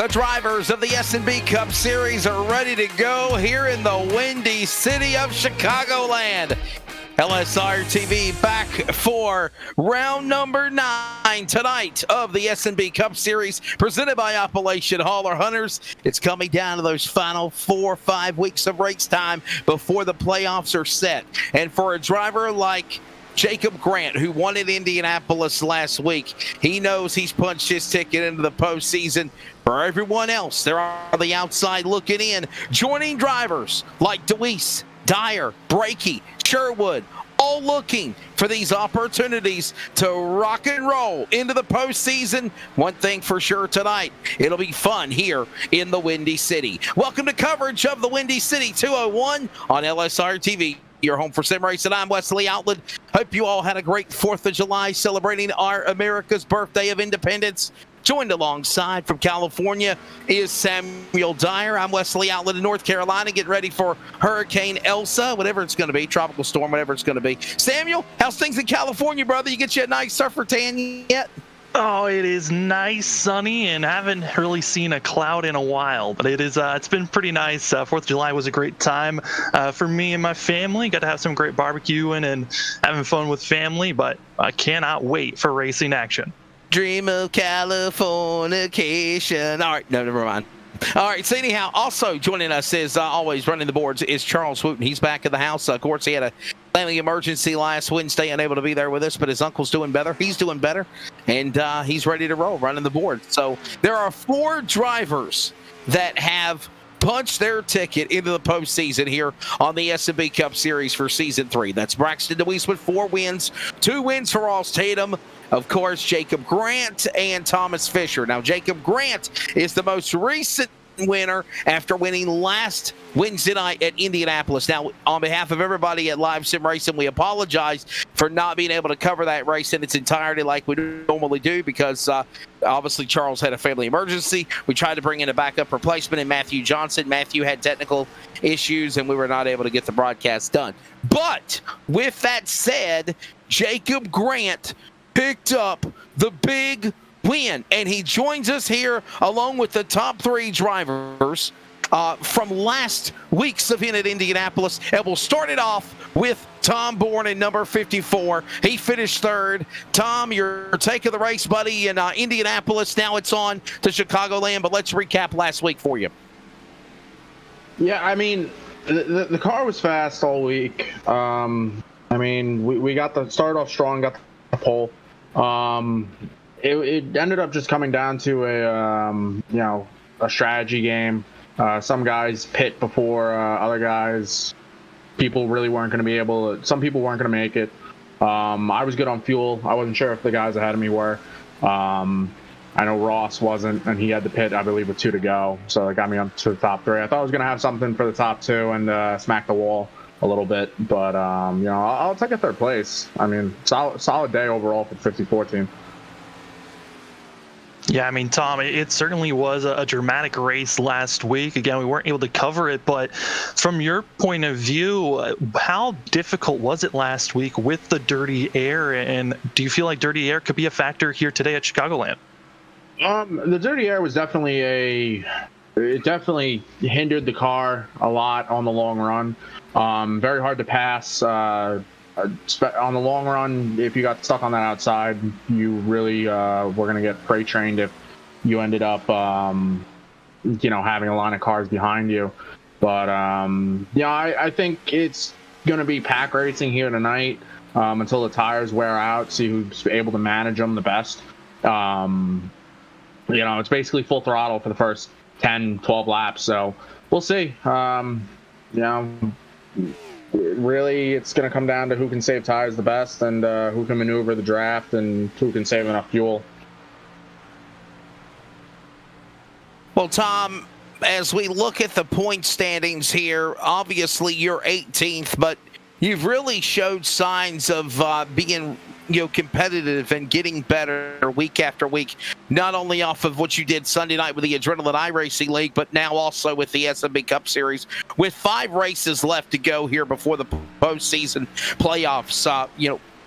The drivers of the SNB Cup Series are ready to go here in the windy city of Chicagoland. LSRTV back for round number 9 tonight of the SNB Cup Series presented by Appalachian Hauler Hunters. It's coming down to those final 4 or 5 weeks of race time before the playoffs are set. And for a driver like Jacob Grant, who won at Indianapolis last week, he knows he's punched his ticket into the postseason. For everyone else, they're on the outside looking in, joining drivers like DeWeese, Dyer, Brakey, Sherwood, all looking for these opportunities to rock and roll into the postseason. One thing for sure tonight, it'll be fun here in the Windy City. Welcome to coverage of the Windy City 201 on LSRTV. Your home for sim racing. I'm Wesley Outland. Hope you all had a great 4th of July celebrating our America's birthday of independence. Joined alongside from California is Samuel Dyer. I'm Wesley Outland in North Carolina, getting ready for Hurricane Elsa, whatever it's going to be, tropical storm, whatever it's going to be. Samuel, how's things in California, brother? You get you a nice surfer tan yet? Oh, it is nice, sunny, and haven't really seen a cloud in a while. But it is, it's been pretty nice. 4th of July was a great time for me and my family. Got to have some great barbecuing and having fun with family. But I cannot wait for racing action. Dream of Californication. All right, no, never mind. All right, so anyhow, also joining us is always running the boards is Charles Wooten. He's back at the house. Of course, he had a family emergency last Wednesday, unable to be there with us, but his uncle's doing better. He's doing better, and he's ready to roll, running the board. So there are 4 drivers that have punched their ticket into the postseason here on the SNB Cup Series for Season 3. That's Braxton DeWeese with 4 wins, 2 wins for Ross Tatum, of course, Jacob Grant and Thomas Fisher. Now, Jacob Grant is the most recent winner after winning last Wednesday night at Indianapolis. Now, on behalf of everybody at Live Sim Racing, we apologize for not being able to cover that race in its entirety like we normally do because obviously Charles had a family emergency. We tried to bring in a backup replacement in Matthew Johnson. Matthew had technical issues and we were not able to get the broadcast done. But with that said, Jacob Grant picked up the big win, and he joins us here along with the top 3 drivers from last week's event at Indianapolis. And we'll start it off with Tom Bourne in number 54. He finished 3rd. Tom, your take of the race, buddy, in Indianapolis. Now it's on to Chicagoland, but let's recap last week for you. Yeah, I mean, the car was fast all week. I mean, we got the start off strong, got the pole. It ended up just coming down to a strategy game. Some guys pit before other guys. People really weren't going to be able to. Some people weren't going to make it. I was good on fuel. I wasn't sure if the guys ahead of me were. I know Ross wasn't, and he had to pit, I believe, with 2 to go. So it got me up to the top 3. I thought I was going to have something for the top 2 and smack the wall a little bit, but I'll take a 3rd place. I mean, solid day overall for the 54 team. Yeah, I mean, Tom, it certainly was a dramatic race last week. Again, we weren't able to cover it, but from your point of view, how difficult was it last week with the dirty air? And do you feel like dirty air could be a factor here today at Chicagoland? The dirty air was definitely it definitely hindered the car a lot on the long run. Very hard to pass. On the long run, if you got stuck on that outside, you really were going to get freight trained if you ended up, having a line of cars behind you. But, I think it's going to be pack racing here tonight until the tires wear out, see who's able to manage them the best. It's basically full throttle for the first 10, 12 laps. So we'll see. Really, it's going to come down to who can save tires the best and who can maneuver the draft and who can save enough fuel. Well, Tom, as we look at the point standings here, obviously you're 18th, but you've really showed signs of being competitive and getting better week after week, not only off of what you did Sunday night with the Adrenaline iRacing League, but now also with the SNB Cup Series. With 5 races left to go here before the postseason playoffs,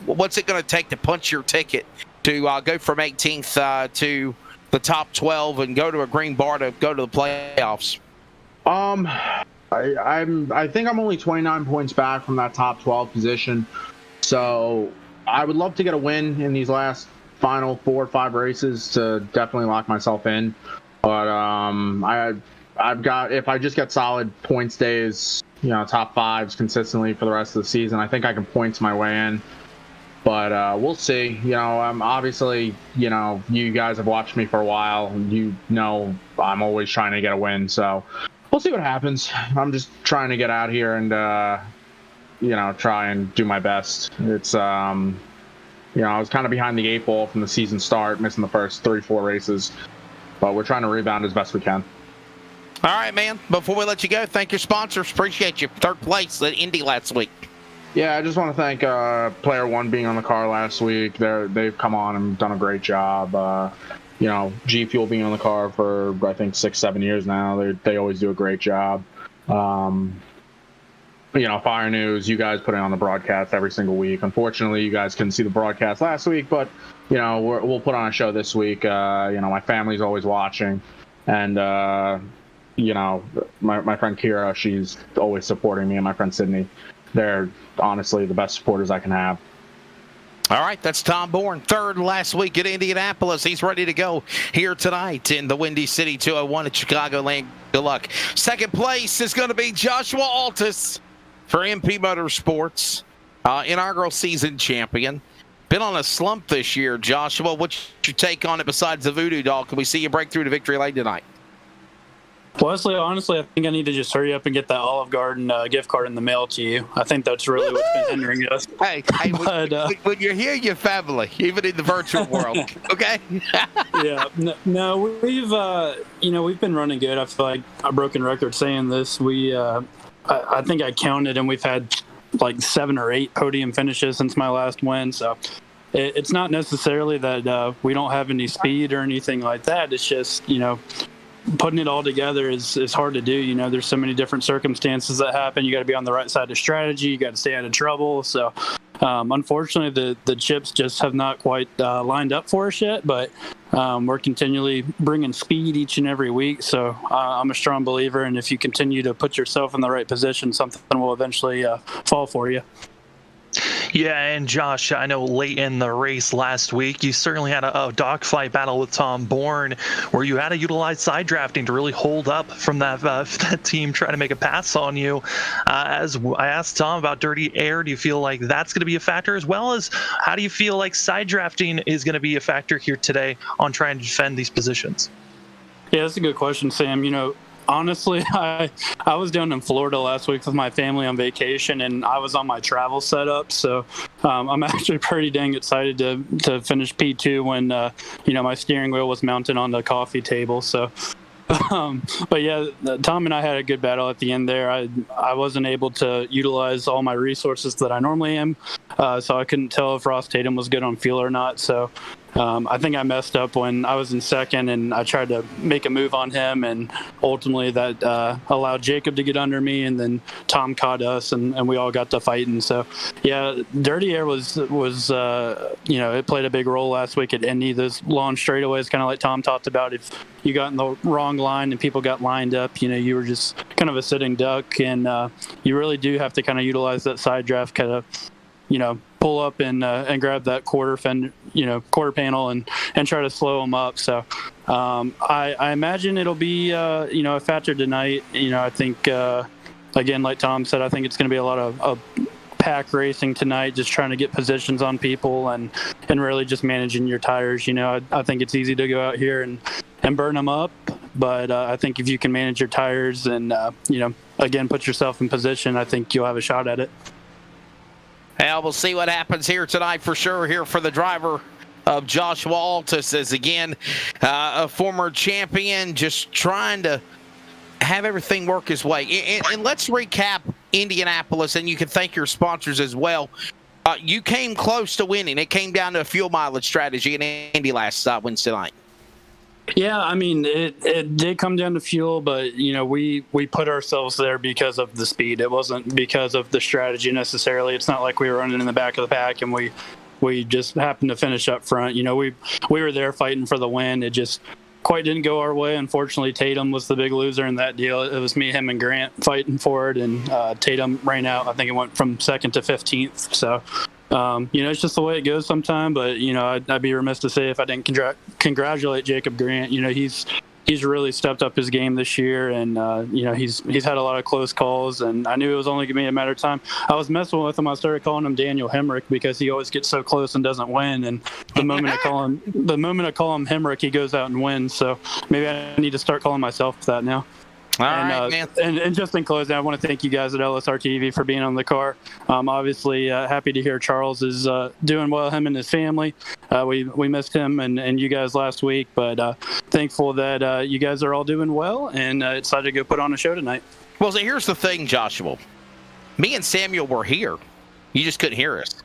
what's it going to take to punch your ticket to go from 18th to the top 12 and go to a green bar to go to the playoffs? I think I'm only 29 points back from that top 12 position. So I would love to get a win in these last final 4 or 5 races to definitely lock myself in. But I've got, if I just get solid points days, top 5s consistently for the rest of the season, I think I can points my way in. But we'll see. I'm obviously, you guys have watched me for a while. I'm always trying to get a win. So we'll see what happens. I'm just trying to get out here and, try and do my best. It's, I was kind of behind the 8 ball from the season start, missing the first 3-4 races. But we're trying to rebound as best we can. All right, man. Before we let you go, thank your sponsors. Appreciate you. 3rd place at Indy last week. Yeah, I just want to thank Player One being on the car last week. They've come on and done a great job. G Fuel being on the car for, I think, 6-7 years now. They always do a great job. Fire News, you guys put it on the broadcast every single week. Unfortunately, you guys couldn't see the broadcast last week, but we'll put on a show this week. My family's always watching, and my friend Kira, she's always supporting me, and my friend Sydney. They're honestly the best supporters I can have. All right, that's Tom Bourne, 3rd last week at Indianapolis. He's ready to go here tonight in the Windy City 201 at Chicagoland. Good luck. 2nd place is going to be Joshua Altus for MP Motorsports, inaugural season champion. Been on a slump this year, Joshua. What's your take on it besides the voodoo doll? Can we see you break through to victory lane tonight? Honestly, I think I need to just hurry up and get that Olive Garden gift card in the mail to you. I think that's really what's been hindering us. Hey, when you're here, you're family, even in the virtual world. Okay. Yeah. No, we've been running good. I feel like a broken record saying this. I think I counted, and we've had like 7 or 8 podium finishes since my last win. So it's not necessarily that we don't have any speed or anything like that. It's just putting it all together is hard to do. There's so many different circumstances that happen. You got to be on the right side of strategy. You got to stay out of trouble. So unfortunately, the chips just have not quite lined up for us yet, but we're continually bringing speed each and every week. So I'm a strong believer, and if you continue to put yourself in the right position, something will eventually fall for you. Yeah, and Josh, I know late in the race last week, you certainly had a dogfight battle with Tom Bourne, where you had to utilize side drafting to really hold up from that team trying to make a pass on you. As I asked Tom about dirty air, do you feel like that's going to be a factor, as well as how do you feel like side drafting is going to be a factor here today on trying to defend these positions? Yeah, that's a good question, Sam. Honestly, I was down in Florida last week with my family on vacation, and I was on my travel setup. So I'm actually pretty dang excited to finish P2 when my steering wheel was mounted on the coffee table. So, but yeah, Tom and I had a good battle at the end there. I wasn't able to utilize all my resources that I normally am, so I couldn't tell if Ross Tatum was good on fuel or not. So I think I messed up when I was in 2nd, and I tried to make a move on him, and ultimately that allowed Jacob to get under me, and then Tom caught us, and we all got to fighting. So, yeah, dirty air was it played a big role last week at Indy. Those long straightaways, kind of like Tom talked about, if you got in the wrong line and people got lined up, you were just kind of a sitting duck, and you really do have to kind of utilize that side draft, kind of, pull up and grab that quarter panel and try to slow them up. So I imagine it'll be a factor tonight. I think again, like Tom said, I think it's going to be a lot of pack racing tonight, just trying to get positions on people and really just managing your tires. I think it's easy to go out here and burn them up, but I think if you can manage your tires and again put yourself in position, I think you'll have a shot at it. Well, we'll see what happens here tonight for sure. Here for the driver of Joshua Altus, is again a former champion, just trying to have everything work his way. And let's recap Indianapolis, and you can thank your sponsors as well. You came close to winning. It came down to a fuel mileage strategy in Indy last Wednesday night. Yeah, I mean, it did come down to fuel, but, we put ourselves there because of the speed. It wasn't because of the strategy necessarily. It's not like we were running in the back of the pack and we just happened to finish up front. We were there fighting for the win. It just, quite didn't go our way. Unfortunately, Tatum was the big loser in that deal. It was me, him, and Grant fighting for it, and Tatum ran out. I think it went from 2nd to 15th. So, it's just the way it goes sometimes. But, I'd be remiss to say if I didn't congratulate Jacob Grant. He's really stepped up his game this year, and he's had a lot of close calls, and I knew it was only going to be a matter of time. I was messing with him. I started calling him Daniel Hemrick because he always gets so close and doesn't win. And the moment I call him Hemrick, he goes out and wins. So maybe I need to start calling myself that now. All right, man. And just in closing, I want to thank you guys at LSRTV for being on the car. Obviously, happy to hear Charles is doing well, him and his family. We missed him and you guys last week, but thankful that you guys are all doing well and excited to go put on a show tonight. Well, so here's the thing, Joshua. Me and Samuel were here. You just couldn't hear us.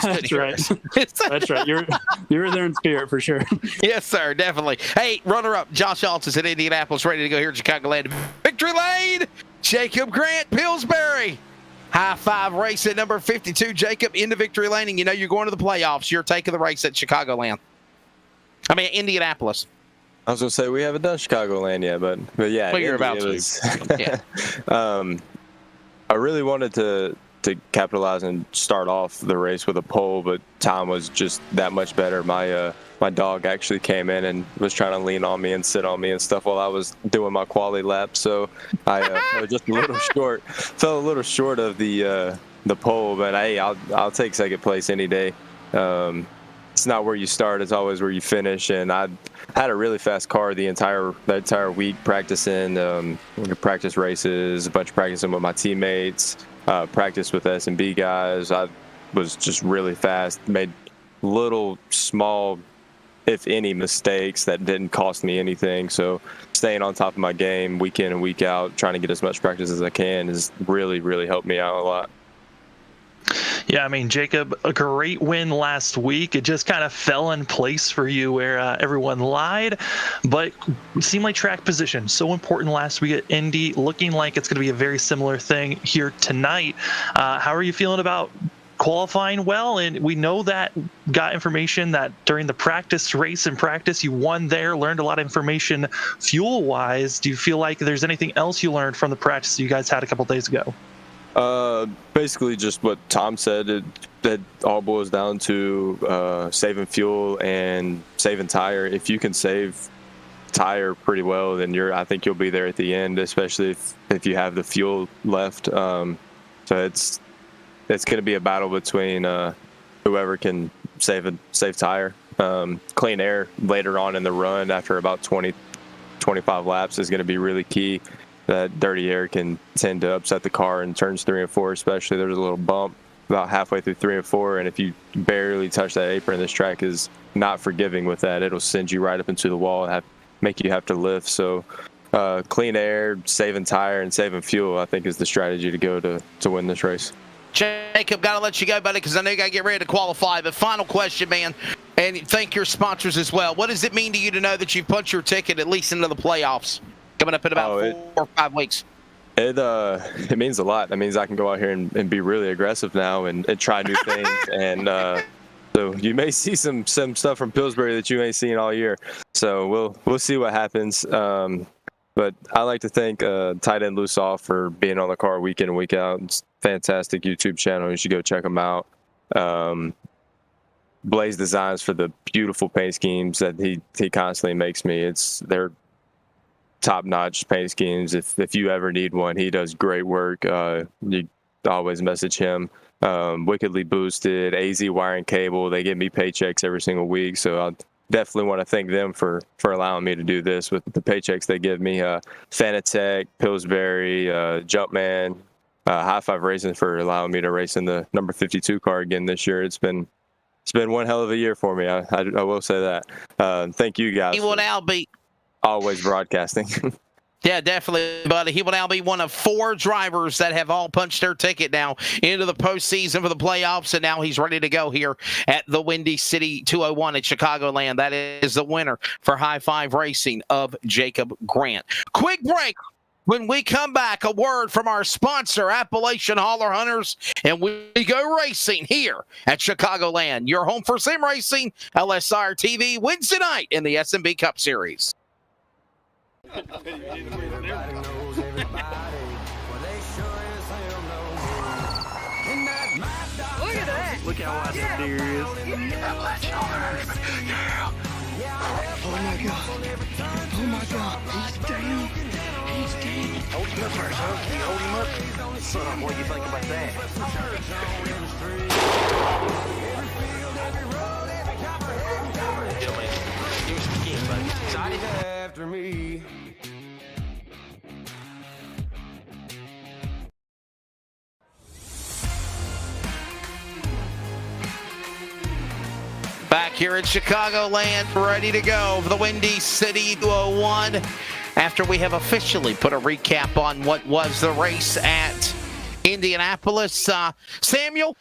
That's right. That's right. You're there in spirit for sure. Yes, sir. Definitely. Hey, runner-up Josh Alts is in Indianapolis, ready to go here at Chicagoland. Victory Lane. Jacob Grant, Pillsbury. High five race at number 52. Jacob into Victory Lane, and you're going to the playoffs. You're taking the race at Chicagoland. I mean, Indianapolis. I was going to say we haven't done Chicagoland yet, but yeah. Well, you're about to. Yeah. I really wanted to capitalize and start off the race with a pole, but time was just that much better. My dog actually came in and was trying to lean on me and sit on me and stuff while I was doing my quality lap, so I was just a little short. Fell a little short of the pole, but hey, I'll take second place any day. It's not where you start; it's always where you finish. And I had a really fast car the entire week practicing. Practice races, a bunch of practicing with my teammates. Practice with SNB guys. I was just really fast, made little small, if any, mistakes that didn't cost me anything. So staying on top of my game week in and week out, trying to get as much practice as I can has really, really helped me out a lot. Yeah, I mean, Jacob, a great win last week. It just kind of fell in place for you where everyone lied, but it seemed like track position so important last week at Indy, looking like it's going to be a very similar thing here tonight. How are you feeling about qualifying well? And we know that got information that during the practice race and practice, you won there, learned a lot of information fuel-wise. Do you feel like there's anything else you learned from the practice you guys had a couple days ago? Basically just what Tom said. That all boils down to saving fuel and saving tire. If you can save tire pretty well, then I think you'll be there at the end, especially if you have the fuel left. So it's going to be a battle between whoever can save tire. Clean air later on in the run after about 20-25 laps is going to be really key. That dirty air can tend to upset the car in turns 3 and 4, especially. There's a little bump about halfway through 3 and 4, and if you barely touch that apron, this track is not forgiving with that. It'll send you right up into the wall and make you have to lift. So clean air, saving tire, and saving fuel, I think, is the strategy to go to win this race. Jacob, got to let you go, buddy, because I know you got to get ready to qualify. But final question, man, and thank your sponsors as well. What does it mean to you to know that you've punched your ticket at least into the playoffs? Coming up in about 4 or 5 weeks. It means a lot. That means I can go out here and be really aggressive now and try new things. And so you may see some stuff from Pillsbury that you ain't seen all year. So we'll see what happens. But I like to thank Tight End Loose Off for being on the car week in and week out. It's a fantastic YouTube channel. You should go check them out. Blaze Designs for the beautiful paint schemes that he constantly makes me. They're top-notch paint schemes. If you ever need one, he does great work. You always message him. Wickedly Boosted, AZ Wiring Cable, they give me paychecks every single week, so I definitely want to thank them for allowing me to do this with the paychecks they give me. Fanatec, Pillsbury, Jumpman, High Five Racing for allowing me to race in the number 52 car again this year. It's been one hell of a year for me. I will say that. Thank you guys. He will now be always broadcasting. Yeah, definitely, buddy. He will now be one of 4 drivers that have all punched their ticket now into the postseason for the playoffs, and now he's ready to go here at the Windy City 201 at Chicagoland. That is the winner for High Five Racing of Jacob Grant. Quick break. When we come back, a word from our sponsor, Appalachian Hauler Hunters, and we go racing here at Chicagoland. Your home for sim racing, LSRTV, Wednesday night in the SNB Cup Series. Look at that. Look how wide that deer is. Oh my god. Oh my god. He's down. He's down. Hold him up first, huh? You hold him up. Son, what do you think about that? Give me some kick, buddy. Excited? After me. Back here in Chicagoland, ready to go for the Windy City 201. After we have officially put a recap on what was the race at Indianapolis. Samuel,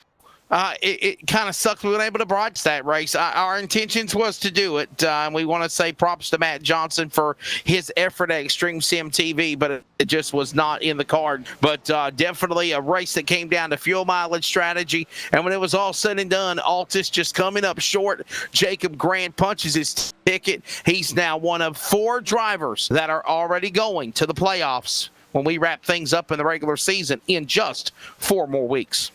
it kind of sucked we weren't able to broadcast that race. Our intentions was to do it. And we want to say props to Matt Johnson for his effort at Extreme Sim TV, but it just was not in the card. But definitely a race that came down to fuel mileage strategy. And when it was all said and done, Altus just coming up short. Jacob Grant punches his ticket. He's now one of 4 drivers that are already going to the playoffs when we wrap things up in the regular season in just 4 more weeks.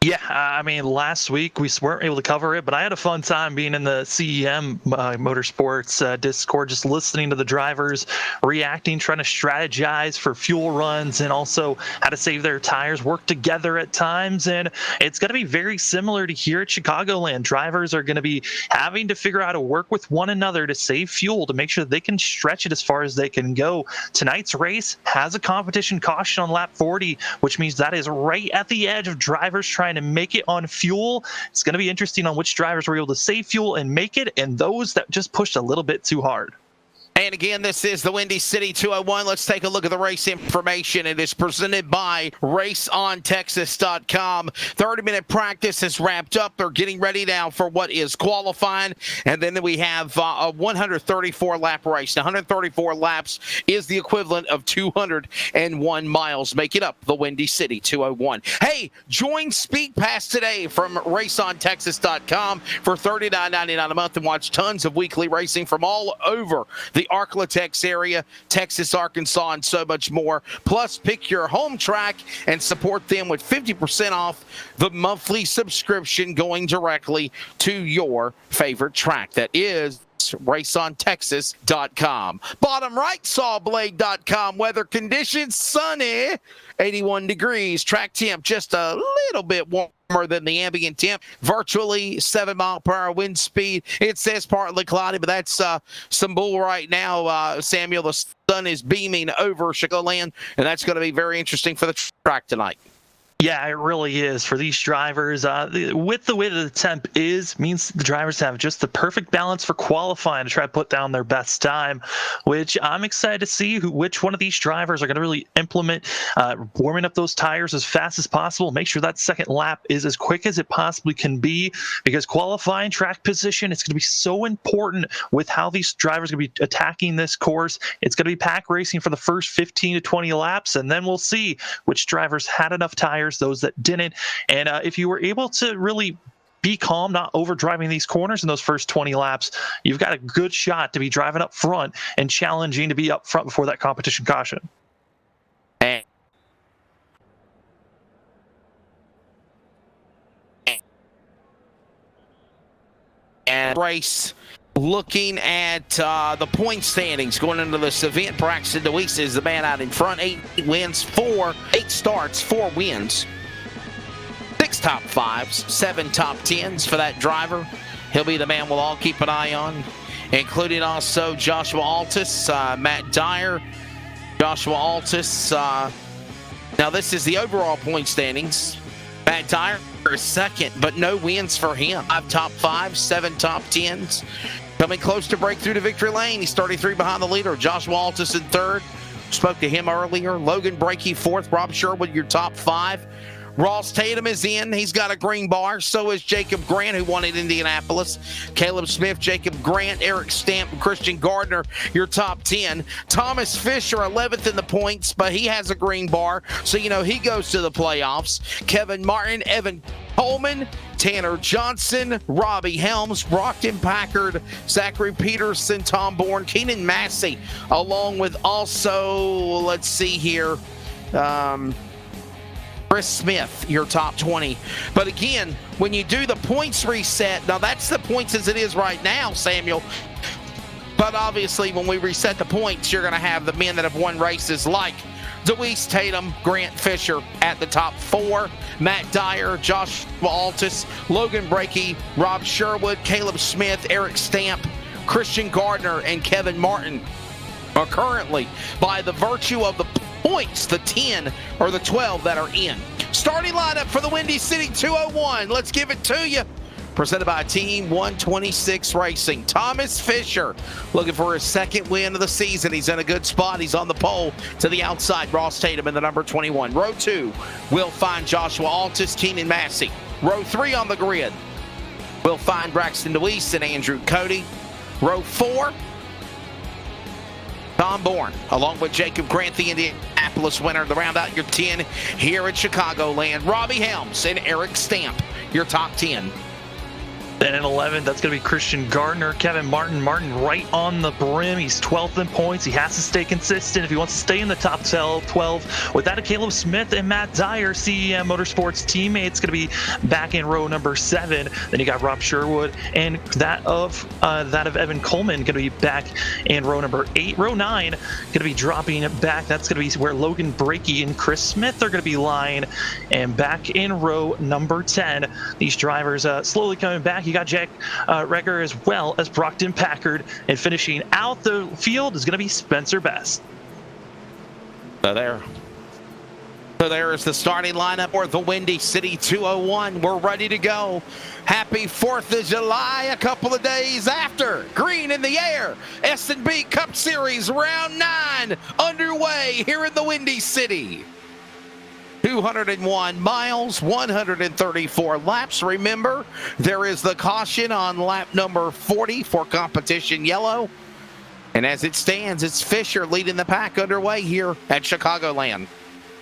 Yeah, I mean, last week we weren't able to cover it, but I had a fun time being in the CEM Motorsports Discord, just listening to the drivers, reacting, trying to strategize for fuel runs and also how to save their tires, work together at times. And it's going to be very similar to here at Chicagoland. Drivers are going to be having to figure out how to work with one another to save fuel, to make sure they can stretch it as far as they can go. Tonight's race has a competition caution on lap 40, which means that is right at the edge of drivers trying to make it on fuel. It's going to be interesting on which drivers were able to save fuel and make it, and those that just pushed a little bit too hard. And again, this is the Windy City 201. Let's take a look at the race information. It is presented by RaceOnTexas.com. 30-minute practice is wrapped up. They're getting ready now for what is qualifying. And then we have a 134-lap race. Now, 134 laps is the equivalent of 201 miles. Make it up the Windy City 201. Hey, join Speed Pass today from RaceOnTexas.com for $39.99 a month and watch tons of weekly racing from all over the Arklatex area, Texas, Arkansas, and so much more. Plus, pick your home track and support them with 50% off the monthly subscription going directly to your favorite track. That is RaceOnTexas.com. Bottom right, sawblade.com. Weather conditions, sunny, 81 degrees. Track temp just a little bit warmer than the ambient temp. Virtually 7-mile-per-hour wind speed. It says partly cloudy, but that's some bull right now, Samuel. The sun is beaming over Chicagoland, and that's going to be very interesting for the track tonight. Yeah, it really is for these drivers. With the way that the temp means the drivers have just the perfect balance for qualifying to try to put down their best time, which I'm excited to see which one of these drivers are going to really implement warming up those tires as fast as possible. Make sure that second lap is as quick as it possibly can be, because qualifying track position, it's going to be so important with how these drivers are going to be attacking this course. It's going to be pack racing for the first 15 to 20 laps, and then we'll see which drivers had enough tires, those that didn't. And if you were able to really be calm, not over driving these corners in those first 20 laps, you've got a good shot to be driving up front and challenging to be up front before that competition caution. And race, looking at the point standings going into this event, Braxton DeWeese is the man out in front. 8 wins, 8 starts, 4 wins, 6 top 5s, 7 top 10s for that driver. He'll be the man we'll all keep an eye on, including also Joshua Altus, Matt Dyer, Joshua Altus. Now this is the overall point standings. Matt Dyer is second, but no wins for him. 5 top 5s, 7 top 10s. Coming close to breakthrough to victory lane. He's 33 behind the leader. Joshua Altus in third. Spoke to him earlier. Logan Brakey fourth. Rob Sherwood, your top 5. Ross Tatum is in. He's got a green bar. So is Jacob Grant, who won at Indianapolis. Caleb Smith, Jacob Grant, Eric Stamp, and Christian Gardner, your top 10. Thomas Fisher, 11th in the points, but he has a green bar. So, he goes to the playoffs. Kevin Martin, Evan Coleman, Tanner Johnson, Robbie Helms, Brockton Packard, Zachary Peterson, Tom Bourne, Keenan Massey, along with also, let's see here, Chris Smith, your top 20. But again, when you do the points reset, now that's the points as it is right now, Samuel. But obviously, when we reset the points, you're going to have the men that have won races like Deweese Tatum, Grant Fisher at the top 4, Matt Dyer, Josh Altus, Logan Brakey, Rob Sherwood, Caleb Smith, Eric Stamp, Christian Gardner, and Kevin Martin are currently, by the virtue of the points, the 10 or the 12 that are in. Starting lineup for the Windy City 201. Let's give it to you. Presented by Team 126 Racing. Thomas Fisher looking for his second win of the season. He's in a good spot. He's on the pole to the outside. Ross Tatum in the number 21. Row 2 will find Joshua Altus, Keenan Massey. Row 3 on the grid will find Braxton Deweese and Andrew Cody. Row 4, Tom Bourne, along with Jacob Grant, the Indianapolis winner, to round out your 10 here at Chicagoland. Robbie Helms and Eric Stamp, your top 10. Then in 11th, that's going to be Christian Gardner, Kevin Martin. Martin right on the brim. He's 12th in points. He has to stay consistent if he wants to stay in the top 12. With that, a Caleb Smith and Matt Dyer, CEM Motorsports teammates, going to be back in row number 7. Then you got Rob Sherwood and that of Evan Coleman going to be back in row number 8. Row 9 going to be dropping back. That's going to be where Logan Brakey and Chris Smith are going to be lying. And back in row number 10, these drivers slowly coming back. You got Jack Recker as well as Brockton Packard, and finishing out the field is going to be Spencer Best. So there is the starting lineup for the Windy City 201. We're ready to go. Happy 4th of July, a couple of days after. Green in the air. SNB Cup Series round 9 underway here in the Windy City. 201 miles, 134 laps. Remember, there is the caution on lap number 40 for competition yellow. And as it stands, it's Fisher leading the pack underway here at Chicagoland.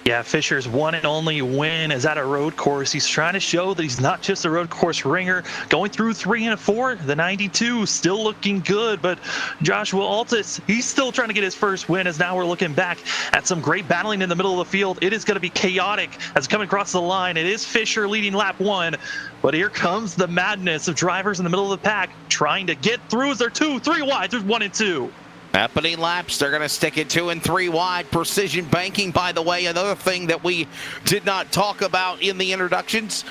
Yeah, Fisher's one and only win is at a road course. He's trying to show that he's not just a road course ringer. Going through 3 and 4, the 92 still looking good, but Joshua Altus, he's still trying to get his first win, as now we're looking back at some great battling in the middle of the field. It is going to be chaotic as coming across the line. It is Fisher leading lap 1, but here comes the madness of drivers in the middle of the pack trying to get through. Is there 2, 3 wide? There's 1 and 2. Happening laps, they're going to stick it 2 and 3 wide. Precision banking, by the way, another thing that we did not talk about in the introductions.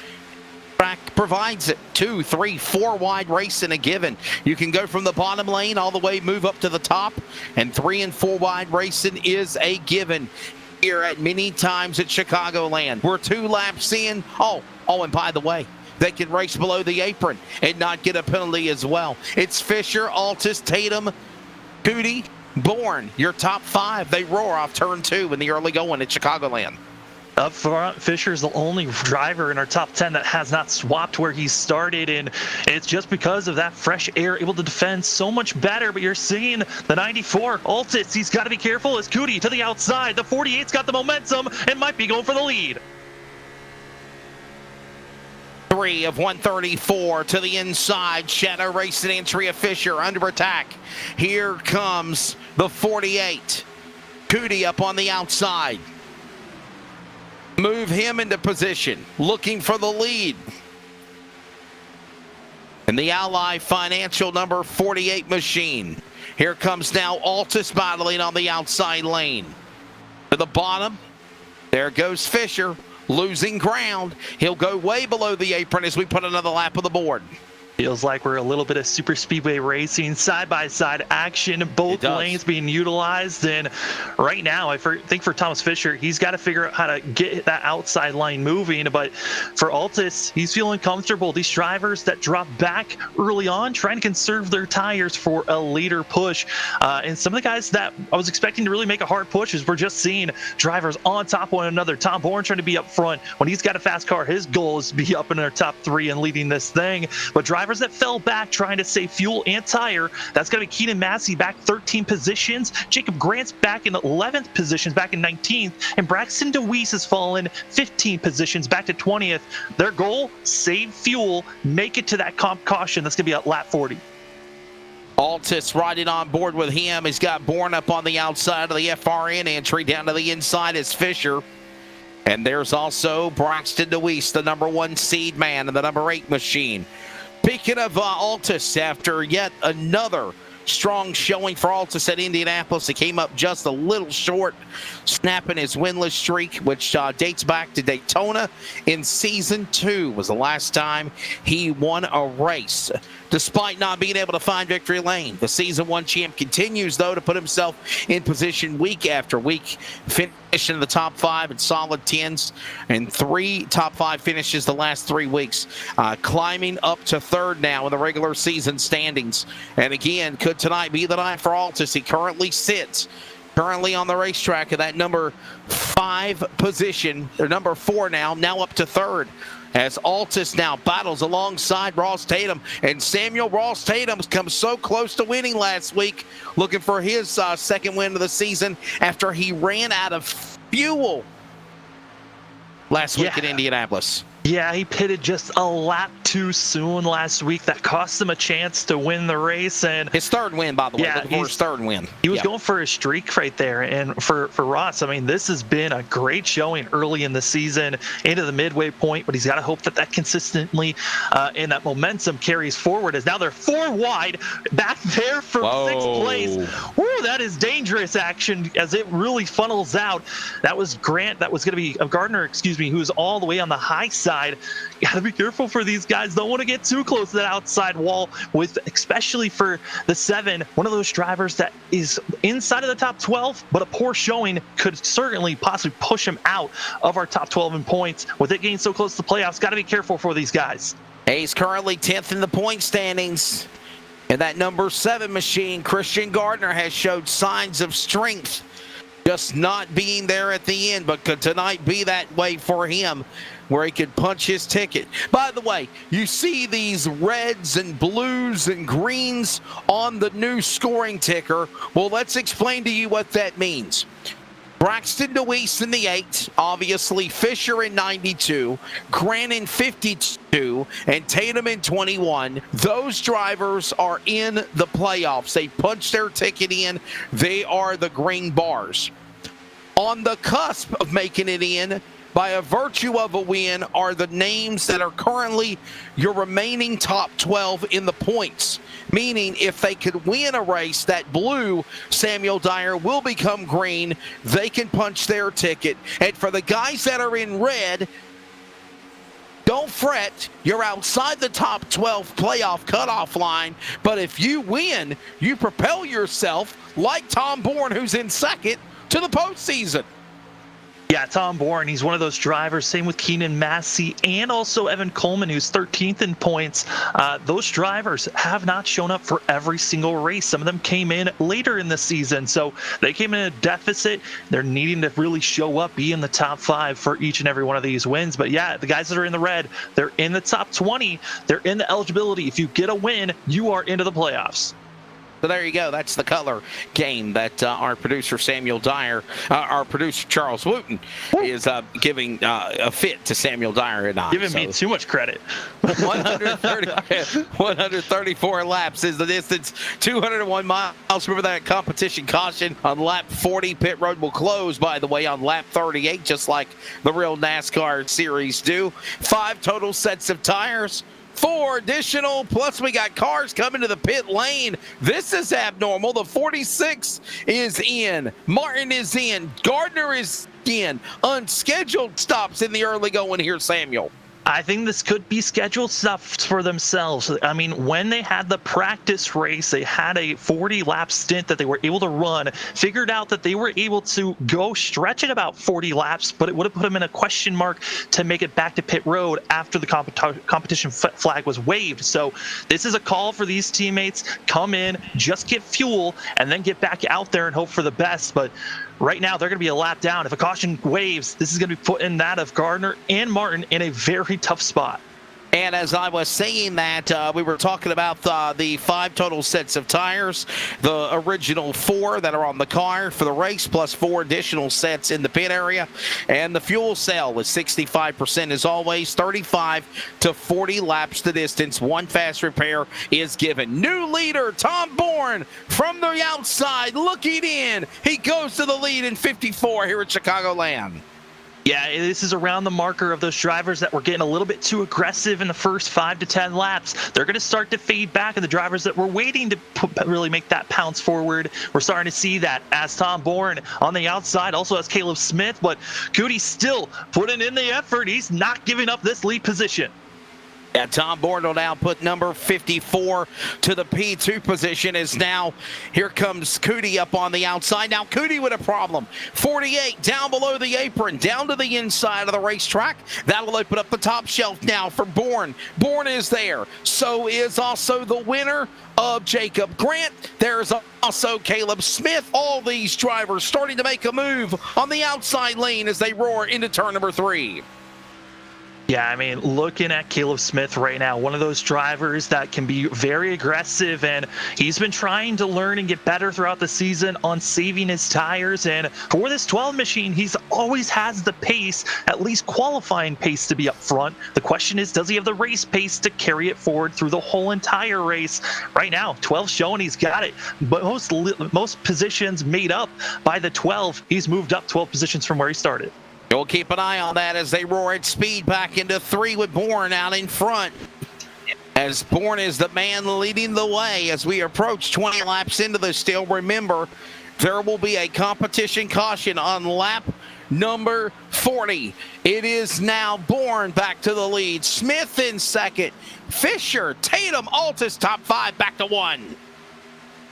Track provides it 2, 3, 4 wide race in a given. You can go from the bottom lane all the way, move up to the top, and 3 and 4 wide racing is a given here at many times at Chicagoland. We're 2 laps in. Oh, and by the way, they can race below the apron and not get a penalty as well. It's Fisher, Altus, Tatum, Cootie, Bourne, your top 5. They roar off turn 2 in the early going at Chicagoland. Up front, Fisher's the only driver in our top 10 that has not swapped where he started, and it's just because of that fresh air, able to defend so much better. But you're seeing the 94, Altus, he's got to be careful as Cootie to the outside. The 48's got the momentum and might be going for the lead. 3 of 134 to the inside. Shadow racing entry of Fisher under attack. Here comes the 48. Cootie up on the outside. Move him into position. Looking for the lead. And the Ally Financial number 48 machine. Here comes now Altus battling on the outside lane. To the bottom. There goes Fisher. Losing ground. He'll go way below the apron as we put another lap of the board. Feels like we're a little bit of super speedway racing, side-by-side action, both lanes being utilized. And right now, I think for Thomas Fisher, he's got to figure out how to get that outside line moving. But for Altus, he's feeling comfortable. These drivers that drop back early on, trying to conserve their tires for a later push. And some of the guys that I was expecting to really make a hard push is we're just seeing drivers on top of one another. Tom Bourne trying to be up front. When he's got a fast car, his goal is to be up in our top 3 and leading this thing. But drivers drivers that fell back trying to save fuel and tire. That's going to be Keenan Massey back 13 positions. Jacob Grant's back in 11th positions, back in 19th. And Braxton DeWeese has fallen 15 positions, back to 20th. Their goal, save fuel, make it to that comp caution. That's going to be at lap 40. Altus riding on board with him. He's got Bourne up on the outside of the FRN entry. Down to the inside is Fisher. And there's also Braxton DeWeese, the number 1 seed man, and the number 8 machine. Speaking of Altus, after yet another strong showing for Altus at Indianapolis, he came up just a little short, snapping his winless streak, which dates back to Daytona in Season 2 was the last time he won a race. Despite not being able to find victory lane, the Season 1 champ continues, though, to put himself in position week after week, finishing in the top 5 in solid 10s, and 3 top 5 finishes the last 3 weeks, climbing up to 3rd now in the regular season standings. And again, could tonight be the night for Altus? He currently sits on the racetrack at that number 5 position, or number 4 now up to 3rd. As Altus now battles alongside Ross Tatum. And Samuel Ross Tatum's come so close to winning last week, looking for his 2nd win of the season after he ran out of fuel last week in Indianapolis. Yeah, he pitted just a lap too soon last week. That cost him a chance to win the race. And his 3rd win, by the way. Looking for his 3rd win. He was going for a streak right there. And for Ross, I mean, this has been a great showing early in the season into the midway point, but he's got to hope that consistently and that momentum carries forward, as now they're 4 wide back there from 6th place. Woo, that is dangerous action as it really funnels out. That was Grant. That was going to be Gardner, who's all the way on the high side. Got to be careful for these guys. Don't want to get too close to that outside wall, with especially for the 7, one of those drivers that is inside of the top 12, but a poor showing could certainly possibly push him out of our top 12 in points. With it getting so close to the playoffs, got to be careful for these guys. He's currently 10th in the point standings. And that number 7 machine, Christian Gardner, has showed signs of strength, just not being there at the end, but could tonight be that way for him, where he could punch his ticket. By the way, you see these reds and blues and greens on the new scoring ticker. Well, let's explain to you what that means. Braxton DeWeese in the 8, obviously Fisher in 92, Grant in 52, and Tatum in 21. Those drivers are in the playoffs. They punch their ticket in. They are the green bars. On the cusp of making it in, by a virtue of a win, are the names that are currently your remaining top 12 in the points. Meaning, if they could win a race, that blue Samuel Dyer will become green. They can punch their ticket. And for the guys that are in red, don't fret. You're outside the top 12 playoff cutoff line. But if you win, you propel yourself, like Tom Bourne, who's in 2nd, to the postseason. Yeah, Tom Bourne, he's one of those drivers. Same with Keenan Massey and also Evan Coleman, who's 13th in points. Those drivers have not shown up for every single race. Some of them came in later in the season, so they came in a deficit. They're needing to really show up, be in the top 5 for each and every one of these wins. But yeah, the guys that are in the red, they're in the top 20. They're in the eligibility. If you get a win, you are into the playoffs. So there you go. That's the color game that our producer Samuel Dyer, our producer Charles Wooten, is giving a fit to Samuel Dyer and I. Giving me too much credit. 134 laps is the distance, 201 miles. Remember that competition caution on lap 40. Pit road will close, by the way, on lap 38, just like the real NASCAR series do. 5 total sets of tires. 4 additional, plus we got cars coming to the pit lane. This is abnormal. The 46 is in. Martin is in. Gardner is in. Unscheduled stops in the early going here, Samuel. I think this could be scheduled stuff for themselves. I mean, when they had the practice race, they had a 40-lap stint that they were able to run, figured out that they were able to go stretch it about 40 laps, but it would have put them in a question mark to make it back to pit road after the competition flag was waved. So this is a call for these teammates. Come in, just get fuel, and then get back out there and hope for the best. But right now, they're going to be a lap down. If a caution waves, this is going to be putting that of Gardner and Martin in a very tough spot. And as I was saying that, we were talking about the 5 total sets of tires, the original 4 that are on the car for the race, plus 4 additional sets in the pit area. And the fuel cell was 65% as always, 35 to 40 laps the distance. 1 fast repair is given. New leader, Tom Bourne, from the outside, looking in. He goes to the lead in 54 here at Chicagoland. Yeah, this is around the marker of those drivers that were getting a little bit too aggressive in the first 5 to 10 laps. They're going to start to fade back, and the drivers that were waiting to really make that pounce forward, we're starting to see that as Tom Bourne on the outside, also as Caleb Smith, but Cootie still putting in the effort. He's not giving up this lead position. Yeah, Tom Bourne will now put number 54 to the P2 position as now here comes Cootie up on the outside. Now Cootie with a problem. 48 down below the apron, down to the inside of the racetrack. That'll open up the top shelf now for Bourne. Bourne is there. So is also the winner of Jacob Grant. There's also Caleb Smith. All these drivers starting to make a move on the outside lane as they roar into turn number 3. Yeah, I mean, looking at Caleb Smith right now, one of those drivers that can be very aggressive, and he's been trying to learn and get better throughout the season on saving his tires. And for this 12 machine, he's always has the pace, at least qualifying pace, to be up front. The question is, does he have the race pace to carry it forward through the whole entire race? Right now, 12 showing he's got it, but most positions made up by the 12. He's moved up 12 positions from where he started. We'll keep an eye on that as they roar at speed back into 3 with Bourne out in front. As Bourne is the man leading the way as we approach 20 laps into this still. Remember, there will be a competition caution on lap number 40. It is now Bourne back to the lead. Smith in second. Fisher, Tatum, Altus top 5 back to 1.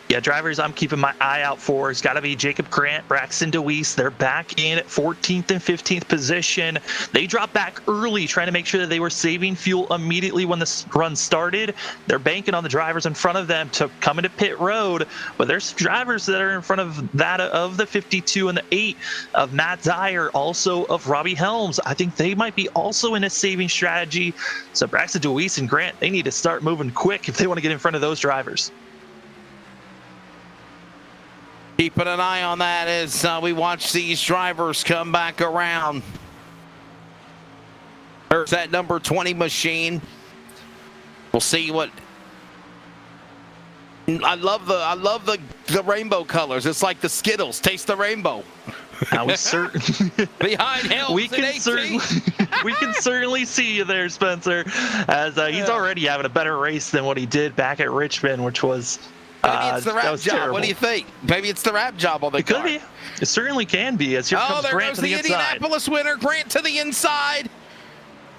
Yeah, drivers I'm keeping my eye out for has got to be Jacob Grant, Braxton DeWeese. They're back in at 14th and 15th position. They dropped back early, trying to make sure that they were saving fuel immediately when the run started. They're banking on the drivers in front of them to come into pit road, but there's drivers that are in front of that of the 52 and the 8 of Matt Dyer, also of Robbie Helms. I think they might be also in a saving strategy. So Braxton DeWeese and Grant, they need to start moving quick if they want to get in front of those drivers. Keeping an eye on that as we watch these drivers come back around. There's that number 20 machine. We'll see what. I love the rainbow colors. It's like the Skittles. Taste the rainbow. We certainly behind Helms. We can certainly see you there, Spencer. As he's already having a better race than what he did back at Richmond, which was. Maybe it's the wrap job. Terrible. What do you think? Maybe it's the wrap job on the car. Could be. It certainly can be. As here comes there Grant goes to the inside. Indianapolis winner, Grant to the inside.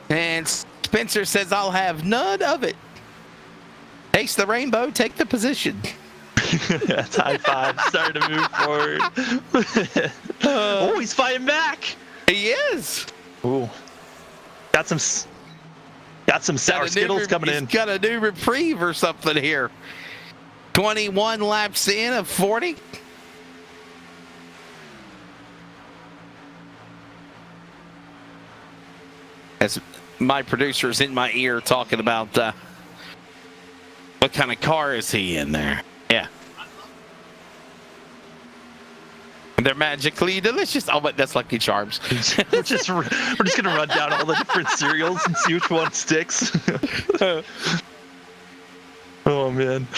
And Spencer says, I'll have none of it. Taste the rainbow, take the position. That's high 5. Starting to move forward. Oh, he's fighting back. He is. Ooh. Got some sour Skittles coming in. He's got a new reprieve or something here. 21 laps in of 40. As my producer's in my ear talking about what kind of car is he in there? Yeah. They're magically delicious. Oh, but that's Lucky Charms. we're just gonna run down all the different cereals and see which one sticks. Oh man.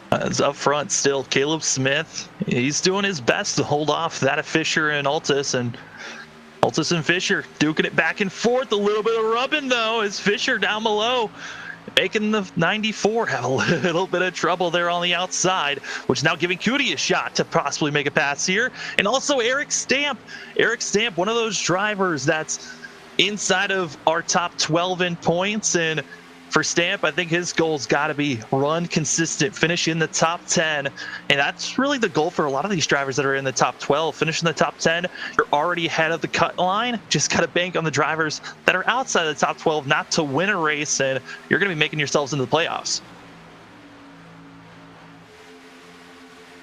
It's up front still. Caleb Smith, he's doing his best to hold off that of Fisher and Altus, and Fisher duking it back and forth. A little bit of rubbing though, as Fisher down below making the 94 have a little bit of trouble there on the outside, which is now giving Cootie a shot to possibly make a pass here. And also Eric Stamp, one of those drivers that's inside of our top 12 in points. And for Stamp, I think his goal's got to be run consistent, finish in the top 10. And that's really the goal for a lot of these drivers that are in the top 12. Finish in the top 10, you're already ahead of the cut line. Just got to bank on the drivers that are outside of the top 12 not to win a race, and you're going to be making yourselves into the playoffs.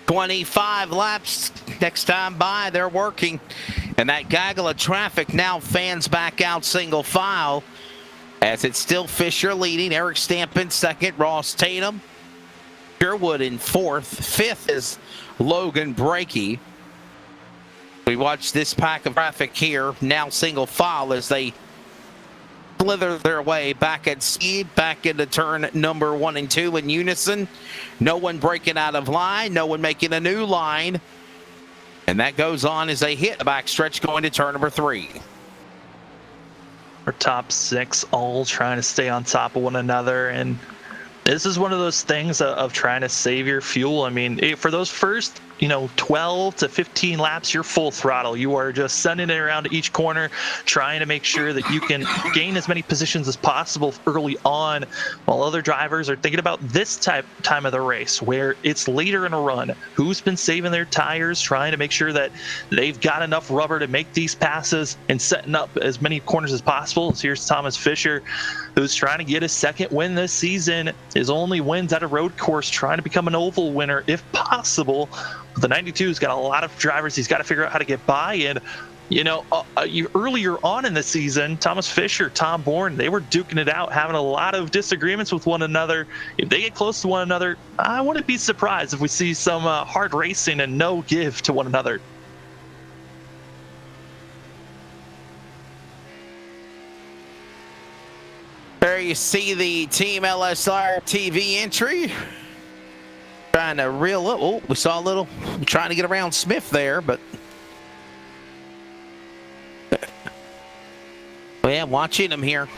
25 laps next time by, they're working. And that gaggle of traffic now fans back out single file. as it's still Fisher leading. Eric Stamp in second. Ross Tatum. Sherwood in fourth. Fifth is Logan Brakey. We watch this pack of traffic here, now single file, as they slither their way back at speed, back into turn number 1 and 2 in unison. No one breaking out of line, no one making a new line. And that goes on as they hit the backstretch going to turn number 3. Our top 6 all trying to stay on top of one another, and this is one of those things of trying to save your fuel. I mean, for those first 12 to 15 laps, you're full throttle. You are just sending it around to each corner, trying to make sure that you can gain as many positions as possible early on, while other drivers are thinking about this time of the race where it's later in a run. Who's been saving their tires, trying to make sure that they've got enough rubber to make these passes and setting up as many corners as possible. So here's Thomas Fisher, who's trying to get his second win this season. His only wins at a road course, trying to become an oval winner if possible. The 92's got a lot of drivers he's got to figure out how to get by. And, earlier on in the season, Thomas Fisher, Tom Bourne, they were duking it out, having a lot of disagreements with one another. If they get close to one another, I wouldn't be surprised if we see some hard racing and no give to one another. There you see the Team LSRTV entry. Trying to reel up. Oh, we saw a little trying to get around Smith there, but well, yeah, watching him here.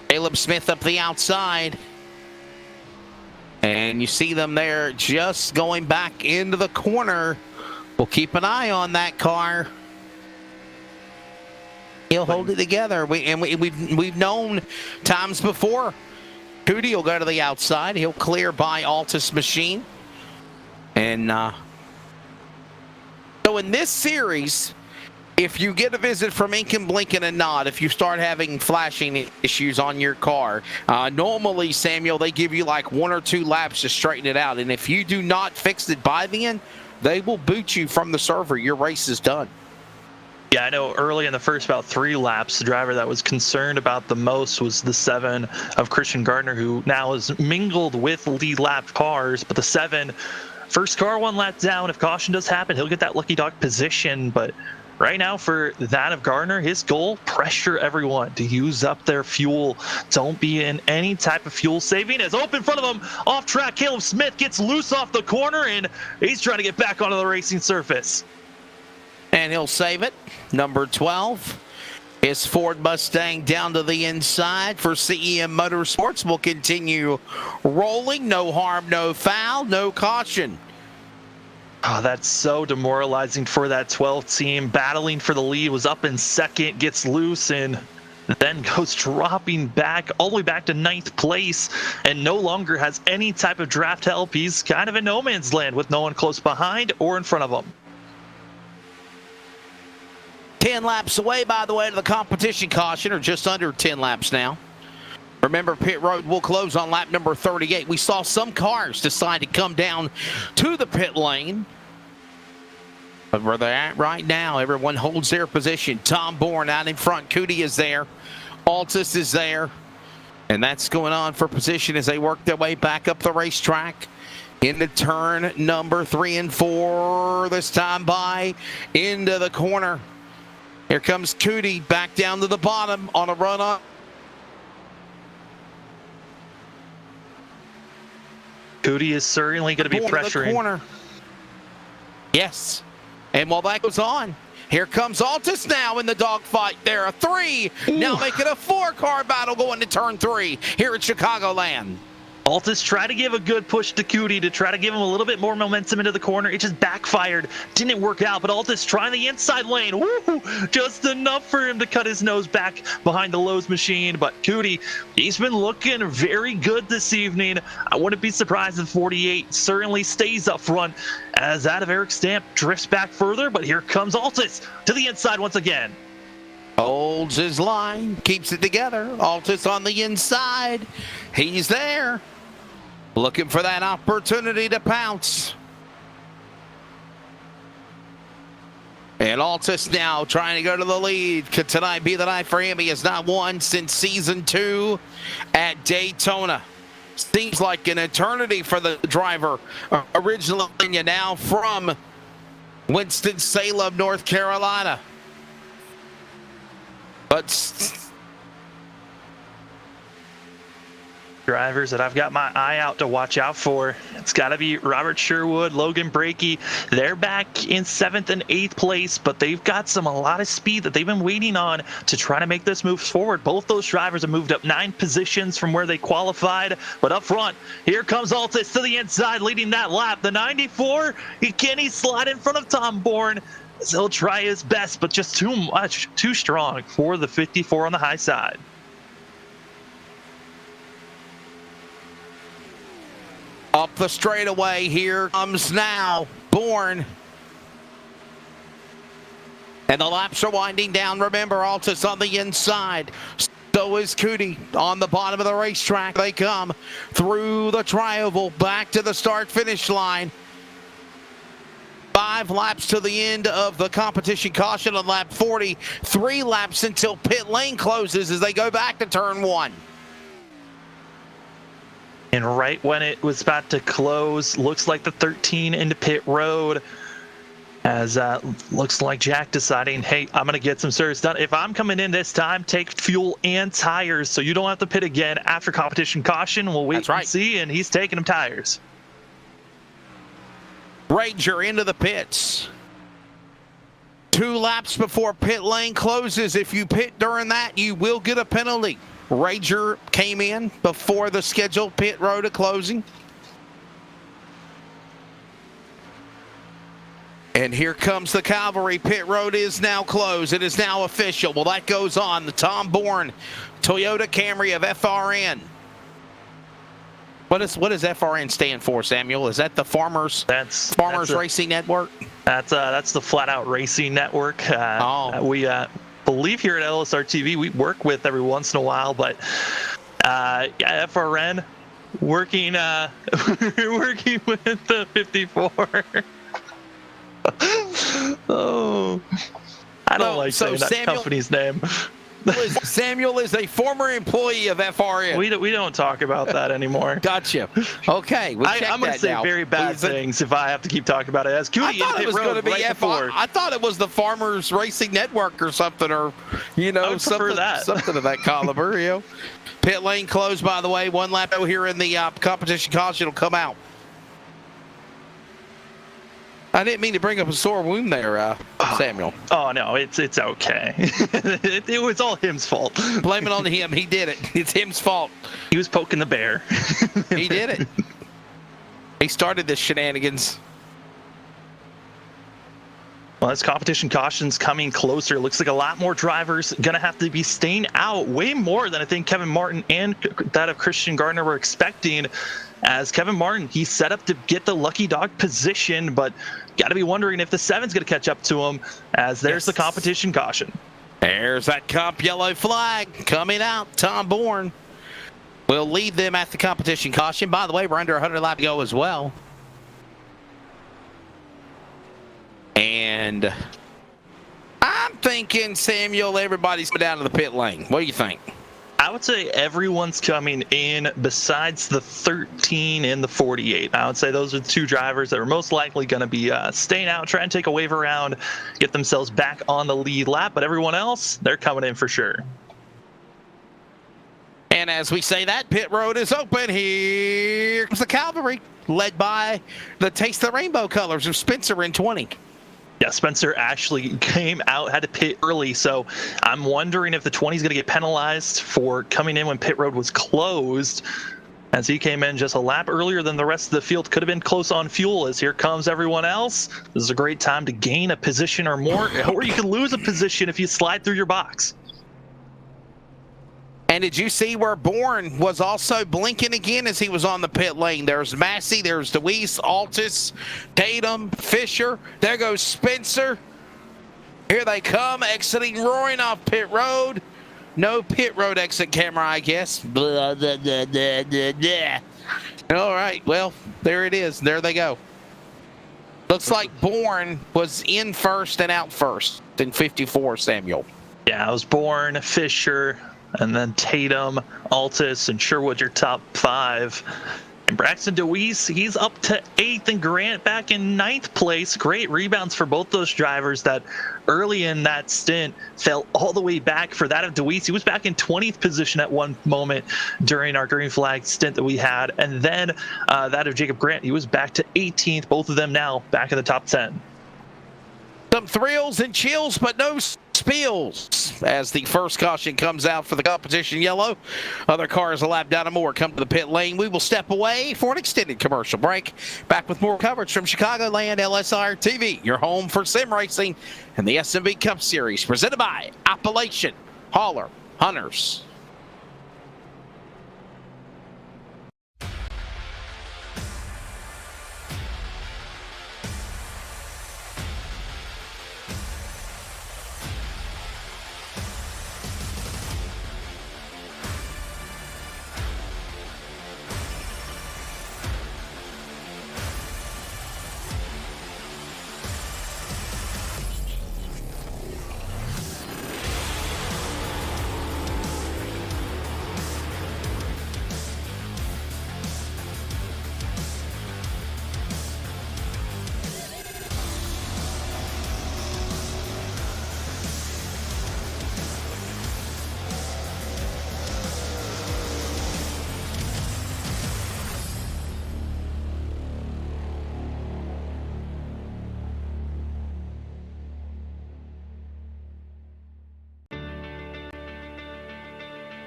Caleb Smith up the outside. And you see them there just going back into the corner. We'll keep an eye on that car. He'll hold it together. We've known times before. Cootie will go to the outside. He'll clear by Altus Machine. And so in this series, if you get a visit from Incan, Blinken, and Nod, if you start having flashing issues on your car, normally, Samuel, they give you like 1 or 2 laps to straighten it out. And if you do not fix it by then, they will boot you from the server. Your race is done. Yeah, I know early in the first about 3 laps, the driver that was concerned about the most was the 7 of Christian Gardner, who now is mingled with lead lap cars. But the 7, first car 1 lap down. If caution does happen, he'll get that lucky dog position. But right now for that of Gardner, his goal, pressure everyone to use up their fuel. Don't be in any type of fuel saving. As open in front of him, off track, Caleb Smith gets loose off the corner, and he's trying to get back onto the racing surface. And he'll save it. Number 12 is Ford Mustang down to the inside for CEM Motorsports. Will continue rolling. No harm, no foul, no caution. Oh, that's so demoralizing for that 12 team. Battling for the lead, was up in second, gets loose, and then goes dropping back all the way back to 9th place, and no longer has any type of draft help. He's kind of in no man's land with no one close behind or in front of him. 10 laps away, by the way, to the competition caution, or just under 10 laps now. Remember, pit road will close on lap number 38. We saw some cars decide to come down to the pit lane. But where they're at right now, everyone holds their position. Tom Bourne out in front. Cootie is there. Altus is there. And that's going on for position as they work their way back up the racetrack. Into turn number 3 and 4. This time by into the corner. Here comes Cootie back down to the bottom on a run up. Cootie is certainly going to be pressuring. The corner. Yes. And while that goes on, here comes Altus now in the dogfight. There are 3. Ooh. Now making a 4-car battle going to turn 3 here at Chicagoland. Altus tried to give a good push to Cootie to try to give him a little bit more momentum into the corner. It just backfired. Didn't work out, but Altus trying the inside lane. Woo! Just enough for him to cut his nose back behind the Lowe's machine. But Cootie, he's been looking very good this evening. I wouldn't be surprised if 48 certainly stays up front as that of Eric Stamp drifts back further. But here comes Altus to the inside once again. Holds his line, keeps it together. Altus on the inside. He's there. Looking for that opportunity to pounce. And Altus now trying to go to the lead. Could tonight be the night for him? He has not won since season 2 at Daytona. Seems like an eternity for the driver. Originally now from Winston-Salem, North Carolina. But drivers that I've got my eye out to watch out for, it's got to be Robert Sherwood, Logan Brakey. They're back in 7th and 8th place, but they've got a lot of speed that they've been waiting on to try to make this move forward. Both those drivers have moved up 9 positions from where they qualified, but up front, here comes Altus to the inside, leading that lap. The 94, can he slide in front of Tom Bourne? He'll try his best, but just too much, too strong for the 54 on the high side. Up the straightaway, here comes now Bourne. And the laps are winding down. Remember, Altus on the inside. So is Cootie on the bottom of the racetrack. They come through the tri-oval back to the start-finish line. 5 laps to the end of the competition caution on lap 40. 3 laps until pit lane closes as they go back to turn 1. And right when it was about to close, looks like the 13 into pit road, as looks like Jack deciding, hey, I'm going to get some service done. If I'm coming in this time, take fuel and tires so you don't have to pit again after competition caution. We'll wait and see, and he's taking them tires. Ranger into the pits. 2 laps before pit lane closes. If you pit during that, you will get a penalty. Ranger came in before the scheduled pit road at closing. And here comes the cavalry. Pit road is now closed. It is now official. Well, that goes on. The Tom Bourne Toyota Camry of FRN. What does FRN stand for, Samuel? Is that the Farmers Racing Network? That's the Flat Out Racing Network. We believe here at LSRTV we work with every once in a while, but FRN working working with the 54. Oh, I don't like saying that company's name. Samuel is a former employee of FRN. We don't talk about that anymore. Gotcha. Okay, I'm going to say very bad things if I have to keep talking about it. As Cootie, I thought it was going to be I thought it was the Farmers Racing Network or something, or something of that caliber. Pit lane closed, by the way. 1 lap here in the competition caution will come out. I didn't mean to bring up a sore wound there, Samuel. Oh, no, it's okay. It was all him's fault. Blame it on him. He did it. It's him's fault. He was poking the bear. He did it. He started this shenanigans. Well, as competition caution's coming closer, looks like a lot more drivers going to have to be staying out, way more than I think Kevin Martin and that of Christian Gardner were expecting. As Kevin Martin, he's set up to get the lucky dog position, but got to be wondering if the 7's going to catch up to him, as there's the competition caution. There's that comp yellow flag coming out. Tom Bourne will lead them at the competition caution. By the way, we're under 100 laps to go as well. And I'm thinking, Samuel, everybody's down to the pit lane. What do you think? I would say everyone's coming in besides the 13 and the 48. I would say those are the 2 drivers that are most likely going to be staying out, trying to take a wave around, get themselves back on the lead lap. But everyone else, they're coming in for sure. And as we say that, pit road is open. Here comes the cavalry, led by the Taste the Rainbow colors of Spencer in 20. Yeah, Spencer actually came out, had to pit early, so I'm wondering if the 20 is going to get penalized for coming in when pit road was closed, as he came in just a lap earlier than the rest of the field. Could have been close on fuel, as here comes everyone else. This is a great time to gain a position or more, or you can lose a position if you slide through your box. And did you see where Bourne was also blinking again as he was on the pit lane? There's Massey, there's DeWeese, Altus, Tatum, Fisher. There goes Spencer. Here they come, exiting, roaring off pit road. No pit road exit camera, I guess. Blah, blah, blah, blah, blah, blah. All right, well, there it is. There they go. Looks like Bourne was in first and out first in 54, Samuel. Yeah, I was Bourne, Fisher, and then Tatum, Altus, and Sherwood, your top 5. And Braxton DeWeese, he's up to 8th, and Grant back in 9th place. Great rebounds for both those drivers that early in that stint fell all the way back. For that of DeWeese, he was back in 20th position at one moment during our green flag stint that we had. And then that of Jacob Grant, he was back to 18th. Both of them now back in the top 10. Some thrills and chills, but no spills as the first caution comes out for the competition yellow. Other cars a lap down and more come to the pit lane. We will step away for an extended commercial break. Back with more coverage from Chicagoland LSRTV, your home for sim racing and the SNB Cup Series, presented by Appalachian Hauler Hunters.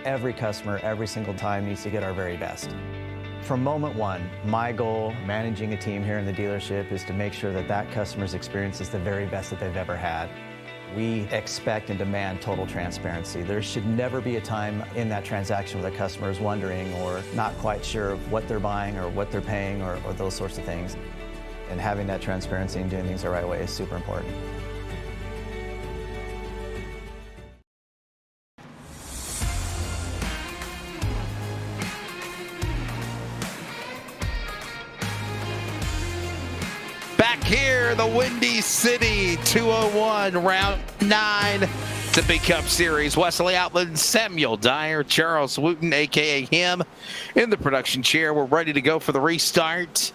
Every customer, every single time, needs to get our very best. From moment one, my goal managing a team here in the dealership is to make sure that that customer's experience is the very best that they've ever had. We expect and demand total transparency. There should never be a time in that transaction where the customer is wondering or not quite sure of what they're buying or what they're paying or those sorts of things. And having that transparency and doing things the right way is super important. Here, the Windy City 201, round 9, the Big Cup Series. Wesley Outland, Samuel Dyer, Charles Wooten, a.k.a. him, in the production chair. We're ready to go for the restart.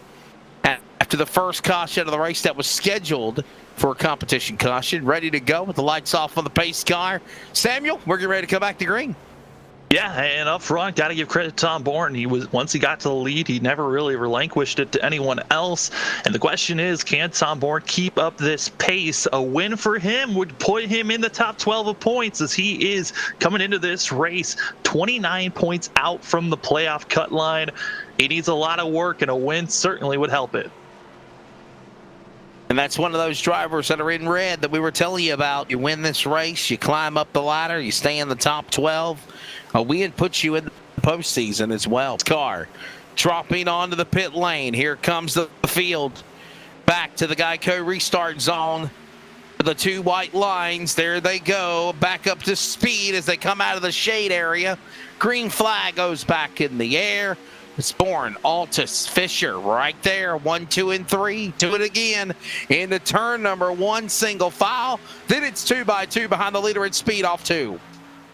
After the first caution of the race that was scheduled for a competition caution, ready to go with the lights off on the pace car. Samuel, we're getting ready to come back to green. Yeah, and up front, got to give credit to Tom Bourne. Once he got to the lead, he never really relinquished it to anyone else. And the question is, can Tom Bourne keep up this pace? A win for him would put him in the top 12 of points, as he is coming into this race 29 points out from the playoff cut line. He needs a lot of work, and a win certainly would help it. And that's one of those drivers that are in red that we were telling you about. You win this race, you climb up the ladder, you stay in the top 12. A win puts you in the postseason as well. Car dropping onto the pit lane. Here comes the field. Back to the Geico restart zone. The two white lines, there they go. Back up to speed as they come out of the shade area. Green flag goes back in the air. It's Bourne, Altus, Fisher right there. 1, 2, and 3. Do it again into turn number 1, single file. Then it's 2x2 behind the leader at speed off 2.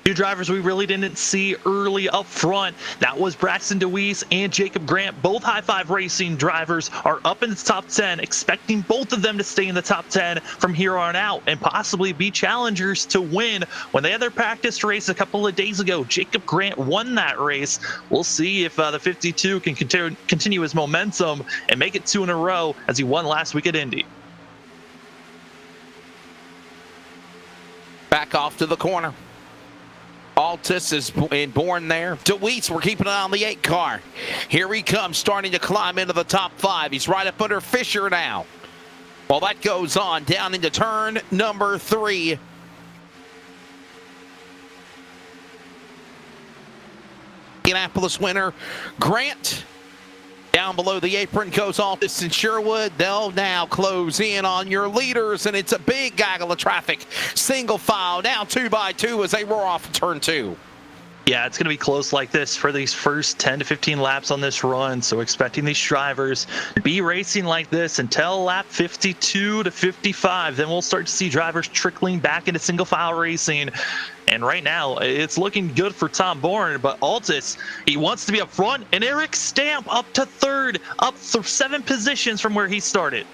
Two drivers we really didn't see early up front. That was Braxton DeWeese and Jacob Grant. Both High Five Racing drivers are up in the top 10, expecting both of them to stay in the top 10 from here on out and possibly be challengers to win. When they had their practice race a couple of days ago, Jacob Grant won that race. We'll see if the 52 can continue his momentum and make it 2 in a row, as he won last week at Indy. Back off to the corner. Altus is Bourne there. DeWeese, we're keeping an eye on the 8 car. Here he comes, starting to climb into the top 5. He's right up under Fisher now. While that goes on, down into turn number 3. Indianapolis winner, Grant. Down below the apron goes Altus and Sherwood. They'll now close in on your leaders, and it's a big gaggle of traffic. Single file, now 2x2 as they roar off turn 2. Yeah, it's going to be close like this for these first 10 to 15 laps on this run. So expecting these drivers to be racing like this until lap 52 to 55. Then we'll start to see drivers trickling back into single file racing. And right now, it's looking good for Tom Bourne, but Altus, he wants to be up front, and Eric Stamp up to third, up 7 positions from where he started.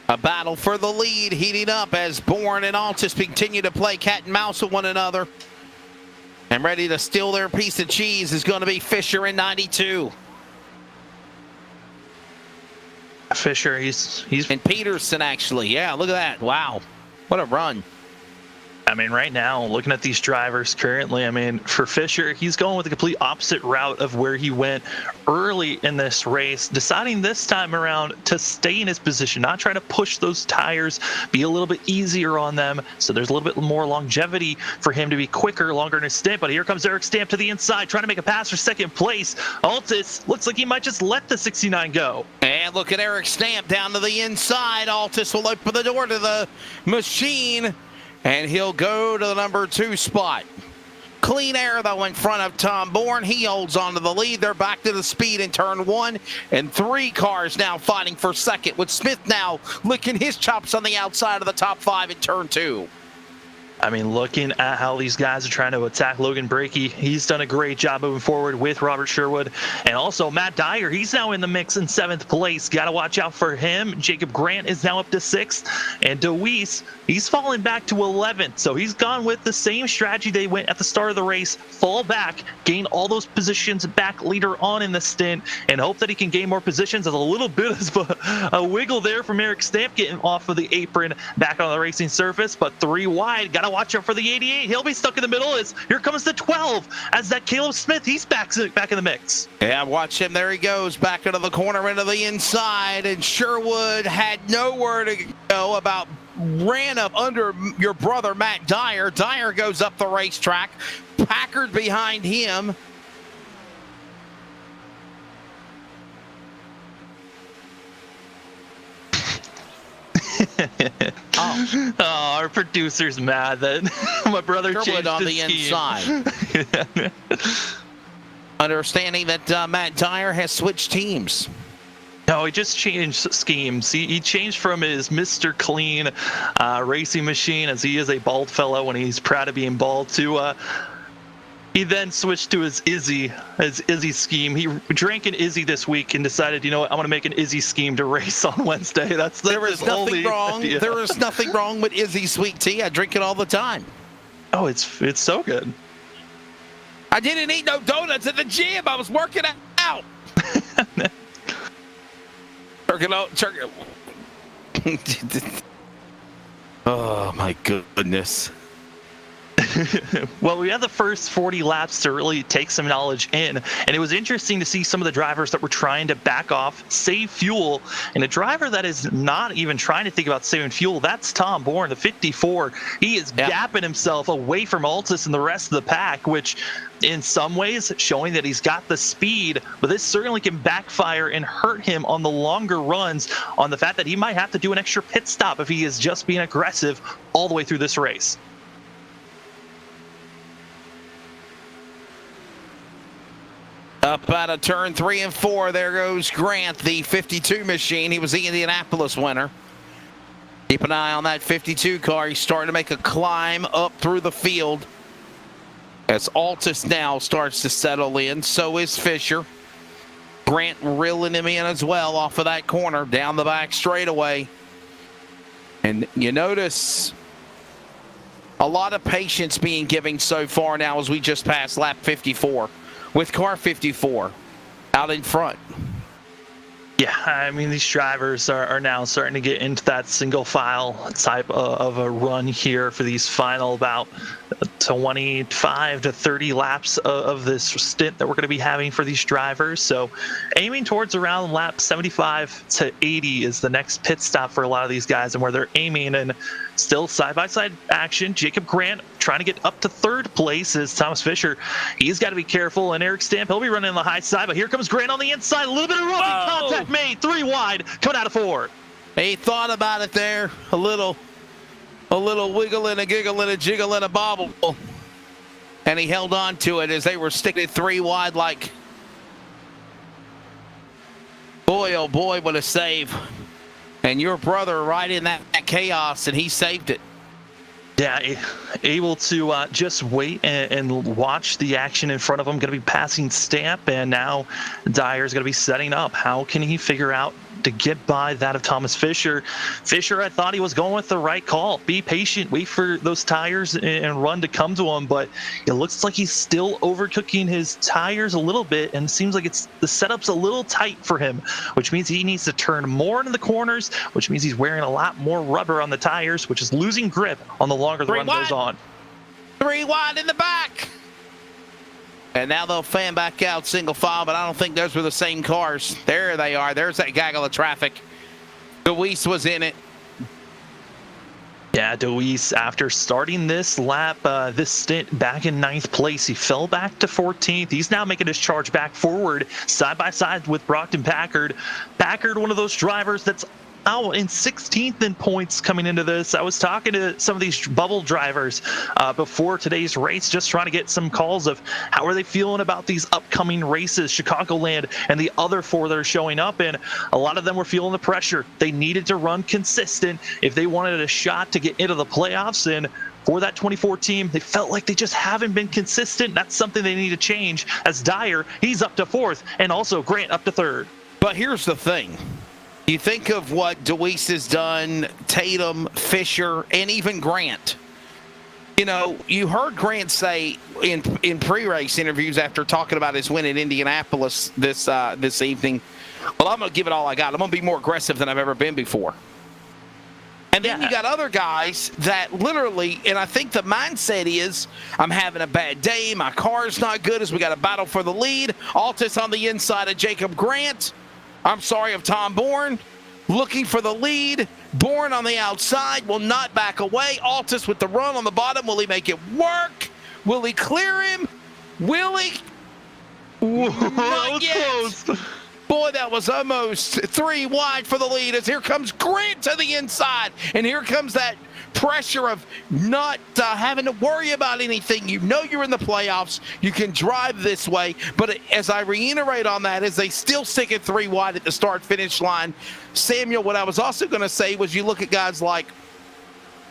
A battle for the lead heating up as Bourne and Altus continue to play cat and mouse with one another. And ready to steal their piece of cheese is going to be Fisher in 92. Fisher, he's And Peterson, actually. Yeah, look at that. Wow. What a run. I mean, right now, looking at these drivers currently, I mean, for Fisher, he's going with the complete opposite route of where he went early in this race, deciding this time around to stay in his position, not try to push those tires, be a little bit easier on them, so there's a little bit more longevity for him to be quicker, longer in his stint. But here comes Eric Stamp to the inside, trying to make a pass for second place. Altus looks like he might just let the 69 go. And look at Eric Stamp down to the inside. Altus will open the door to the machine, and he'll go to the number 2 spot. Clean air, though, in front of Tom Bourne. He holds on to the lead. They're back to the speed in turn 1, and 3 cars now fighting for second, with Smith now licking his chops on the outside of the top 5 in turn 2. I mean, looking at how these guys are trying to attack Logan Brakey, he's done a great job moving forward with Robert Sherwood. And also Matt Dyer, he's now in the mix in 7th place. Got to watch out for him. Jacob Grant is now up to 6th. And DeWeese, he's fallen back to 11th. So he's gone with the same strategy they went at the start of the race. Fall back, gain all those positions back later on in the stint, and hope that he can gain more positions. As a little bit of a wiggle there from Eric Stamp getting off of the apron back on the racing surface. But 3 wide, got to watch out for the 88. He'll be stuck in the middle as here comes the 12 as that Caleb Smith, he's back in the mix. Yeah, watch him. There he goes back into the corner, into the inside, and Sherwood had nowhere to go. About ran up under your brother Matt Dyer. Dyer goes up the racetrack. Packard behind him. Oh, our producer's mad that my brother changed on his the scheme. inside. Understanding that Matt Dyer has switched teams. No, he just changed schemes. He changed from his Mr. Clean racing machine, as he is a bald fellow and he's proud of being bald, to he then switched to his Izzy scheme. He drank an Izzy this week and decided, you know what, I'm going to make an Izzy scheme to race on Wednesday. There is nothing wrong. Idea. There is nothing wrong with Izzy sweet tea. I drink it all the time. Oh, it's so good. I didn't eat no donuts at the gym. I was working out. Turkey. Oh my goodness. Well, we had the first 40 laps to really take some knowledge in, and it was interesting to see some of the drivers that were trying to back off, save fuel, and a driver that is not even trying to think about saving fuel, that's Tom Bourne, the 54. He is gapping himself away from Altus and the rest of the pack, which in some ways showing that he's got the speed, but this certainly can backfire and hurt him on the longer runs, on the fact that he might have to do an extra pit stop if he is just being aggressive all the way through this race. Up out of turn 3 and 4, there goes Grant, the 52 machine. He was the Indianapolis winner. Keep an eye on that 52 car. He's starting to make a climb up through the field as Altus now starts to settle in. So is Fisher. Grant reeling him in as well off of that corner, down the back straightaway. And you notice a lot of patience being given so far now as we just passed lap 54. With car 54 out in front. Yeah, I mean, these drivers are now starting to get into that single file type of a run here for these final about 25 to 30 laps of this stint that we're going to be having for these drivers. So aiming towards around lap 75 to 80 is the next pit stop for a lot of these guys, and where they're aiming. And still side-by-side action. Jacob Grant trying to get up to 3rd place is Thomas Fisher. He's got to be careful. And Eric Stamp, he'll be running on the high side, but here comes Grant on the inside. A little bit of roughing contact made. 3 wide, coming out of 4. He thought about it there a little. a little wiggle and a giggle and a jiggle and a bobble. And he held on to it as they were sticking it 3 wide like, boy, oh boy, what a save. And your brother right in that chaos, and he saved it. Yeah, able to just wait and watch the action in front of him. Going to be passing Stamp, and now Dyer's going to be setting up. How can he figure out to get by that of Thomas Fisher? Fisher, I thought he was going with the right call. Be patient, wait for those tires and run to come to him, but it looks like he's still overcooking his tires a little bit, and it seems like the setup's a little tight for him, which means he needs to turn more into the corners, which means he's wearing a lot more rubber on the tires, which is losing grip on the longer the run goes on. 3 wide in the back. And now they'll fan back out single file, but I don't think those were the same cars. There they are. There's that gaggle of traffic. Deweese was in it. Yeah, Deweese, after starting this lap, this stint back in 9th place, he fell back to 14th. He's now making his charge back forward, side by side with Brockton Packard. Packard, one of those drivers that's in 16th in points coming into this. I was talking to some of these bubble drivers before today's race, just trying to get some calls of how are they feeling about these upcoming races, Chicagoland and the other 4 that are showing up, and a lot of them were feeling the pressure. They needed to run consistent if they wanted a shot to get into the playoffs, and for that 24 team, they felt like they just haven't been consistent. That's something they need to change, as Dyer, he's up to 4th, and also Grant up to 3rd. But here's the thing. You think of what Deweese has done, Tatum, Fisher, and even Grant. You know, you heard Grant say in pre-race interviews after talking about his win in Indianapolis this evening, well, I'm going to give it all I got. I'm going to be more aggressive than I've ever been before. And then you got other guys that literally, and I think the mindset is, I'm having a bad day, my car's not good, as we got a battle for the lead. Altus on the inside of Jacob Grant. Of Tom Bourne, looking for the lead. Bourne on the outside will not back away. Altus with the run on the bottom. Will he make it work? Will he clear him? Will he? Not yet. Close. Boy, that was almost 3 wide for the lead, as here comes Grant to the inside. And here comes that pressure of not having to worry about anything. You know you're in the playoffs. You can drive this way. But as I reiterate on that, as they still stick it 3 wide at the start-finish line, Samuel, what I was also going to say was you look at guys like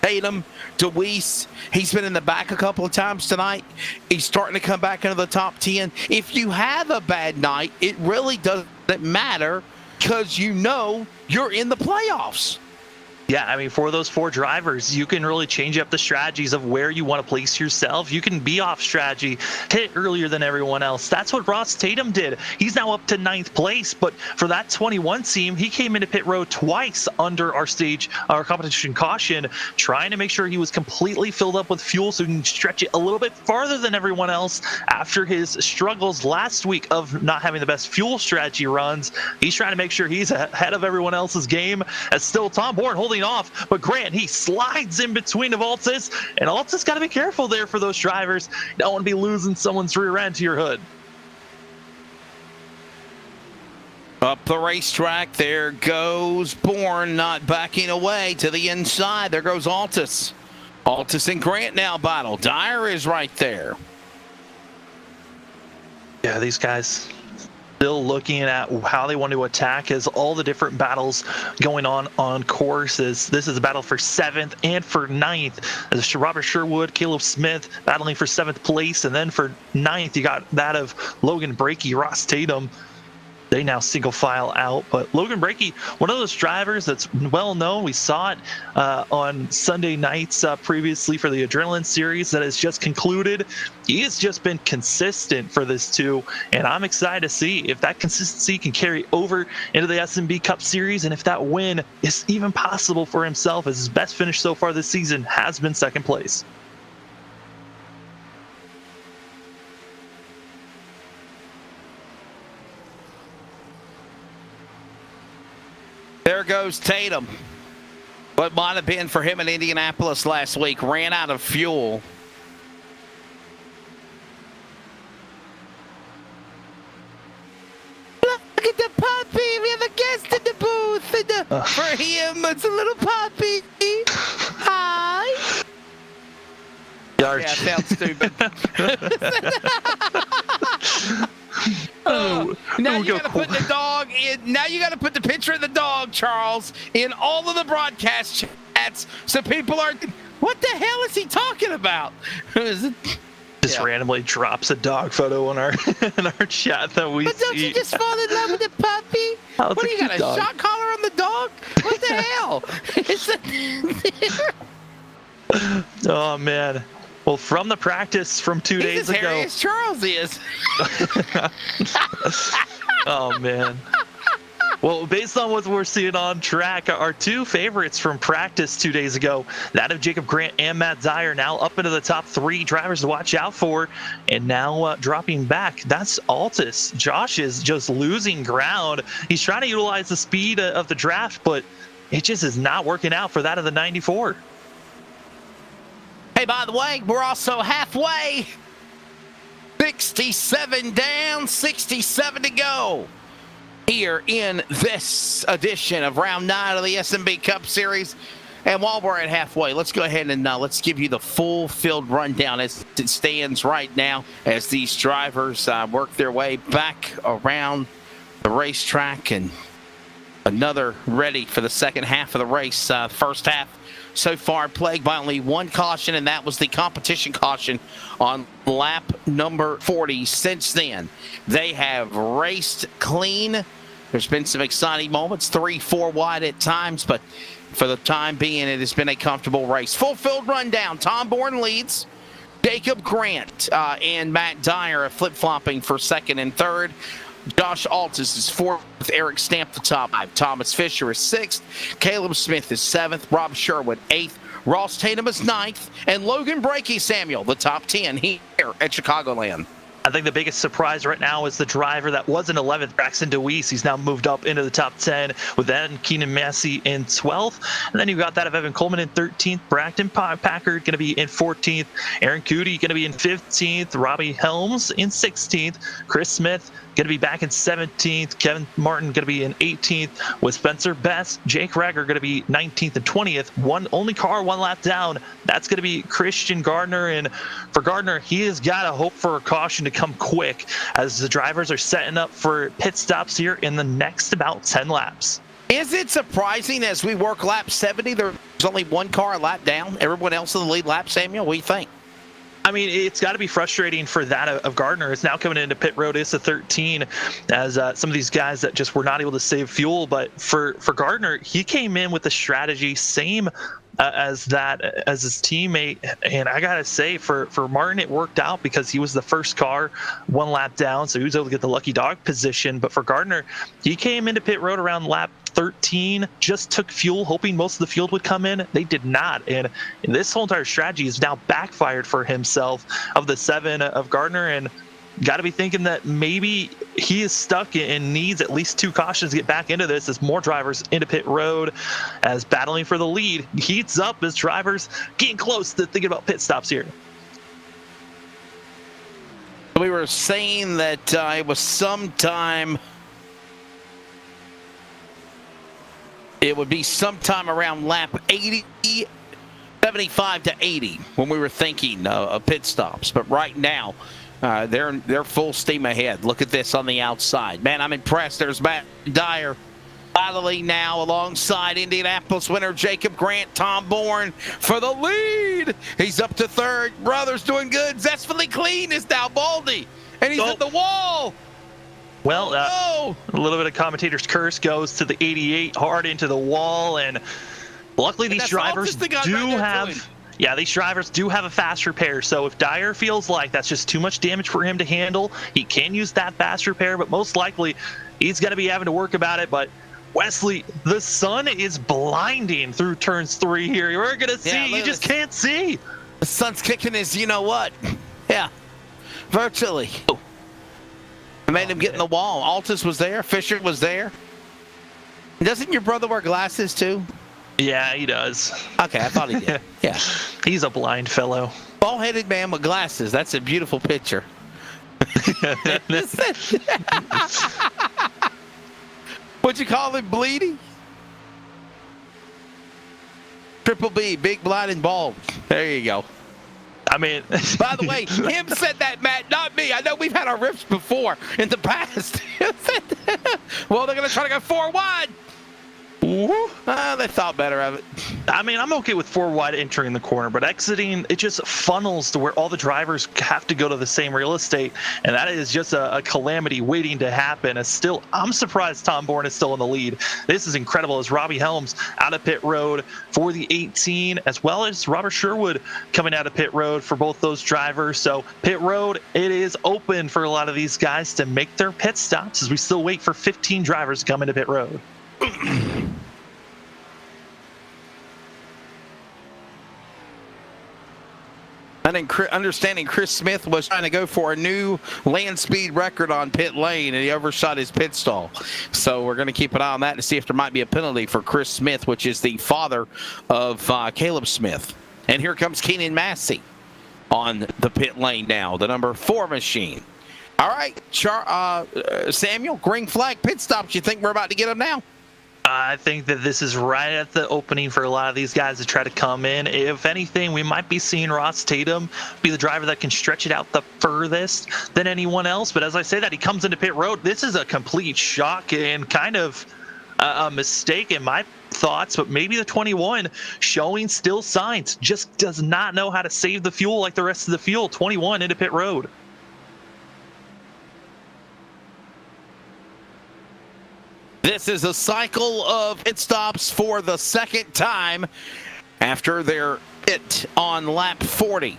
Tatum, Deweese, he's been in the back a couple of times tonight. He's starting to come back into the top 10. If you have a bad night, it really doesn't matter, because you know you're in the playoffs. Yeah, I mean, for those 4 drivers, you can really change up the strategies of where you want to place yourself. You can be off strategy, hit earlier than everyone else. That's what Ross Tatum did. He's now up to 9th place, but for that 21 team, he came into pit road twice under our competition caution, trying to make sure he was completely filled up with fuel so he can stretch it a little bit farther than everyone else after his struggles last week of not having the best fuel strategy runs. He's trying to make sure he's ahead of everyone else's game, as still Tom Bourne holding off, but Grant, he slides in between of Altus, and Altus got to be careful there for those drivers. You don't want to be losing someone's rear end to your hood. Up the racetrack, there goes Bourne, not backing away to the inside. There goes Altus. Altus and Grant now battle. Dyer is right there. Yeah, these guys still looking at how they want to attack, as all the different battles going on courses. This is a battle for 7th and for 9th. As Robert Sherwood, Caleb Smith battling for 7th place, and then for 9th you got that of Logan Brakey, Ross Tatum. They now single file out, but Logan Brakey, one of those drivers that's well known. We saw it on Sunday nights previously for the Adrenaline Series that has just concluded. He has just been consistent for this too, and I'm excited to see if that consistency can carry over into the SNB Cup Series, and if that win is even possible for himself, as his best finish so far this season has been 2nd place. There goes Tatum. What might have been for him in Indianapolis last week. Ran out of fuel. Look at the puppy. We have a guest in the booth. For him, it's a little puppy. Hi. Arch. Yeah, sounds stupid. Now you got to put the dog in. Now you got to put the picture of the dog, Charles, in all of the broadcast chats, so people are. What the hell is he talking about? Just randomly drops a dog photo on our in our chat that we But don't see. you just fall in love with the puppy? Oh, What do you got, a dog. shock collar on the dog? What the hell? Oh man. Well, from the practice from 2 He's days as hairy ago. as Charles is. Oh man. Well, based on what we're seeing on track, our two favorites from practice 2 days ago, that of Jacob Grant and Matt Dyer, now up into the top three drivers to watch out for, and now dropping back. That's Altus. Josh is just losing ground. He's trying to utilize the speed of the draft, but it just is not working out for that of the 94. Hey, by the way, we're also halfway. 67 down, 67 to go. Here in this edition of round 9 of the SNB Cup Series. And while we're at halfway, let's go ahead and let's give you the full field rundown as it stands right now as these drivers work their way back around the racetrack, and another ready for the second half of the race. First half so far plagued by only one caution, and that was the competition caution on lap number 40. Since then, they have raced clean. There's been some exciting moments, 3-4 wide at times, but for the time being, it has been a comfortable race. Full field rundown. Tom Bourne leads. Jacob Grant and Matt Dyer are flip-flopping for second and third. Josh Altus is fourth. Eric Stamp the top five. Thomas Fisher is sixth. Caleb Smith is seventh. Rob Sherwood eighth. Ross Tatum is ninth. And Logan Brakey Samuel, the top 10 here at Chicagoland. I think the biggest surprise right now is the driver that was in 11th, Braxton DeWeese. He's now moved up into the top 10 with then Keenan Massey in 12th. And then you've got that of Evan Coleman in 13th, Bracton Packard going to be in 14th, Aaron Cootie going to be in 15th, Robbie Helms in 16th, Chris Smith going to be back in 17th, Kevin Martin going to be in 18th, with Spencer Best, Jake Rager going to be 19th and 20th. Only car one lap down. That's going to be Christian Gardner. And for Gardner, he has got to hope for a caution to come quick as the drivers are setting up for pit stops here in the next about 10 laps. Is it surprising as we work lap 70, there's only one car a lap down? Everyone else in the lead lap, Samuel? What do you think? I mean, it's got to be frustrating for that of Gardner. It's now coming into pit road. It's a 13 as some of these guys that just were not able to save fuel. But for Gardner, he came in with the strategy same as his teammate. And I got to say, for Martin, it worked out because he was the first car one lap down. So he was able to get the lucky dog position. But for Gardner, he came into pit road around lap 13, just took fuel, hoping most of the field would come in. They did not. And this whole entire strategy is now backfired for himself of the 7 of Gardner. And got to be thinking that maybe he is stuck and needs at least 2 cautions to get back into this as more drivers into pit road as battling for the lead heats up as drivers getting close to thinking about pit stops here. We were saying that it was sometime. It would be sometime around lap 80, 75 to 80 when we were thinking of pit stops. But right now, they're full steam ahead. Look at this on the outside. Man, I'm impressed. There's Matt Dyer battling now alongside Indianapolis winner Jacob Grant, Tom Bourne for the lead. He's up to third. Brothers doing good. Zestfully Clean is now Baldy, and he's at the wall. Well, a little bit of commentator's curse goes to the 88 hard into the wall, and luckily these drivers these drivers do have a fast repair. So if Dyer feels like that's just too much damage for him to handle, he can use that fast repair, but most likely he's going to be having to work about it. But Wesley, the sun is blinding through turns 3 here. We're going to see. You just can't see. The sun's kicking his, you know what? Yeah, virtually. I made him get in the wall. Altus was there. Fisher was there. Doesn't your brother wear glasses too? Yeah, he does. Okay, I thought he did. Yeah. He's a blind fellow. Bald-headed man with glasses. That's a beautiful picture. What'd you call him, Bleedy? Triple B, big, blind, and bald. There you go. I mean, by the way, him said that, Matt, not me. I know we've had our riffs before in the past. Well, they're going to try to go 4 wide. They thought better of it. I mean, I'm okay with 4 wide entering the corner, but exiting, it just funnels to where all the drivers have to go to the same real estate, and that is just a calamity waiting to happen. I'm surprised Tom Bourne is still in the lead. This is incredible as Robbie Helms out of pit road for the 18, as well as Robert Sherwood coming out of pit road for both those drivers. So pit road, it is open for a lot of these guys to make their pit stops as we still wait for 15 drivers to come into pit road. Understanding Chris Smith was trying to go for a new land speed record on pit lane, and he overshot his pit stall. So we're going to keep an eye on that to see if there might be a penalty for Chris Smith, which is the father of Caleb Smith. And here comes Keenan Massey on the pit lane now, the number 4 machine. All right, Samuel, green flag pit stops. You think we're about to get them now? I think that this is right at the opening for a lot of these guys to try to come in. If anything, we might be seeing Ross Tatum be the driver that can stretch it out the furthest than anyone else. But as I say that, he comes into pit road. This is a complete shock and kind of a mistake in my thoughts, but maybe the 21 showing still signs, just does not know how to save the fuel like the rest of the fuel. 21 into pit road. This is a cycle of pit stops for the second time after their pit on lap 40.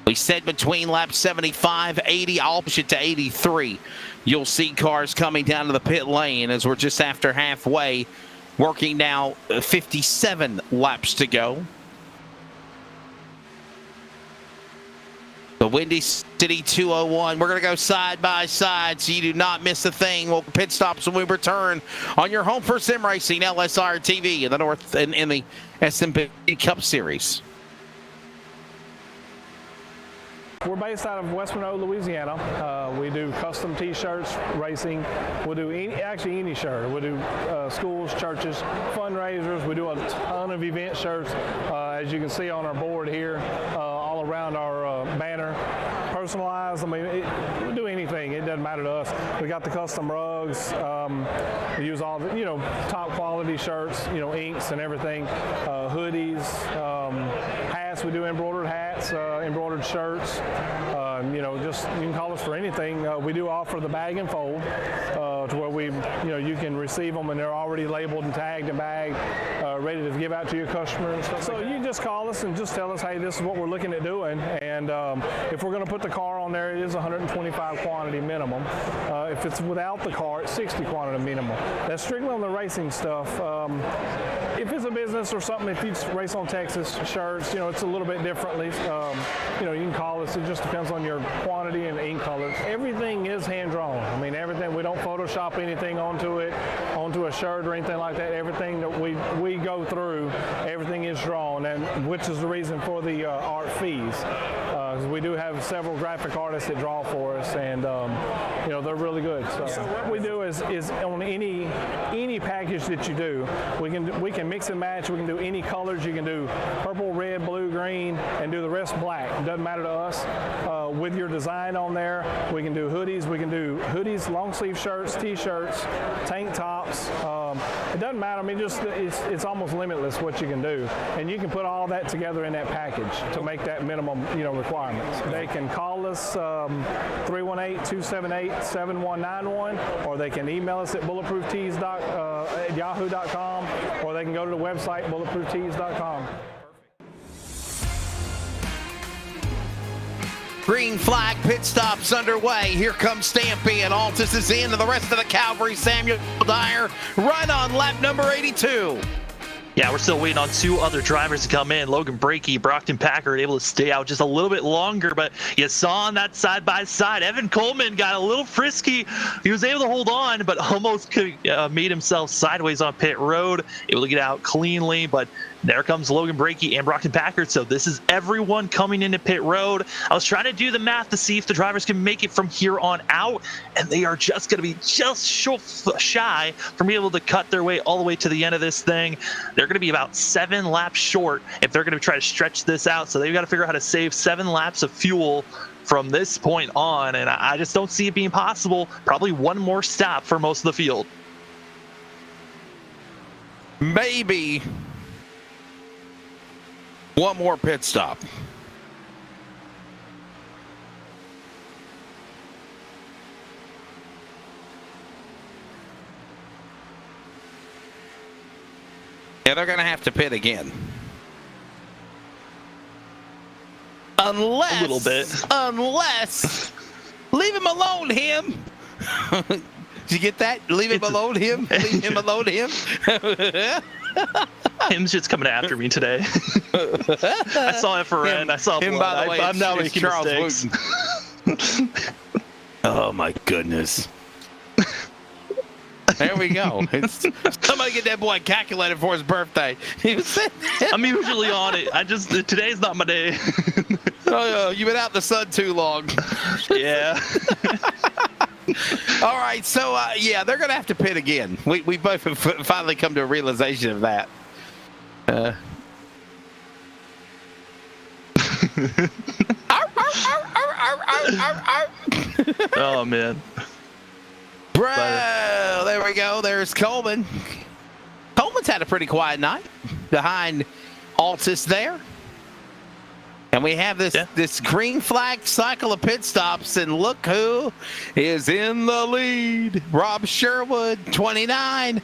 We said between lap 75, 80, I'll push it to 83. You'll see cars coming down to the pit lane as we're just after halfway, working now 57 laps to go. The Windy City 201. We're going to go side by side so you do not miss a thing. We'll pit stops when we return on your home for sim racing, LSRTV in the North and in the SNB Cup Series. We're based out of West Monroe, Louisiana. We do custom T-shirts, racing. We'll do any shirt. We'll do schools, churches, fundraisers. We do a ton of event shirts, as you can see on our board here, all around our banner. Personalized. I mean, we do anything. It doesn't matter to us. We got the custom rugs. We use all the, top quality shirts, inks and everything. Hoodies, hats. We do embroidered hats, embroidered shirts. Just you can call us for anything. We do offer the bag and fold to where you can receive them and they're already labeled and tagged and bagged, ready to give out to your customer and stuff. So you can just call us and just tell us, hey, this is what we're looking at doing. And if we're going to put the car on there, it is 125 quantity minimum. If it's without the car, it's 60 quantity minimum. That's strictly on the racing stuff. If it's a business or something, if you race on Texas shirts, it's a little bit differently. You can call us. It just depends on your quantity and ink color. Everything is hand drawn. I mean, everything. We don't Photoshop anything onto a shirt or anything like that. Everything that we go through, everything is drawn, and which is the reason for the art fees. We do have several graphic artists that draw for us, and they're really good. So what we do is on any package that you do, we can mix and match. We can do any colors. You can do purple, red, blue, green, and do the rest black. It doesn't matter to us. With your design on there, we can do hoodies. We can do hoodies, long sleeve shirts, t-shirts, tank tops. It doesn't matter. I mean, it's almost limitless what you can do, and you can put all that together in that package to make that minimum requirements. They can call us 318-278-7191, or they can email us at bulletprooftees@yahoo.com, or they can go to the website bulletprooftees.com. Green flag pit stops underway. Here comes Stampy, and Altus is in, and the rest of the cavalry. Samuel Dyer run on lap number 82. Yeah, we're still waiting on 2 other drivers to come in. Logan Brakey, Brockton Packard able to stay out just a little bit longer, but you saw on that side-by-side, Evan Coleman got a little frisky. He was able to hold on, but almost made himself sideways on pit road, able to get out cleanly, but there comes Logan Brakey and Brockton Packard. So this is everyone coming into pit road. I was trying to do the math to see if the drivers can make it from here on out, and they are just going to be just shy from being able to cut their way all the way to the end of this thing. They're going to be about 7 laps short if they're going to try to stretch this out. So they've got to figure out how to save 7 laps of fuel from this point on, and I just don't see it being possible. Probably one more stop for most of the field. Maybe one more pit stop. Yeah, they're going to have to pit again. Unless, a little bit. Unless, leave him alone, him. Did you get that? Leave him alone, him. Leave him alone, him. Him's just coming after me today. I saw FRN. I saw him. blood. By the way, I'm now it's making Charles mistakes. Oh my goodness. There we go. Somebody get that boy a calculator for his birthday. I'm usually on it. Today's not my day. Oh, you've been out in the sun too long. Yeah. All right, so yeah, they're gonna have to pit again. We both have finally come to a realization of that. Oh man. Bro, there we go. There's Coleman. Coleman's had a pretty quiet night behind Altus there. And we have this green flag cycle of pit stops, and look who is in the lead. Rob Sherwood, 29.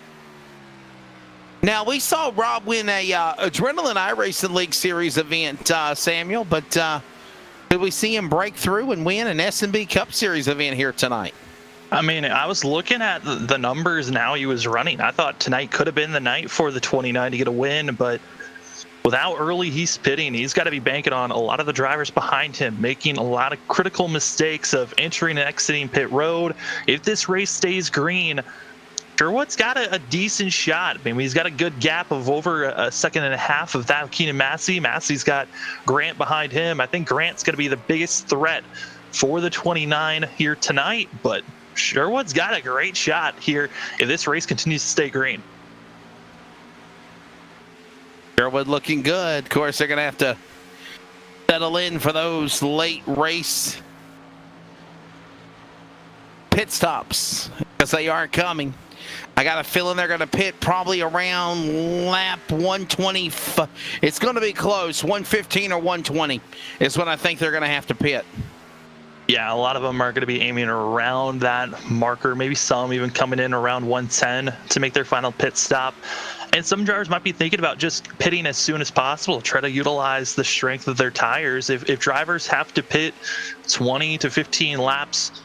Now, we saw Rob win a Adrenaline iRacing League Series event, Samuel, but did we see him break through and win an SNB Cup Series event here tonight? I mean, I was looking at the numbers and how he was running. I thought tonight could have been the night for the 29 to get a win, but with how early he's pitting, he's got to be banking on a lot of the drivers behind him making a lot of critical mistakes of entering and exiting pit road. If this race stays green, Sherwood's got a decent shot. I mean, he's got a good gap of over a second and a half of that of Keenan Massey. Massey's got Grant behind him. I think Grant's going to be the biggest threat for the 29 here tonight, but Sherwood's got a great shot here if this race continues to stay green. Sherwood looking good. Of course, they're going to have to settle in for those late race pit stops because they aren't coming. I got a feeling they're going to pit probably around lap 120. It's going to be close. 115 or 120 is when I think they're going to have to pit. Yeah, a lot of them are going to be aiming around that marker, maybe some even coming in around 110 to make their final pit stop. And some drivers might be thinking about just pitting as soon as possible, try to utilize the strength of their tires. If drivers have to pit 20 to 15 laps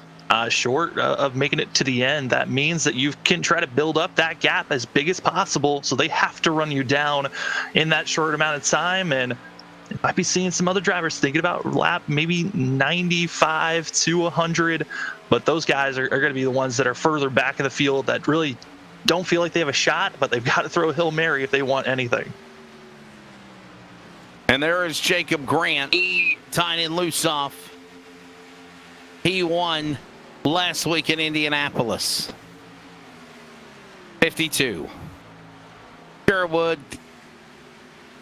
short of making it to the end, that means that you can try to build up that gap as big as possible, so they have to run you down in that short amount of time. And might be seeing some other drivers thinking about lap maybe 95 to 100, but those guys are going to be the ones that are further back in the field that really don't feel like they have a shot, but they've got to throw a Hail Mary if they want anything. And there is Jacob Grant tying in loose off. He won last week in Indianapolis. 52. Sherwood.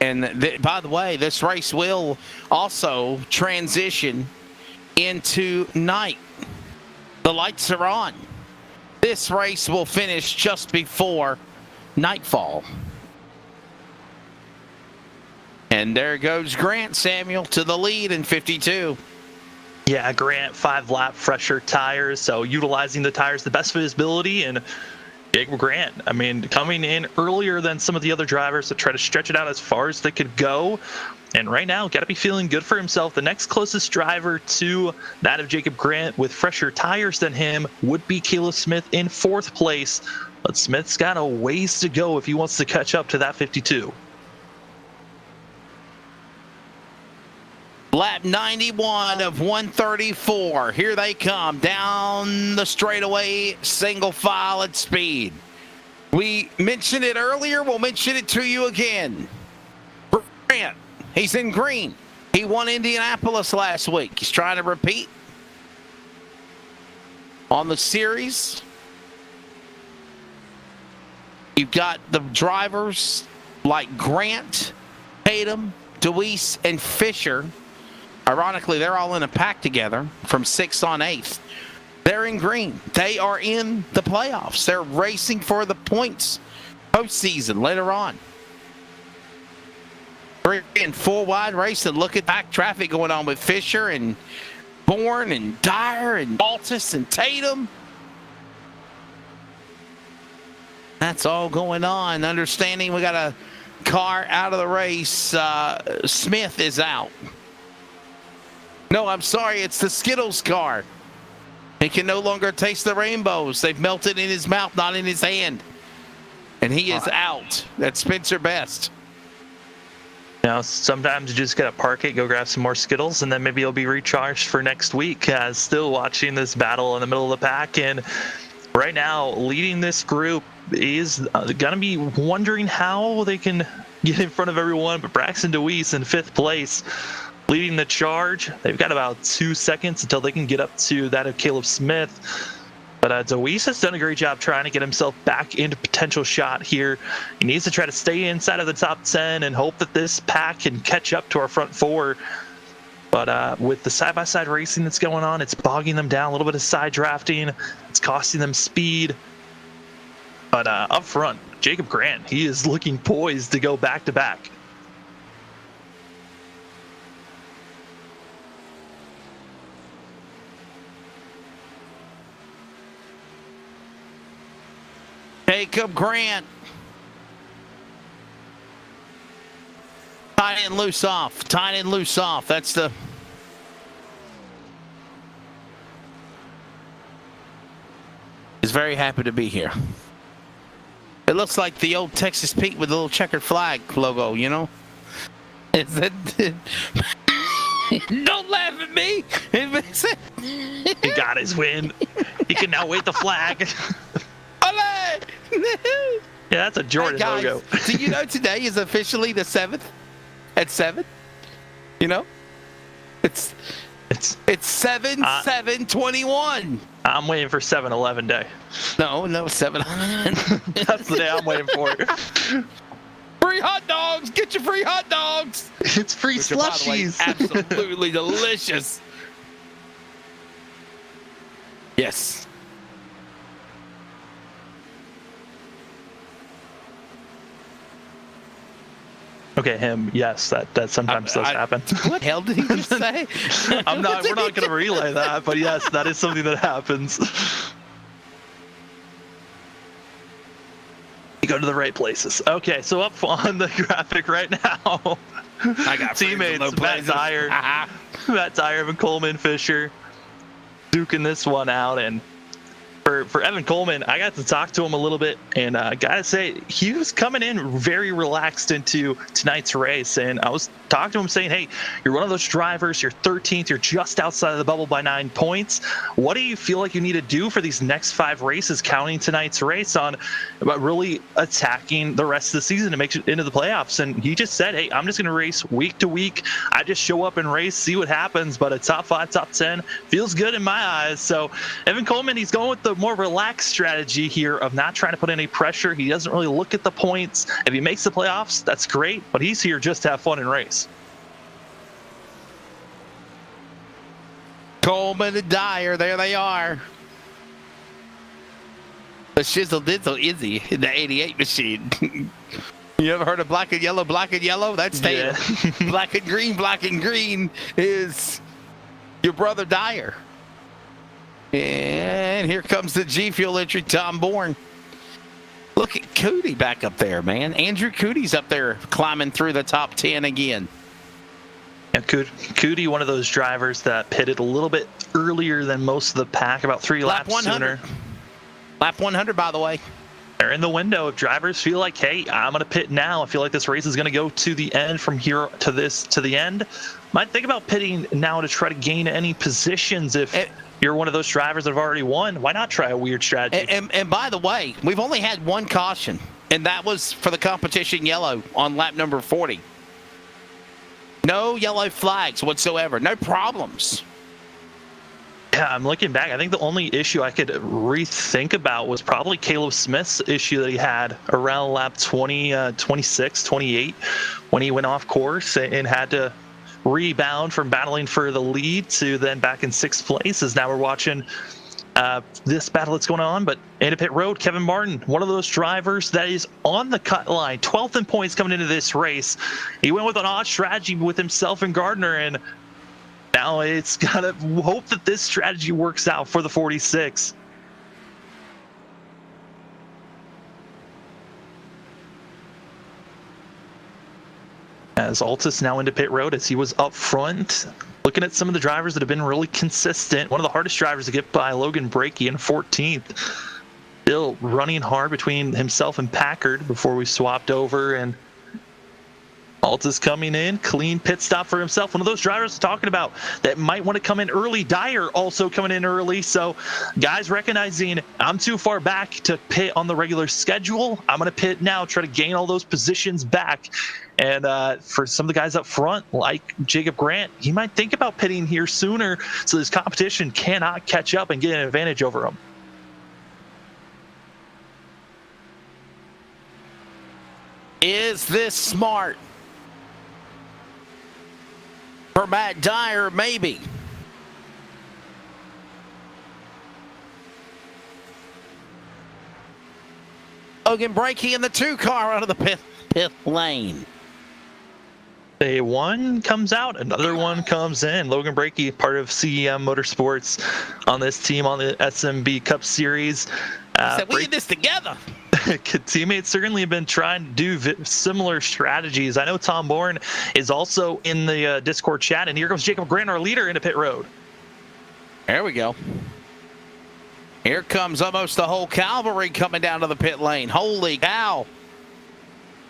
And by the way, this race will also transition into night. The lights are on. This race will finish just before nightfall. And there goes Grant, Samuel, to the lead in 52. Yeah, Grant, 5-lap fresher tires, so utilizing the tires the best of his ability. And Jacob Grant, I mean, coming in earlier than some of the other drivers to try to stretch it out as far as they could go. And right now, got to be feeling good for himself. The next closest driver to that of Jacob Grant with fresher tires than him would be Caleb Smith in 4th place. But Smith's got a ways to go if he wants to catch up to that 52. Lap 91 of 134. Here they come down the straightaway, single file at speed. We mentioned it earlier. We'll mention it to you again. Grant, he's in green. He won Indianapolis last week. He's trying to repeat on the series. You've got the drivers like Grant, Tatum, Deweese, and Fisher. Ironically, they're all in a pack together from 6th on 8th. They're in green. They are in the playoffs. They're racing for the points postseason later on. 3 and 4 wide race, and look at back traffic going on with Fisher and Bourne and Dyer and Altus and Tatum. That's all going on. Understanding we got a car out of the race. Smith is out. No, I'm sorry. It's the Skittles car. He can no longer taste the rainbows. They've melted in his mouth, not in his hand. And he is out. That's Spencer Best. You know, sometimes you just gotta park it, go grab some more Skittles, and then maybe you'll be recharged for next week. Still watching this battle in the middle of the pack, and right now leading this group is gonna be wondering how they can get in front of everyone. But Braxton Deweese in 5th place, leading the charge. They've got about 2 seconds until they can get up to that of Caleb Smith. But Deweese has done a great job trying to get himself back into potential shot here. He needs to try to stay inside of the top 10 and hope that this pack can catch up to our front 4. But with the side-by-side racing that's going on, it's bogging them down. A little bit of side drafting. It's costing them speed. But up front, Jacob Grant, he is looking poised to go back-to-back. Jacob Grant. Tight and loose off. Tight and loose off. That's the... He's very happy to be here. It looks like the old Texas Pete with the little checkered flag logo, you know? Is it... Don't laugh at me. He got his win. He can now wave the flag. Yeah, that's a Jordan logo. Do you know today is officially the 7th at 7? You know, it's 7/7/21. I'm waiting for 7-Eleven day. No, 7-Eleven. That's the day I'm waiting for. Free hot dogs. Get your free hot dogs. It's free Which are, by the way, slushies. absolutely delicious. Yes. Okay, him. Yes, that sometimes does happen. What the hell did he just say? We're not going to relay that, but yes, that is something that happens. You go to the right places. Okay, so up on the graphic right now, I got teammates Matt Dyer, Evan Coleman, Fisher, duking this one out, and for Evan Coleman, I got to talk to him a little bit, and gotta say he was coming in very relaxed into tonight's race. And I was talking to him saying, hey, you're one of those drivers, you're 13th, you're just outside of the bubble by 9 points. What do you feel like you need to do for these next 5 races, counting tonight's race, on about really attacking the rest of the season to make it into the playoffs? And he just said, hey, I'm just gonna race week to week. I just show up and race, see what happens, but a top 5, top 10 feels good in my eyes. So Evan Coleman, he's going with the more relaxed strategy here of not trying to put any pressure. He doesn't really look at the points. If he makes the playoffs, that's great, but he's here just to have fun and race. Coleman and Dyer, there they are. The shizzle dizzle Izzy in the 88 machine. You ever heard of black and yellow, black and yellow? That's Taylor. Yeah. Black and green is your brother Dyer. And here comes the G Fuel entry, Tom Bourne. Look at Cootie back up there, man. Andrew Cootie's up there climbing through the top 10 again. Yeah, Cootie, one of those drivers that pitted a little bit earlier than most of the pack, about 3 laps sooner. Lap 100, by the way. They're in the window. If drivers feel like, hey, I'm going to pit now, I feel like this race is going to go to the end from here to the end, might think about pitting now to try to gain any positions. If you're one of those drivers that have already won, why not try a weird strategy? And by the way, we've only had one caution, and that was for the competition yellow on lap number 40. No yellow flags whatsoever. No problems. Yeah, I'm looking back. I think the only issue I could rethink about was probably Caleb Smith's issue that he had around lap 26, 28, when he went off course and had to rebound from battling for the lead to then back in 6th place. As now we're watching this battle that's going on. But into pit road, Kevin Martin, one of those drivers that is on the cut line, 12th in points coming into this race. He went with an odd strategy with himself and Gardner, and now it's got to hope that this strategy works out for the 46. As Altus now into pit road, as he was up front, looking at some of the drivers that have been really consistent. One of the hardest drivers to get by, Logan Brakey in 14th. Still running hard between himself and Packard before we swapped over, and Altus coming in, clean pit stop for himself. One of those drivers talking about that might want to come in early. Dyer also coming in early. So guys recognizing I'm too far back to pit on the regular schedule. I'm going to pit now, try to gain all those positions back. And for some of the guys up front, like Jacob Grant, he might think about pitting here sooner so this competition cannot catch up and get an advantage over him. Is this smart? For Matt Dyer, maybe. Logan Brakey in the 2 car out of the pit lane. One comes out, another one comes in. Logan Brakey, part of CEM Motorsports on this team on the SNB Cup Series. Said we did this together. Teammates certainly have been trying to do similar strategies. I know Tom Bourne is also in the Discord chat, and here comes Jacob Grant, our leader, into pit road. There we go. Here comes almost the whole cavalry coming down to the pit lane. Holy cow.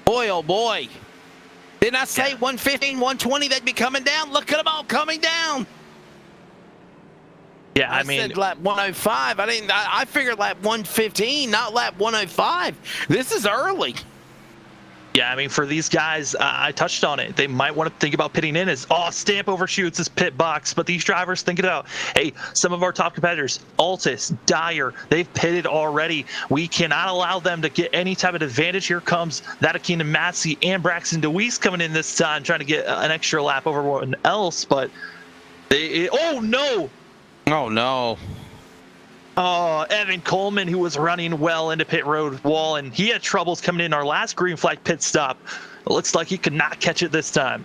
Boy, oh boy. Didn't I say 115, 120, they'd be coming down? Look at them all coming down. Yeah, I mean, said lap 105. I figured lap 115, not lap 105. This is early. Yeah, I mean, for these guys, I touched on it. They might want to think about pitting in as, Stamp overshoots his pit box. But these drivers thinking about, hey, some of our top competitors, Altus, Dyer, they've pitted already. We cannot allow them to get any type of advantage. Here comes Vatican and Massey and Braxton DeWeese coming in this time, trying to get an extra lap over everyone else. But oh, no. Oh, no. Oh, Evan Coleman, who was running well into pit road wall, and he had troubles coming in our last green flag pit stop. It looks like he could not catch it this time.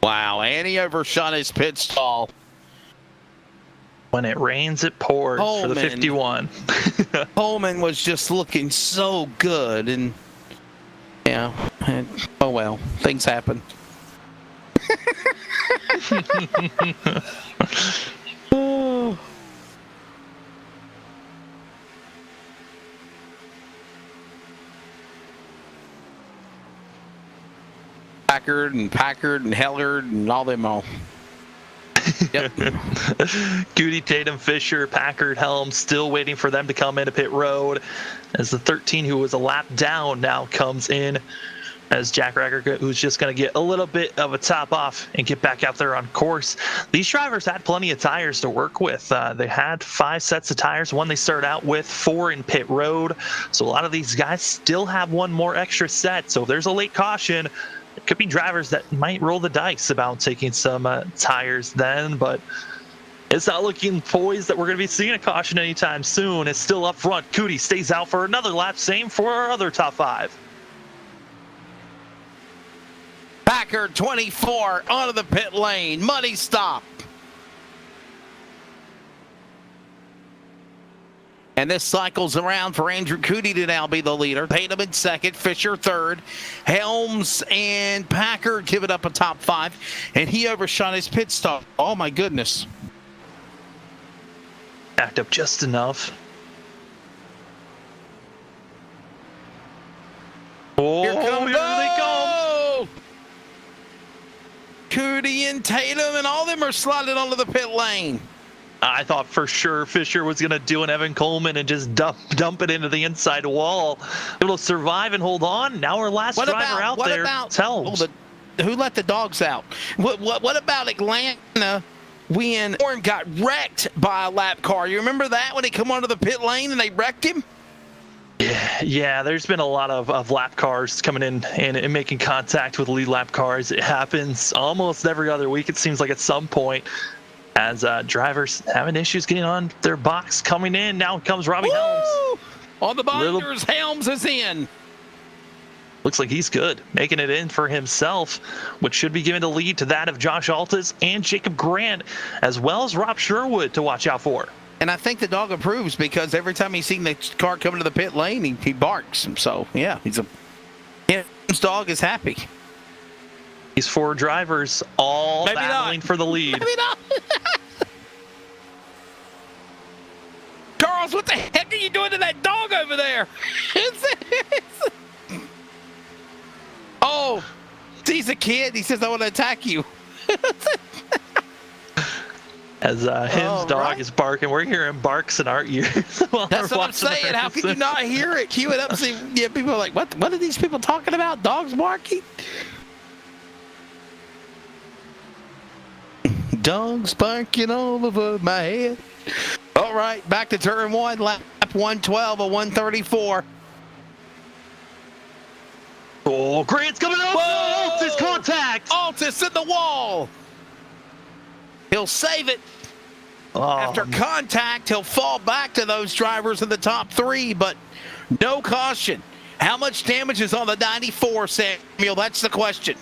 Wow, and he overshot his pit stall. When it rains, it pours for the 51. Coleman was just looking so good, and yeah, oh well, things happen. Oh. Packard and Hellard and all them all. Yep. Goody, Tatum, Fisher, Packard, Helm, still waiting for them to come into pit road as the 13, who was a lap down, now comes in as Jack Rager, who's just going to get a little bit of a top off and get back out there on course. These drivers had plenty of tires to work with. They had 5 sets of tires. One they started out with, 4 in pit road. So a lot of these guys still have one more extra set. So if there's a late caution, it could be drivers that might roll the dice about taking some tires then, but it's not looking poised that we're going to be seeing a caution anytime soon. It's still up front. Cootie stays out for another lap. Same for our other top 5. Packard 24 onto the pit lane. Muddy stop. And this cycles around for Andrew Cootie to now be the leader. Tatum in second, Fisher third. Helms and Packard give it up a top 5. And he overshot his pit stop. Oh, my goodness. Backed up just enough. Oh, here they go. Cootie and Tatum and all of them are sliding onto the pit lane. I thought for sure Fisher was going to do an Evan Coleman and just dump it into the inside wall. Able to survive and hold on. Now our last driver out there. Who let the dogs out? What about Atlanta when Warren got wrecked by a lap car? You remember that when he come onto the pit lane and they wrecked him? Yeah, there's been a lot of lap cars coming in and making contact with lead lap cars. It happens almost every other week, it seems like, at some point, as drivers having issues getting on their box coming in. Now comes Robbie Helms. On the binders, Helms is in. Looks like he's good, making it in for himself, which should be given the lead to that of Josh Altis and Jacob Grant, as well as Rob Sherwood to watch out for. And I think the dog approves because every time he's seen the car come into the pit lane, he barks. So, yeah, his dog is happy. These 4 drivers all battling for the lead. Maybe not. Charles, what the heck are you doing to that dog over there? Oh, he's a kid. He says, I want to attack you. As his dog is barking, we're hearing barks in our ears. That's what I'm saying. How can you not hear it? Cue it up. See, yeah, people are like, what are these people talking about? Dogs barking? Dogs barking all over my head. All right, back to turn 1, lap 112, a 134. Oh, Grant's coming up. Altis contact. Altis in the wall. He'll save it. After contact, he'll fall back to those drivers in the top 3, but no caution. How much damage is on the 94, Samuel? That's the question.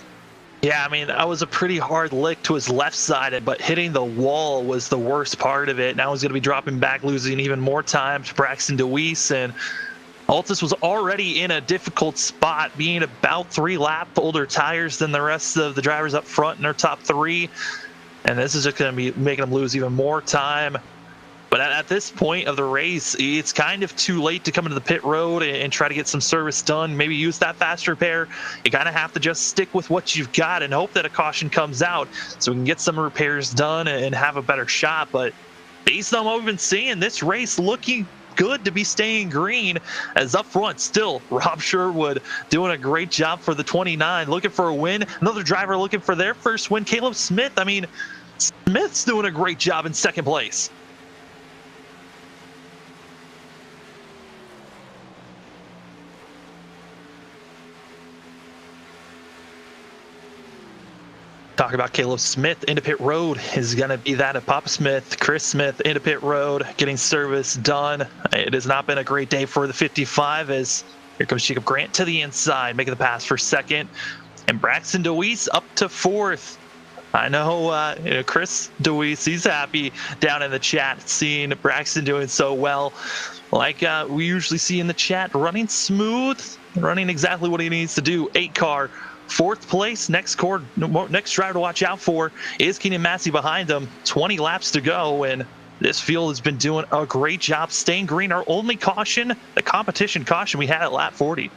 Yeah, I mean, that was a pretty hard lick to his left side, but hitting the wall was the worst part of it. Now he's going to be dropping back, losing even more time to Braxton DeWeese, and Altis was already in a difficult spot, being about 3 lap older tires than the rest of the drivers up front in their top 3. And this is just going to be making him lose even more time. But at this point of the race, it's kind of too late to come into the pit road and try to get some service done, maybe use that fast repair. You kind of have to just stick with what you've got and hope that a caution comes out so we can get some repairs done and have a better shot. But based on what we've been seeing, this race looking good to be staying green, as up front still Rob Sherwood doing a great job for the 29, looking for a win. Another driver looking for their first win, Caleb Smith. I mean, Smith's doing a great job in second place. Talk about Caleb Smith into pit road is going to be that of Papa Smith. Chris Smith into pit road, getting service done. It has not been a great day for the 55, as here comes Jacob Grant to the inside, making the pass for second. And Braxton DeWeese up to 4th. I know, Chris DeWeese, he's happy down in the chat seeing Braxton doing so well. Like we usually see in the chat, running smooth, running exactly what he needs to do. 8 car. 4th place, next driver to watch out for is Keenan Massey behind him. 20 laps to go, and this field has been doing a great job staying green. Our only caution, the competition caution we had at lap 40.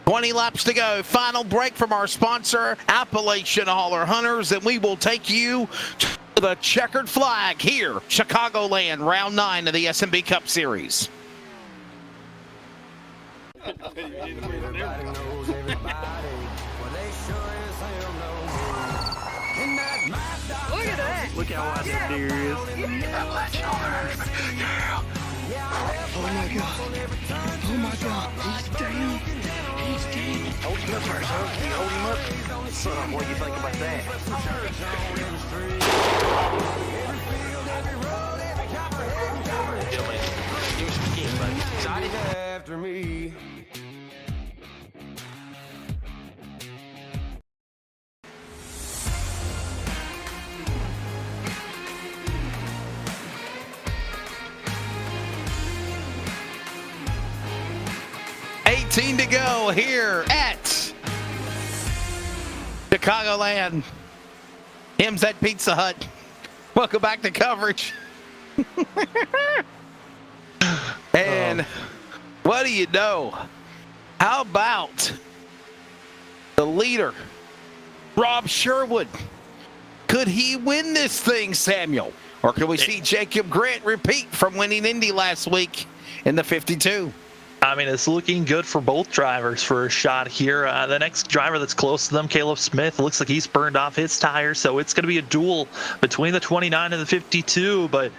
20 laps to go. Final break from our sponsor, Appalachian Hauler Hunters, and we will take you to the checkered flag here, Chicagoland, round 9 of the SNB Cup Series. Look at that. Look how wide that deer is. Oh my God. Oh my God. He's down. He's down. Hold him up first, huh? Can you hold him up? Son, what do you think about that? Excited? After me. To go here at Chicagoland. Him's at Pizza Hut. Welcome back to coverage. And what do you know? How about the leader, Rob Sherwood? Could he win this thing, Samuel? Or can we see Jacob Grant repeat from winning Indy last week in the 52? I mean, it's looking good for both drivers for a shot here. The next driver that's close to them, Caleb Smith, looks like he's burned off his tires, so it's going to be a duel between the 29 and the 52. But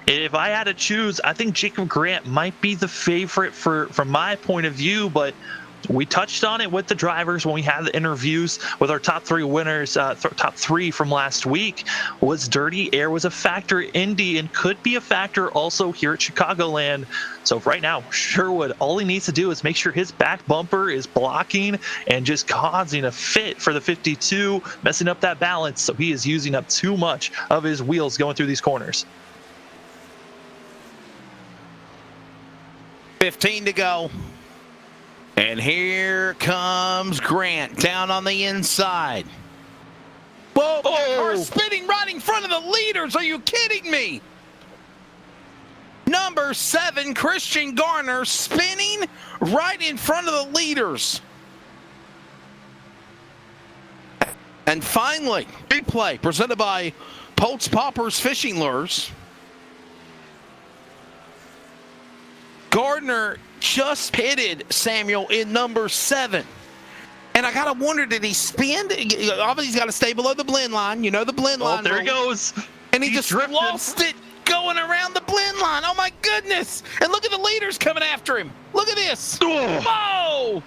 if I had to choose, I think Jacob Grant might be the favorite from my point of view, but we touched on it with the drivers when we had the interviews with our top three winners, top three from last week. Was dirty air was a factor in Indy and could be a factor also here at Chicagoland. So right now, Sherwood, all he needs to do is make sure his back bumper is blocking and just causing a fit for the 52, messing up that balance. So he is using up too much of his wheels going through these corners. 15 to go. And here comes Grant down on the inside. Whoa, car spinning right in front of the leaders. Are you kidding me? Number 7, Christian Garner, spinning right in front of the leaders. And finally, replay presented by Poltz Poppers Fishing Lures. Gardner just pitted Samuel in number 7. And I got to wonder, did he spin? Obviously, he's got to stay below the blend line. You know the blend line. There he goes. And he just lost it going around the blend line. Oh, my goodness. And look at the leaders coming after him. Look at this. Whoa.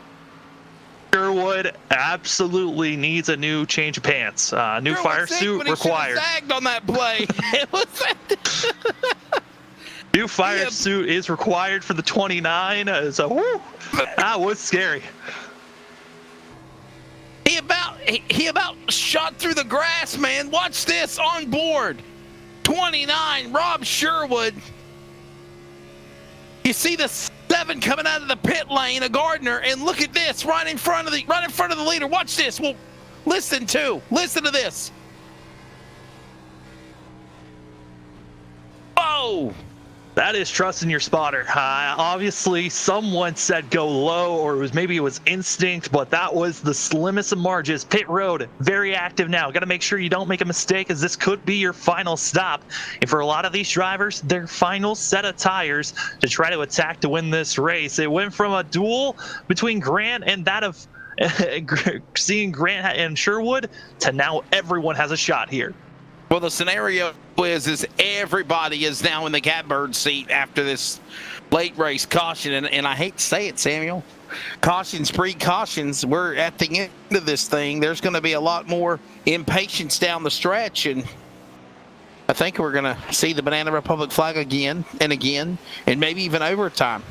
Sherwood absolutely needs a new change of pants. New fire suit required. Zagged on that play. It was New fire suit is required for the 29. So, whoo, that was scary. He about shot through the grass, man. Watch this on board. 29, Rob Sherwood. You see the 7 coming out of the pit lane, a Gardner, and look at this right in front of the leader. Watch this. Well, listen to this. Whoa. That is trusting your spotter. Obviously, someone said go low, or maybe it was instinct, but that was the slimmest of margins. Pit road, very active now. Got to make sure you don't make a mistake, as this could be your final stop. And for a lot of these drivers, their final set of tires to try to attack to win this race. It went from a duel between Grant and that of seeing Grant and Sherwood to now everyone has a shot here. Well, the scenario is everybody is now in the catbird seat after this late race caution. And I hate to say it, Samuel, cautions, precautions. We're at the end of this thing. There's going to be a lot more impatience down the stretch. And I think we're going to see the Banana Republic flag again and again, and maybe even overtime.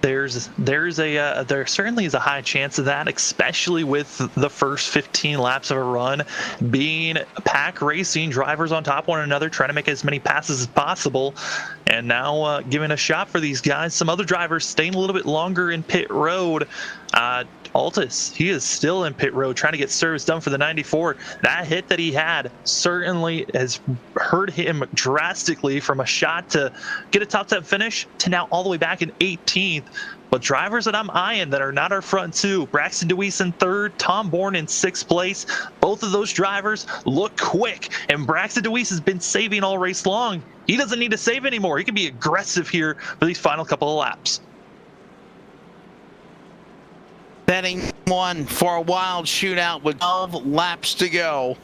There certainly is a high chance of that, especially with the first 15 laps of a run being pack racing, drivers on top of one another, trying to make as many passes as possible. And now giving a shot for these guys. Some other drivers staying a little bit longer in pit road. Altus, he is still in pit road trying to get service done for the 94. That hit that he had certainly has hurt him drastically, from a shot to get a top 10 finish to now all the way back in 18th. But drivers that I'm eyeing that are not our front two, Braxton DeWeese in 3rd, Tom Bourne in 6th place. Both of those drivers look quick, and Braxton DeWeese has been saving all race long. He doesn't need to save anymore. He can be aggressive here for these final couple of laps. Setting one for a wild shootout with 12 laps to go.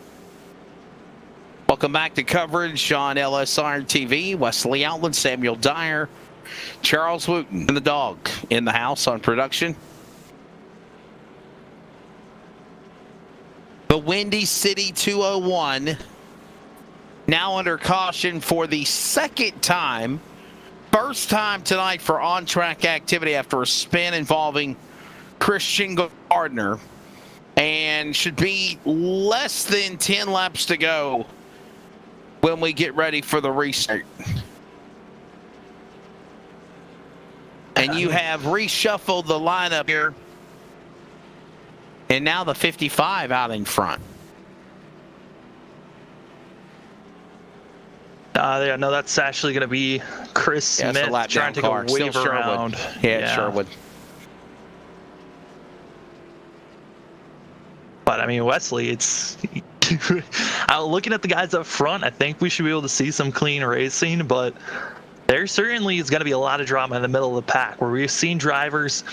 Welcome back to coverage on LSRTV. Wesley Outland, Samuel Dyer, Charles Wooten, and the dog in the house on production. The Windy City 201 now under caution for the second time. First time tonight for on-track activity after a spin involving Christian Gardner, and should be less than 10 laps to go when we get ready for the restart. And you have reshuffled the lineup here, and now the 55 out in front. No, that's actually going to be Chris Smith trying to take a wave around. Yeah, Sherwood. But I mean, Wesley, it's Looking at the guys up front, I think we should be able to see some clean racing, but there certainly is going to be a lot of drama in the middle of the pack where we've seen drivers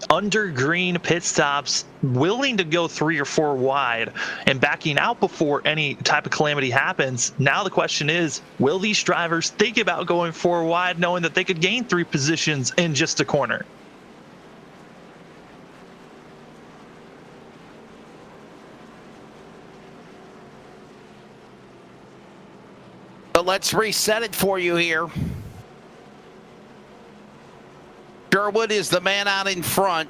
under green pit stops willing to go 3 or 4 wide and backing out before any type of calamity happens. Now the question is, will these drivers think about going 4 wide knowing that they could gain 3 positions in just a corner? But let's reset it for you here. Sherwood is the man out in front.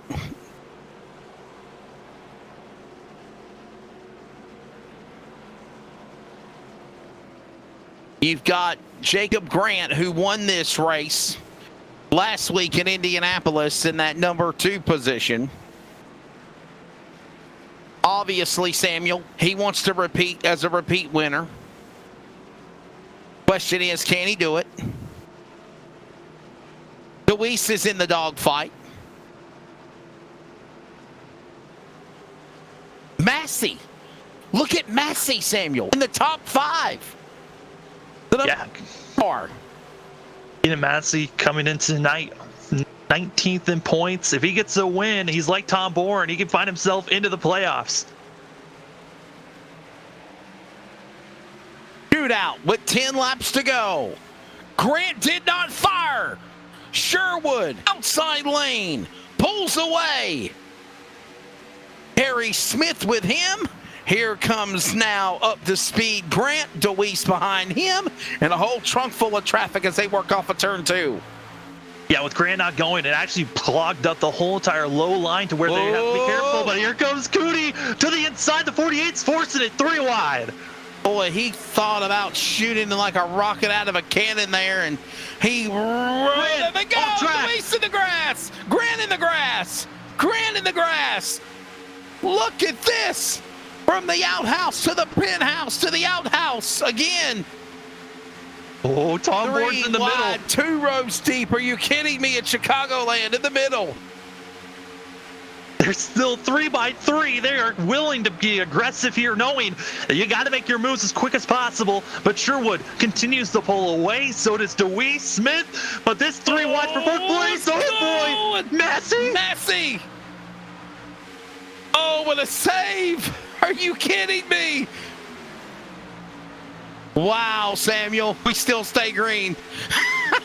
You've got Jacob Grant, who won this race last week in Indianapolis in that number 2 position. Obviously, Samuel, he wants to repeat as a repeat winner. Question is, can he do it? Deweese is in the dogfight. Massey. Look at Massey, Samuel, in the top 5. Yeah. Car. Ian Massey coming into tonight, 19th in points. If he gets a win, he's like Tom Bourne. He can find himself into the playoffs. Shootout with 10 laps to go. Grant did not fire. Sherwood, outside lane, pulls away. Harry Smith with him. Here comes now up to speed Grant, Deweese behind him, and a whole trunk full of traffic as they work off of turn 2. Yeah, with Grant not going, it actually clogged up the whole entire low line to where they have to be careful. But here comes Cootie to the inside. The 48's forcing it 3 wide. Boy, he thought about shooting like a rocket out of a cannon there, and he ran. They go. Deweese in the grass. Grant in the grass. Grant in the grass. Look at this. From the outhouse to the penthouse to the outhouse again. Oh, Tom Bourne's in the wide, middle. 2 rows deep. Are you kidding me? At Chicagoland in the middle. There's still 3x3. They are willing to be aggressive here, knowing that you got to make your moves as quick as possible. But Sherwood continues to pull away. So does Deweese, Smith. But this 3 wide for fourth place. Oh boy, Massey. Oh, what a save. Are you kidding me? Wow, Samuel, we still stay green.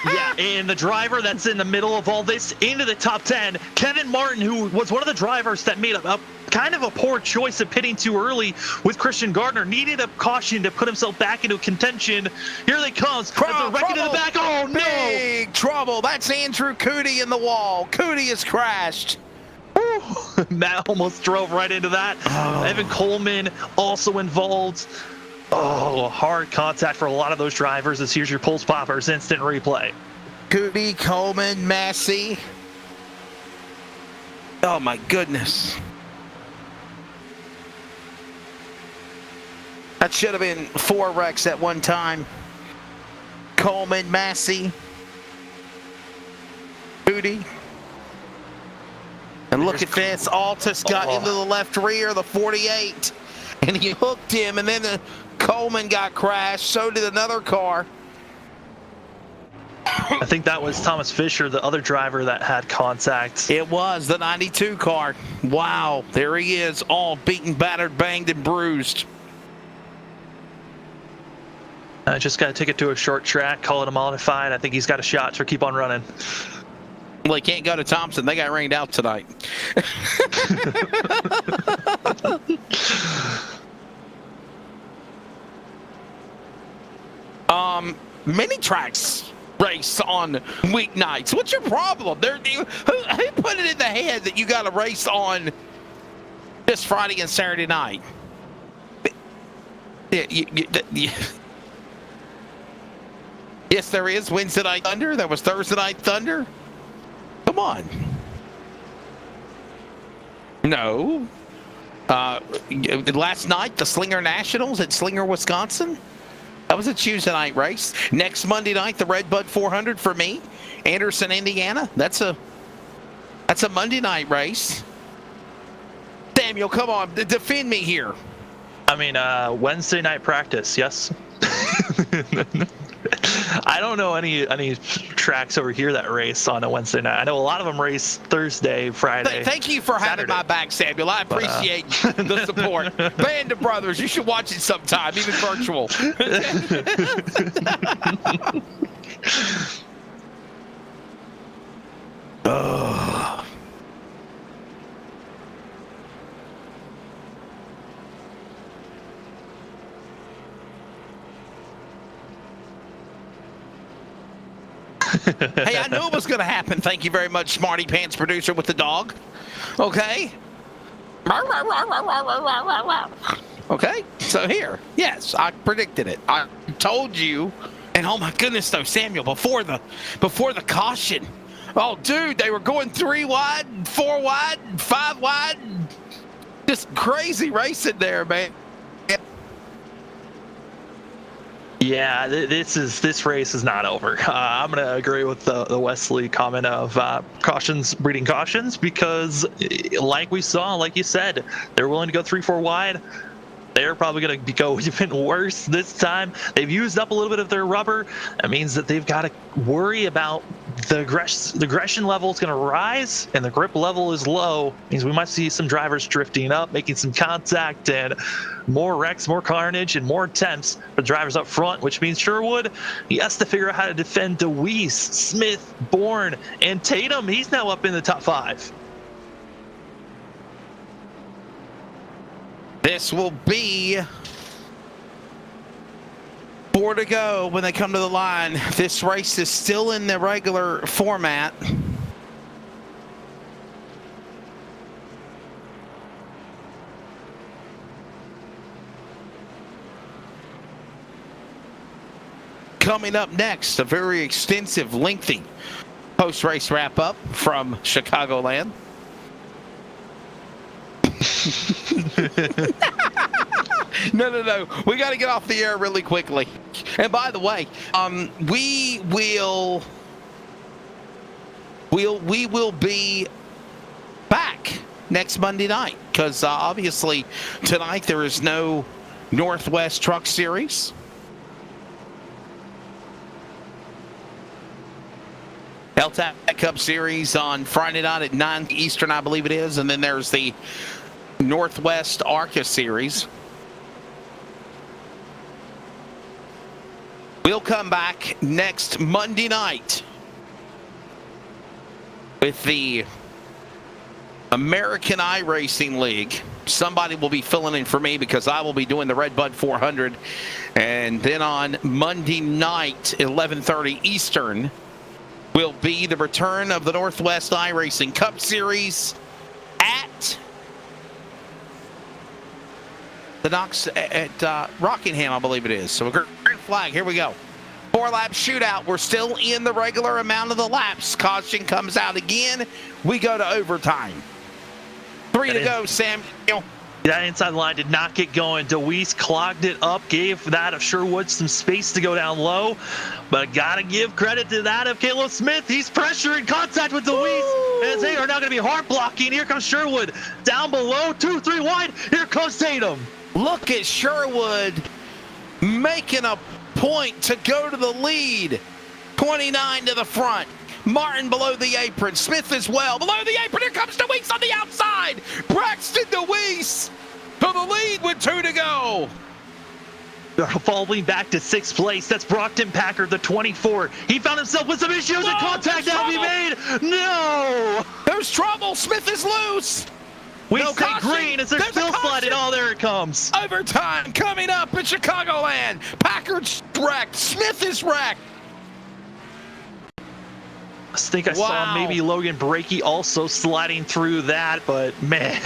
Yeah, and the driver that's in the middle of all this into the top 10, Kevin Martin, who was one of the drivers that made a kind of a poor choice of pitting too early with Christian Gardner, needed a caution to put himself back into contention. Here they comes. They're wrecking in the back. Oh, no. Big trouble. That's Andrew Cootie in the wall. Cootie has crashed. Matt almost drove right into that. Evan Coleman also involved. Oh, hard contact for a lot of those drivers. As here's your Pulse Poppers instant replay. Cootie, Coleman, Massey. Oh my goodness. That should have been 4 wrecks at one time. Coleman, Massey, Cootie. And look at this, Altus got into the left rear, the 48, and he hooked him, and then the Coleman got crashed, so did another car. I think that was Thomas Fisher, the other driver that had contact. It was the 92 car. Wow, there he is, all beaten, battered, banged, and bruised. I just got to take it to a short track, call it a modified. I think he's got a shot, so keep on running. Well, they can't go to Thompson. They got rained out tonight. Mini tracks race on weeknights. What's your problem? Who put it in the head that you got to race on this Friday and Saturday night? Yes, there is Wednesday Night Thunder. There was Thursday Night Thunder. Come on. No. Last night, the Slinger Nationals at Slinger, Wisconsin. That was a Tuesday night race. Next Monday night, the Red Bud 400 for me. Anderson, Indiana. That's a Monday night race. Samuel, come on. Defend me here. I mean, Wednesday night practice, yes. I don't know any tracks over here that race on a Wednesday night. I know a lot of them race Thursday, Friday. Thank you for having my back, Samuel. I appreciate the support. Band of Brothers, you should watch it sometime, even virtual. Oh. Hey, I knew it was going to happen. Thank you very much, Smarty Pants producer with the dog. Okay. Okay, so here. Yes, I predicted it. I told you. And oh my goodness, though, Samuel, before the caution. Oh, dude, they were going 3 wide, 4 wide, 5 wide. Just crazy racing there, man. Yeah, this race is not over. I'm going to agree with the Wesley comment of cautions breeding cautions, because like we saw, like you said, they're willing to go 3-4 wide. They're probably going to go even worse this time. They've used up a little bit of their rubber. That means that they've got to worry about the aggression level is going to rise and the grip level is low. It means we might see some drivers drifting up, making some contact, and more wrecks, more carnage, and more attempts for drivers up front, which means Sherwood, he has to figure out how to defend DeWeese, Smith, Bourne, and Tatum. He's now up in the top 5. This will be 4 to go when they come to the line. This race is still in the regular format. Coming up next, a very extensive, lengthy post-race wrap-up from Chicagoland. No. We got to get off the air really quickly. And by the way, we will be back next Monday night, because obviously tonight there is no Northwest Truck Series. LTAC Cup Series on Friday night at 9 Eastern, I believe it is. And then there's the Northwest ARCA Series. We'll come back next Monday night with the American iRacing League. Somebody will be filling in for me because I will be doing the Redbud 400. And then on Monday night, 11:30 Eastern, will be the return of the Northwest iRacing Cup Series at the Knox at Rockingham, I believe it is. So a green flag. Here we go. 4-lap shootout. We're still in the regular amount of the laps. Caution comes out again. We go to overtime. 3 to go, Samuel. That inside line did not get going. DeWeese clogged it up, gave that of Sherwood some space to go down low. But got to give credit to that of Caleb Smith. He's pressuring contact with DeWeese as they are now going to be hard blocking. Here comes Sherwood down below, 2-3 wide. Here comes Tatum. Look at Sherwood making a point to go to the lead. 29 to the front. Martin below the apron. Smith as well. Below the apron. Here comes DeWeese on the outside. Braxton DeWeese to the lead with 2 to go. Falling back to 6th place. That's Brockton Packard, the 24. He found himself with some issues and contact now to be made. No! There's trouble. Smith is loose. We no say caution. green as they're still sliding. Oh, there it comes. Overtime coming up in Chicagoland. Packard's wrecked. Smith is wrecked. I think I saw maybe Logan Brakey also sliding through that, but man.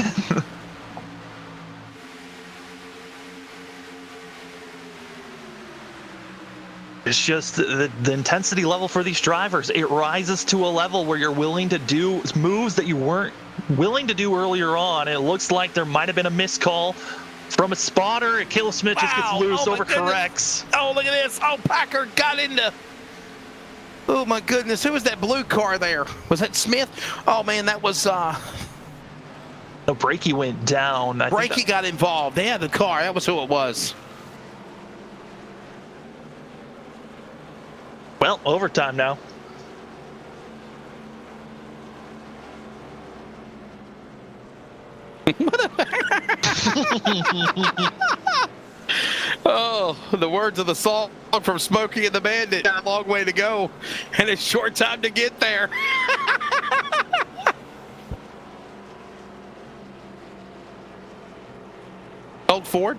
It's just the intensity level for these drivers. It rises to a level where you're willing to do moves that you weren't willing to do earlier on. It looks like there might have been a missed call from a spotter, and Caleb Smith just gets loose, overcorrects. Oh, look at this. Oh, Packard got into... Oh, my goodness. Who was that blue car there? Was that Smith? Oh, man, that was No, Brakey went down. Brakey got involved. They had the car. That was who it was. Well, overtime now. Oh, the words of the song from Smokey and the Bandit. A long way to go and a short time to get there. Old Ford.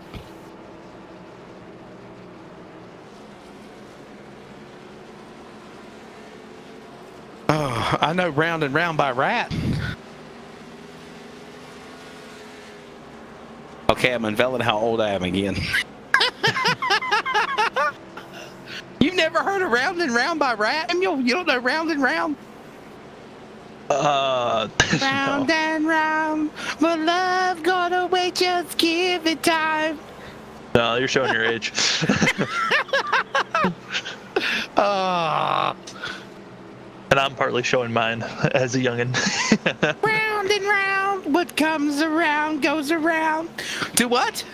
Oh, I know Round and Round by Rat. Okay, I'm unveiling how old I am again. You've never heard of Round and Round by Rat? You don't know Round and Round? Round No. and round, but love got away, just give it time. No, you're showing your age. And I'm partly showing mine as a youngin'. Round and round, what comes around goes around. Do what?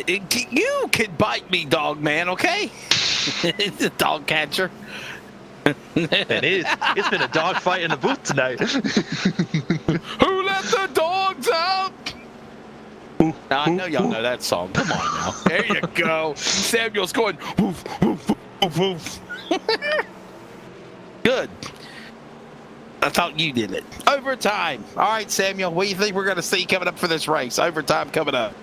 You can bite me, dog man, okay? It's a dog catcher. It's been a dog fight in the booth tonight. Who let the dogs out? Now, I know y'all know that song. Come on now. There you go. Samuel's going woof, woof, woof, woof. Good. I thought you did it. Overtime. All right, Samuel, what do you think we're going to see coming up for this race? Overtime coming up.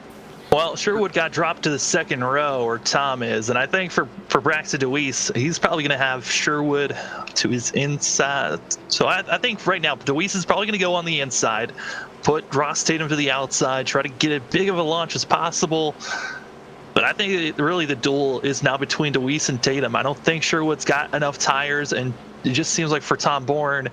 Well, Sherwood got dropped to the second row, or Tom is, and I think for Braxton DeWeese, he's probably going to have Sherwood to his inside. So I think right now DeWeese is probably going to go on the inside, put Ross Tatum to the outside, try to get as big of a launch as possible. But I think really the duel is now between DeWeese and Tatum. I don't think Sherwood's got enough tires, and it just seems like for Tom Bourne,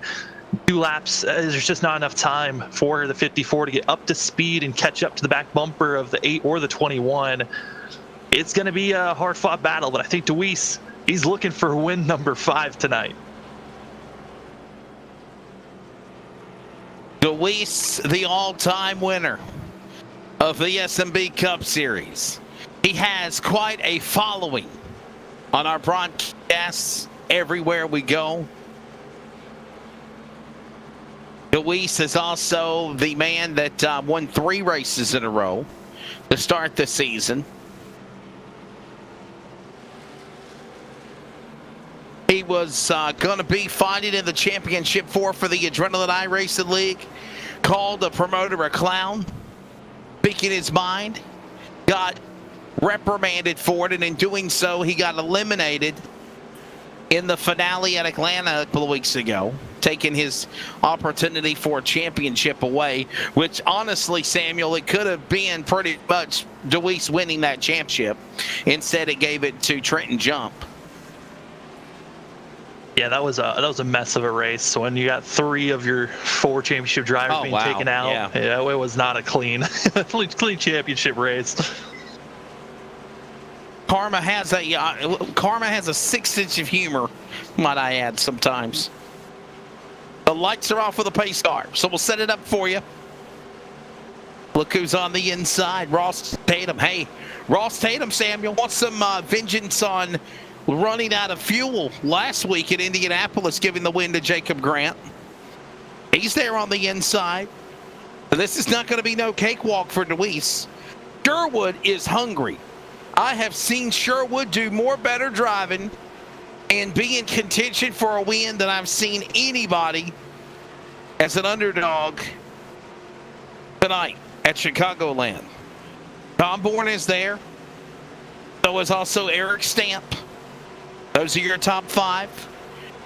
2 laps, there's just not enough time for the 54 to get up to speed and catch up to the back bumper of the 8 or the 21. It's going to be a hard-fought battle, but I think DeWeese, he's looking for win number 5 tonight. DeWeese, the all-time winner of the SNB Cup Series. He has quite a following on our broadcasts everywhere we go. DeWeese is also the man that won 3 races in a row to start the season. He was going to be fighting in the championship for the Adrenaline iRacing League. Called the promoter a clown, speaking his mind, got reprimanded for it, and in doing so, he got eliminated in the finale at Atlanta a couple of weeks ago, taking his opportunity for a championship away, which honestly, Samuel, it could have been pretty much DeWeese winning that championship. Instead, it gave it to Trenton Jump. Yeah, that was a mess of a race. So when you got 3 of your 4 championship drivers being taken out, yeah, it was not a clean championship race. Karma has a 6th sense of humor, might I add, sometimes. The lights are off with the pace car, so we'll set it up for you. Look who's on the inside, Ross Tatum. Hey, Ross Tatum, Samuel, wants some vengeance on running out of fuel last week at Indianapolis, giving the win to Jacob Grant. He's there on the inside. But this is not going to be no cakewalk for DeWeese. Sherwood is hungry. I have seen Sherwood do more better driving and be in contention for a win than I've seen anybody as an underdog tonight at Chicagoland. Tom Bourne is there. So is also Eric Stamp. Those are your top 5.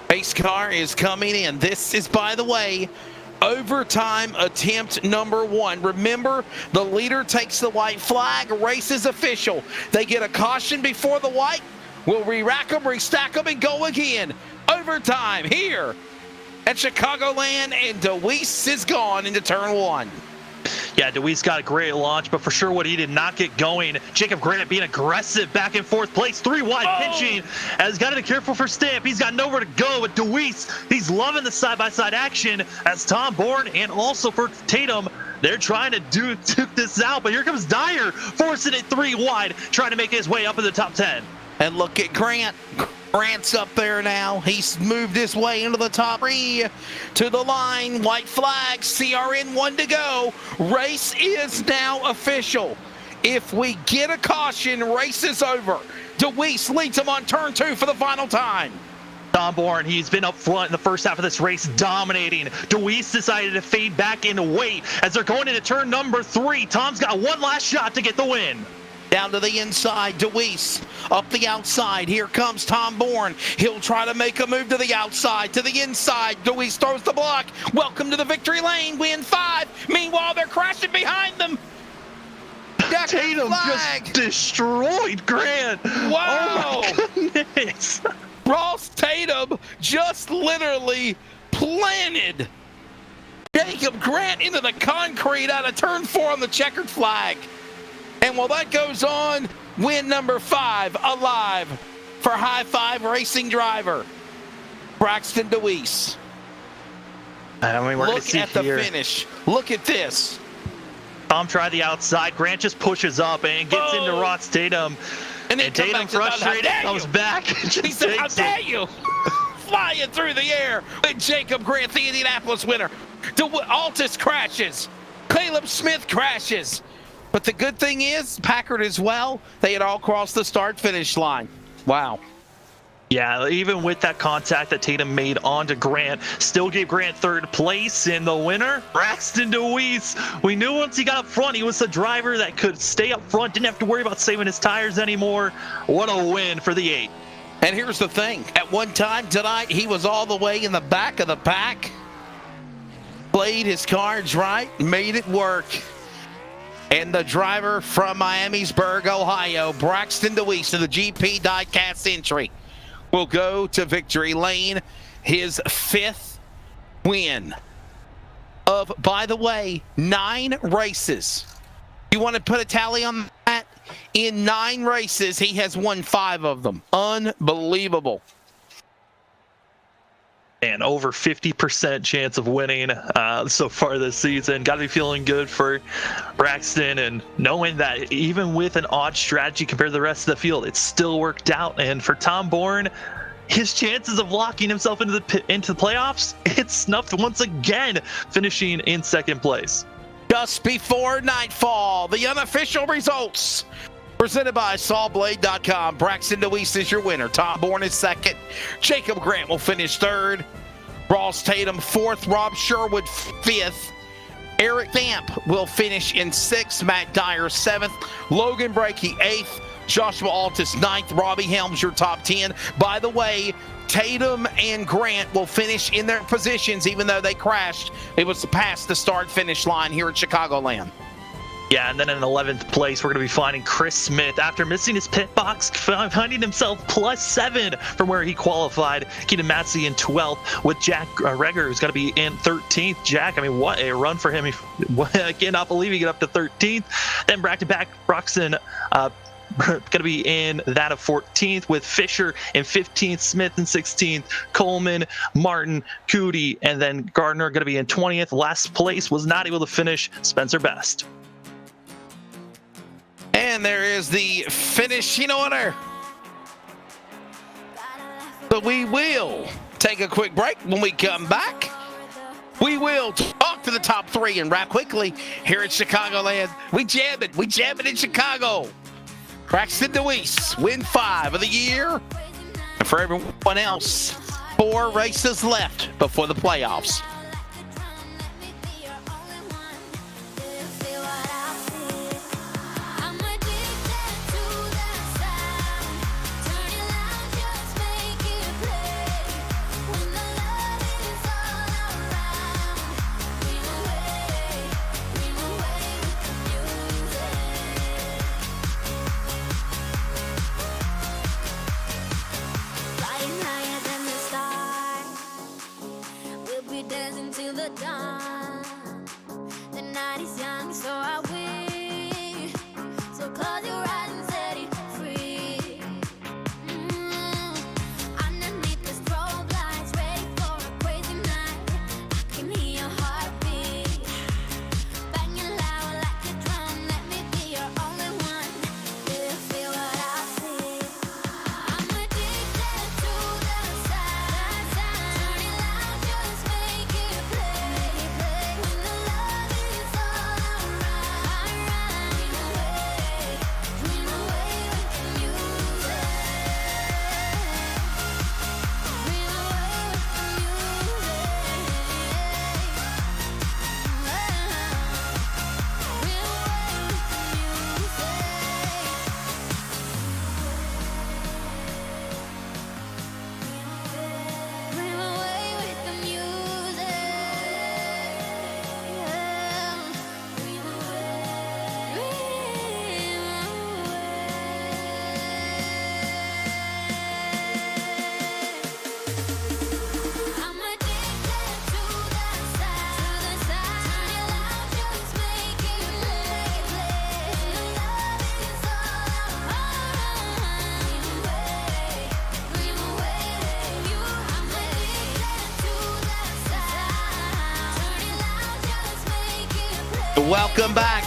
Pace car is coming in. This is, by the way, overtime attempt number 1. Remember, the leader takes the white flag. Race is official. They get a caution before the white. We'll re-rack them, restack them, and go again. Overtime here at Chicagoland, and DeWeese is gone into turn 1. Yeah, Deweese got a great launch, but for sure what he did not get going. Jacob Grant being aggressive back in fourth place, 3 wide pinching. Has got to be careful for Stamp. He's got nowhere to go with Deweese. He's loving the side-by-side action as Tom Bourne and also for Tatum. They're trying to duke this out, but here comes Dyer forcing it 3 wide, trying to make his way up in the top 10. And look at Grant. Grant's up there now. He's moved his way into the top 3 to the line. White flag, CRN 1 to go. Race is now official. If we get a caution, race is over. Deweese leads him on turn 2 for the final time. Tom Bourne, he's been up front in the first half of this race, dominating. Deweese decided to fade back and wait as they're going into turn number 3. Tom's got one last shot to get the win. Down to the inside, Deweese up the outside. Here comes Tom Bourne. He'll try to make a move to the outside, to the inside. Deweese throws the block. Welcome to the victory lane. Win 5. Meanwhile, they're crashing behind them. Tatum just destroyed Grant. Wow. Oh my goodness. Ross Tatum just literally planted Jacob Grant into the concrete out of turn 4 on the checkered flag. And while that goes on, win number 5 alive for High Five Racing driver Braxton Deweese. I mean, look at the finish. Look at this. Tom tried the outside. Grant just pushes up and gets into Ross Tatum. And Tatum, frustrated, comes back. He said, how dare you? Flying through the air. And Jacob Grant, the Indianapolis winner. Altus crashes. Caleb Smith crashes. But the good thing is, Packard as well, they had all crossed the start-finish line. Wow. Yeah, even with that contact that Tatum made onto Grant, still gave Grant 3rd place, in the winner, Braxton Deweese. We knew once he got up front, he was a driver that could stay up front, didn't have to worry about saving his tires anymore. What a win for the 8. And here's the thing. At one time tonight, he was all the way in the back of the pack. Played his cards right, made it work. And the driver from Miamisburg, Ohio, Braxton Deweese, of the GP diecast entry, will go to victory lane. His 5th win of, by the way, 9 races. You want to put a tally on that? In 9 races, he has won 5 of them. Unbelievable. And over 50% chance of winning so far this season. Got to be feeling good for Braxton, and knowing that even with an odd strategy compared to the rest of the field, it still worked out. And for Tom Bourne, his chances of locking himself into the playoffs, it's snuffed once again, finishing in 2nd place. Just before nightfall, the unofficial results presented by SawBlade.com. Braxton Deweese is your winner. Tom Bourne is 2nd. Jacob Grant will finish 3rd. Ross Tatum 4th. Rob Sherwood 5th. Eric Vamp will finish in 6th. Matt Dyer 7th. Logan Brakey 8th. Joshua Altus 9th. Robbie Helms your top 10. By the way, Tatum and Grant will finish in their positions even though they crashed. It was past the start-finish line here at Chicagoland. Yeah, and then in 11th place, we're going to be finding Chris Smith after missing his pit box, finding himself +7 from where he qualified. Keaton Matsey in 12th with Jack Reger, who's going to be in 13th. Jack, I mean, what a run for him. I cannot believe he got up to 13th. Then Braxton going to be in that of 14th with Fisher in 15th, Smith in 16th, Coleman, Martin, Cootie, and then Gardner going to be in 20th. Last place was not able to finish, Spencer Best. And there is the finishing order. But we will take a quick break. When we come back, we will talk to the top 3 and wrap quickly here at Chicagoland. We jam it in Chicago. Braxton Deweese, win 5 of the year. And for everyone else, 4 races left before the playoffs. We'll be dancing. welcome back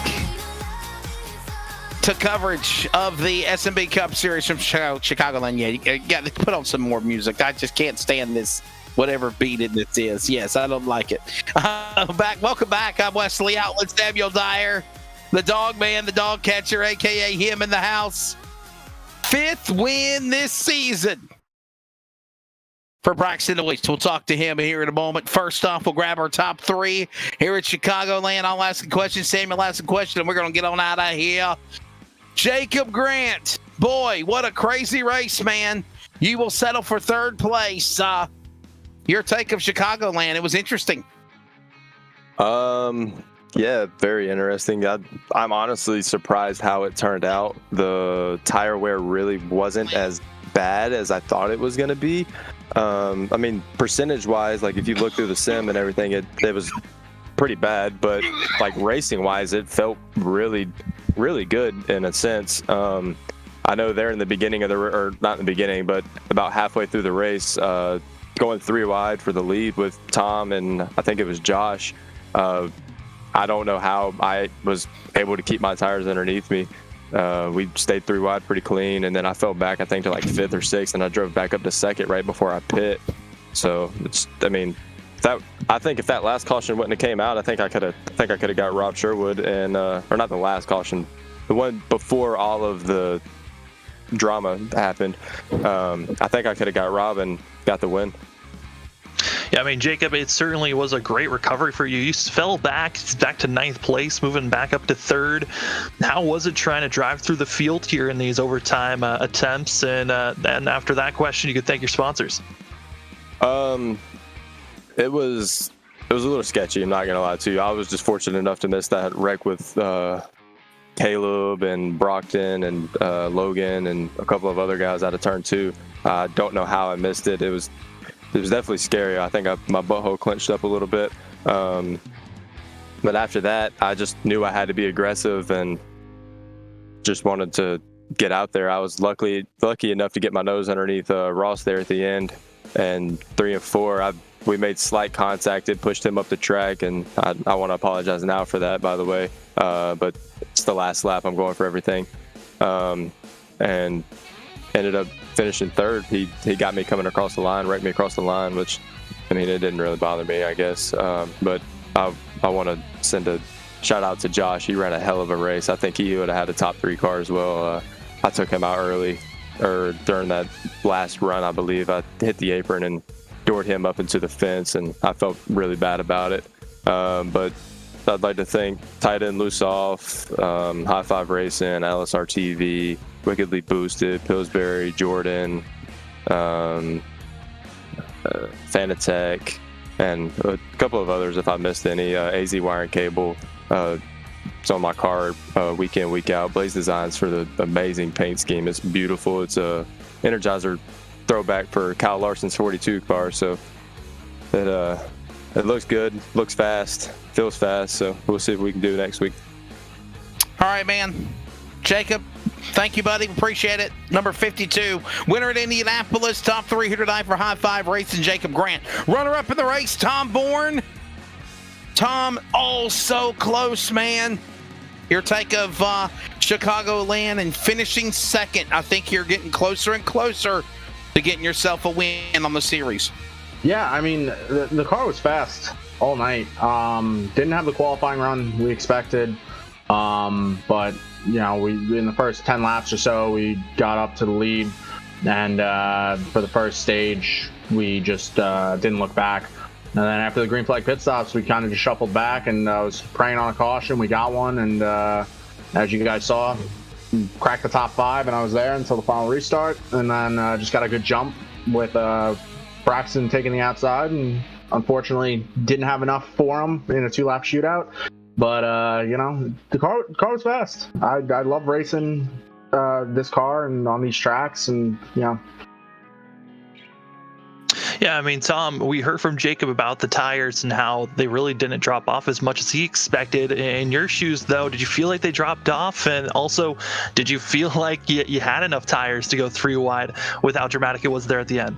to coverage of the SNB Cup Series from Chicagoland. Yeah, you got to put on some more music. I just can't stand this, whatever beat it this is. Yes, I don't like it. Welcome back. I'm Wesley Outlet, Samuel Dyer, the dog man, the dog catcher, a.k.a. him in the house. 5th win this season for Braxton Deweese. We'll talk to him here in a moment. First off, we'll grab our top 3 here at Chicagoland. I'll ask a question, Samuel asks a question, and we're going to get on out of here. Jacob Grant, boy, what a crazy race, man. You will settle for 3rd place. Your take of Chicagoland, it was interesting. Yeah, very interesting. I'm honestly surprised how it turned out. The tire wear really wasn't as bad as I thought it was going to be. I mean, percentage-wise, like if you look through the sim and everything, it was pretty bad. But like racing-wise, it felt really, really good in a sense. I know there in the beginning of or not in the beginning, but about halfway through the race, going 3 wide for the lead with Tom and I think it was Josh. I don't know how I was able to keep my tires underneath me. We stayed 3 wide pretty clean, and then I fell back, I think, to like 5th or 6th, and I drove back up to 2nd right before I pit. So I think if that last caution wouldn't have came out, I think I could have got Rob Sherwood, and or not the last caution, the one before all of the drama happened. I think I could have got Rob and got the win. Yeah, I mean, Jacob, it certainly was a great recovery for you. You fell back to 9th place, moving back up to 3rd. How was it trying to drive through the field here in these overtime attempts? And after that question, you could thank your sponsors. It was a little sketchy, I'm not gonna lie to you. I was just fortunate enough to miss that wreck with Caleb and Brockton and Logan and a couple of other guys out of turn 2. I don't know how I missed it. It was definitely scary. I think my butthole clenched up a little bit. But after that, I just knew I had to be aggressive and just wanted to get out there. I was lucky enough to get my nose underneath Ross there at the end. And 3 and 4, we made slight contact. It pushed him up the track, and I want to apologize now for that, by the way. But it's the last lap. I'm going for everything. And ended up finishing 3rd. He got me coming across the line, wrecked me across the line, which, I mean, it didn't really bother me, I guess. But I want to send a shout out to Josh. He ran a hell of a race. I think he would have had a top 3 car as well. I took him out early, or during that last run, I believe. I hit the apron and doored him up into the fence, and I felt really bad about it. But I'd like to thank Tight End Loose Off, High Five Racing, LSRTV, Wickedly Boosted, Pillsbury, Jordan, Fanatec, and a couple of others if I missed any. AZ Wire and Cable. It's on my car week in, week out. Blaze Designs for the amazing paint scheme. It's beautiful. It's a Energizer throwback for Kyle Larson's 42 car. So it looks good, looks fast, feels fast. So we'll see what we can do next week. All right, man. Jacob, thank you, buddy. Appreciate it. Number 52, winner at Indianapolis, top 3 here tonight for High Five Racing, Jacob Grant. Runner-up in the race, Tom Bourne. Tom, oh, so close, man. Your take of Chicagoland and finishing 2nd. I think you're getting closer and closer to getting yourself a win on the series. Yeah, I mean, the car was fast all night. Didn't have the qualifying run we expected. But you know, we in the first 10 laps or so, we got up to the lead, and for the first stage, we just didn't look back. And then after the green flag pit stops, we kind of just shuffled back, and I was praying on a caution. We got one, and as you guys saw, cracked the top 5, and I was there until the final restart, and then just got a good jump with Braxton taking the outside, and unfortunately didn't have enough for him in a 2-lap shootout. But you know, the car was fast. I love racing this car and on these tracks, and you know. Yeah, I mean, Tom, we heard from Jacob about the tires and how they really didn't drop off as much as he expected. In your shoes, though, did you feel like they dropped off? And also, did you feel like you had enough tires to go 3 wide with how dramatic it was there at the end?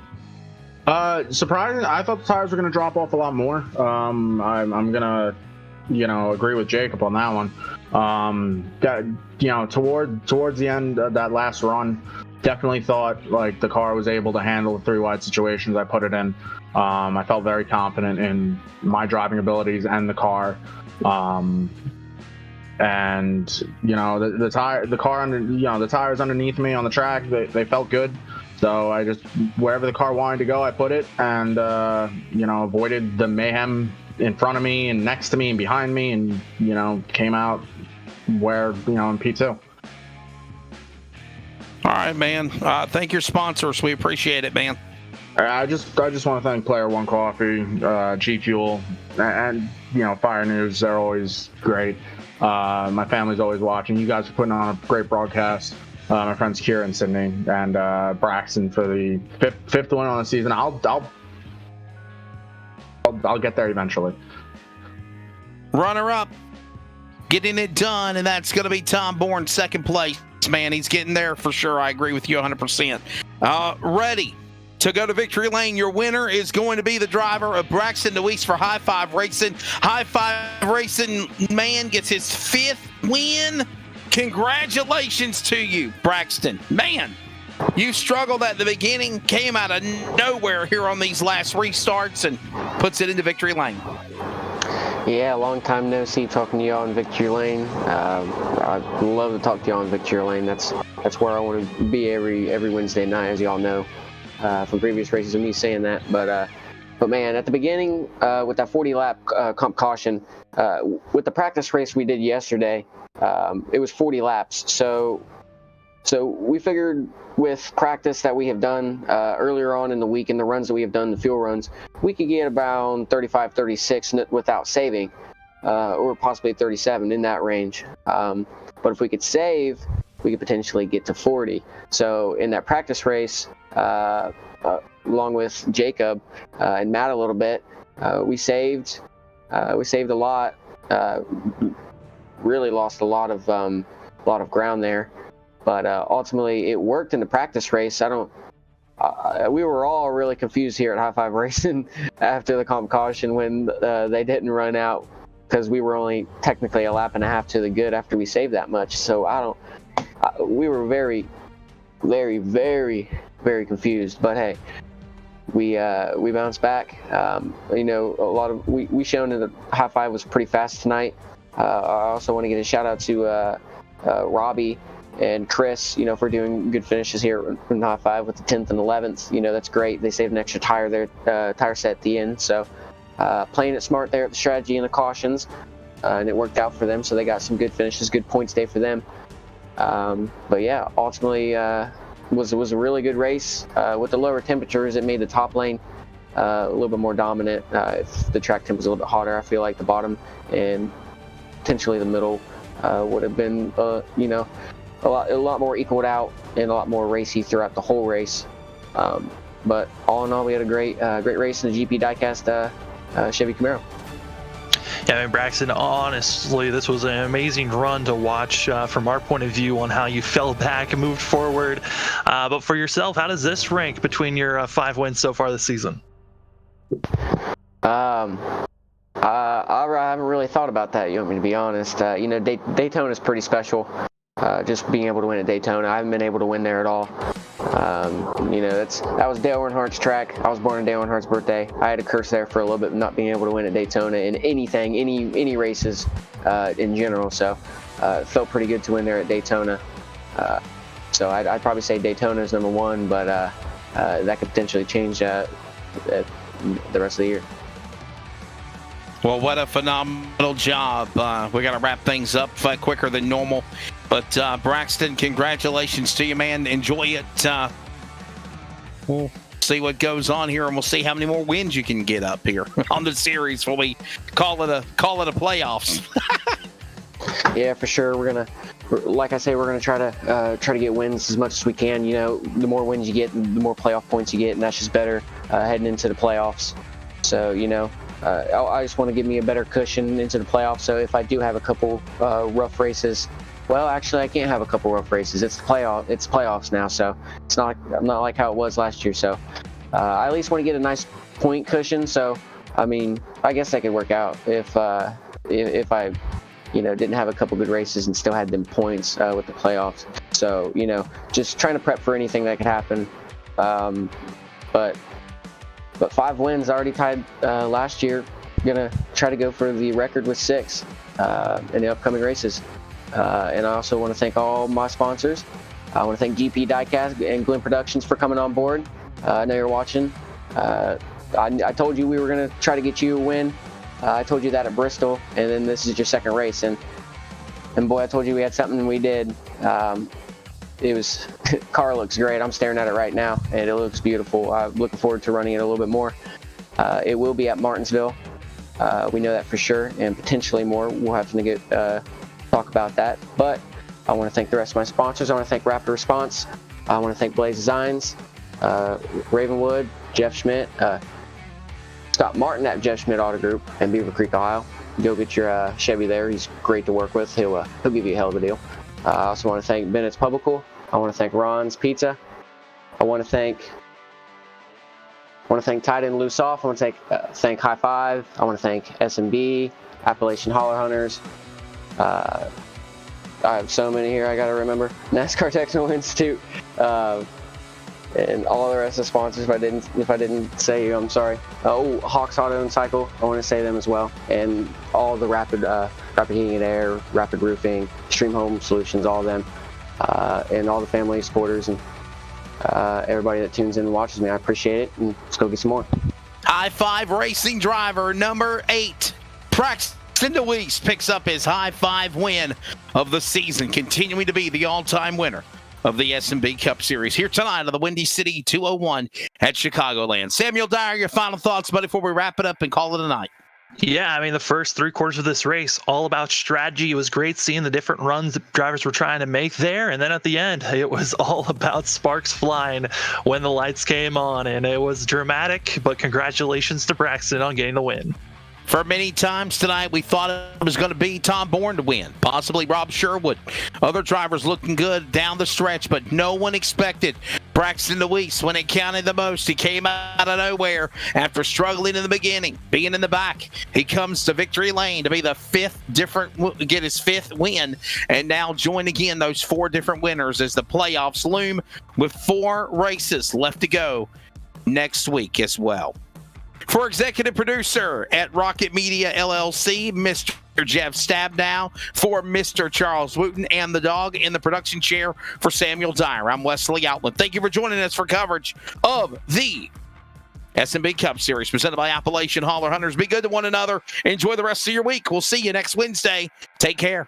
Surprisingly, I thought the tires were going to drop off a lot more. I'm going to agree with Jacob on that one. Towards the end of that last run, definitely thought like the car was able to handle the 3 wide situations I put it in. I felt very confident in my driving abilities and the car. And the tires underneath me on the track, they felt good. So I just, wherever the car wanted to go, I put it, and avoided the mayhem in front of me and next to me and behind me, and came out where in P2. All right, man. Thank your sponsors. We appreciate it, man. I just want to thank Player One Coffee, G Fuel, and Fire News. They're always great. My family's always watching. You guys are putting on a great broadcast. My friends Kira and Sydney and Braxton for the fifth win on the season. I'll get there eventually. Runner up, getting it done, and that's going to be Tom Bourne, second place. Man, he's getting there for sure. I agree with you 100%. Ready to go to victory lane. Your winner is going to be the driver of Braxton DeWeese for High Five Racing. High Five Racing man gets his 5th win. Congratulations to you, Braxton. Man, you struggled at the beginning, came out of nowhere here on these last restarts, and puts it into victory lane. Yeah, long time no see, talking to you on victory lane. I'd love to talk to you on victory lane. That's where I want to be every Wednesday night, as y'all know from previous races of me saying that. But man, at the beginning with that 40-lap comp caution, with the practice race we did yesterday, it was 40 laps. So we figured with practice that we have done earlier on in the week and the runs that we have done, the fuel runs, we could get about 35, 36 without saving, or possibly 37 in that range. But if we could save, we could potentially get to 40. So in that practice race, along with Jacob and Matt a little bit, we saved a lot. Really lost a lot of ground there. But ultimately, it worked in the practice race. We were all really confused here at High Five Racing after the comp caution when they didn't run out, because we were only technically a lap and a half to the good after we saved that much. So we were very, very, very, very confused. But hey, we bounced back. We shown that the High Five was pretty fast tonight. I also want to give a shout out to Robbie and Chris, for doing good finishes here in High Five with the 10th and 11th. That's great. They saved an extra tire there, tire set at the end. So playing it smart there at the strategy and the cautions, and it worked out for them. So they got some good finishes, good points day for them. But yeah, ultimately was a really good race. With the lower temperatures, it made the top lane a little bit more dominant. If the track temp was a little bit hotter, I feel like the bottom and potentially the middle would have been, a lot more equaled out and a lot more racy throughout the whole race. But all in all, we had a great race in the GP diecast Chevy Camaro. Yeah, I mean, Braxton, honestly, this was an amazing run to watch from our point of view on how you fell back and moved forward. But for yourself, how does this rank between your 5 wins so far this season? I haven't really thought about that, you want me to be honest. Daytona is pretty special. Just being able to win at Daytona. I haven't been able to win there at all. That was Dale Earnhart's track. I was born on Dale Earnhardt's birthday. I had a curse there for a little bit, not being able to win at Daytona in anything, any races in general. So it felt pretty good to win there at Daytona. So I'd probably say Daytona is number 1, but that could potentially change the rest of the year. Well, what a phenomenal job. We got to wrap things up quicker than normal. But Braxton, congratulations to you, man. Enjoy it. We'll see what goes on here, and we'll see how many more wins you can get up here on the series when we call it a playoffs. Yeah, for sure. We're gonna, like I say, we're gonna try to get wins as much as we can. The more wins you get, the more playoff points you get, and that's just better heading into the playoffs. So I just want to give me a better cushion into the playoffs. So if I do have a couple rough races, well, actually I can't have a couple rough races. It's playoffs now, so it's not like how it was last year. So I at least want to get a nice point cushion. So I mean, I guess that could work out if if I, didn't have a couple good races and still had them points with the playoffs. So, just trying to prep for anything that could happen. But 5 wins already tied last year. Gonna try to go for the record with 6 in the upcoming races. And I also want to thank all my sponsors. I want to thank GP Diecast and Glenn Productions for coming on board. I know you're watching. I told you we were going to try to get you a win. I told you that at Bristol, and then this is your second race. And boy, I told you we had something, and we did. Car looks great. I'm staring at it right now, and it looks beautiful. I'm looking forward to running it a little bit more. It will be at Martinsville. We know that for sure, and potentially more. We'll have to talk about that. But I want to thank the rest of my sponsors. I want to thank Rapid Response. I want to thank Blaze Designs, Ravenwood, Jeff Schmidt, Scott Martin at Jeff Schmidt Auto Group in Beaver Creek, Ohio. Go get your Chevy there. He's great to work with. He'll give you a hell of a deal. I also want to thank Bennett's Publical. I want to thank Ron's Pizza. I want to thank Tight End Loose Off. I want to thank High Five. I want to thank SNB, Appalachian Holler Hunters. I have so many here I got to remember. NASCAR Technical Institute, and all the rest of the sponsors. If I didn't say you, I'm sorry. Hawks Auto and Cycle, I want to say them as well, and all the Rapid Heating and Air, Rapid Roofing, Extreme Home Solutions, all of them, and all the family supporters and everybody that tunes in and watches me. I appreciate it, and let's go get some more. High Five Racing driver number 8, Braxton DeWeese, picks up his High Five win of the season, continuing to be the all-time winner of the SNB Cup Series here tonight of the Windy City 201 at Chicagoland. Samuel Dyer, your final thoughts, buddy, before we wrap it up and call it a night. Yeah, I mean, the first 3 quarters of this race, all about strategy. It was great seeing the different runs the drivers were trying to make there. And then at the end, it was all about sparks flying when the lights came on. And it was dramatic, but congratulations to Braxton on getting the win. For many times tonight, we thought it was going to be Tom Bourne to win, possibly Rob Sherwood. Other drivers looking good down the stretch, but no one expected Braxton DeWeese when it counted the most. He came out of nowhere after struggling in the beginning, being in the back. He comes to victory lane to be the get his 5th win, and now join again those 4 different winners as the playoffs loom with 4 races left to go next week as well. For executive producer at Rocket Media LLC, Mr. Jeff Stabnow, for Mr. Charles Wooten and the dog in the production chair for Samuel Dyer, I'm Wesley Outland. Thank you for joining us for coverage of the SNB Cup Series presented by Appalachian Holler Hunters. Be good to one another. Enjoy the rest of your week. We'll see you next Wednesday. Take care.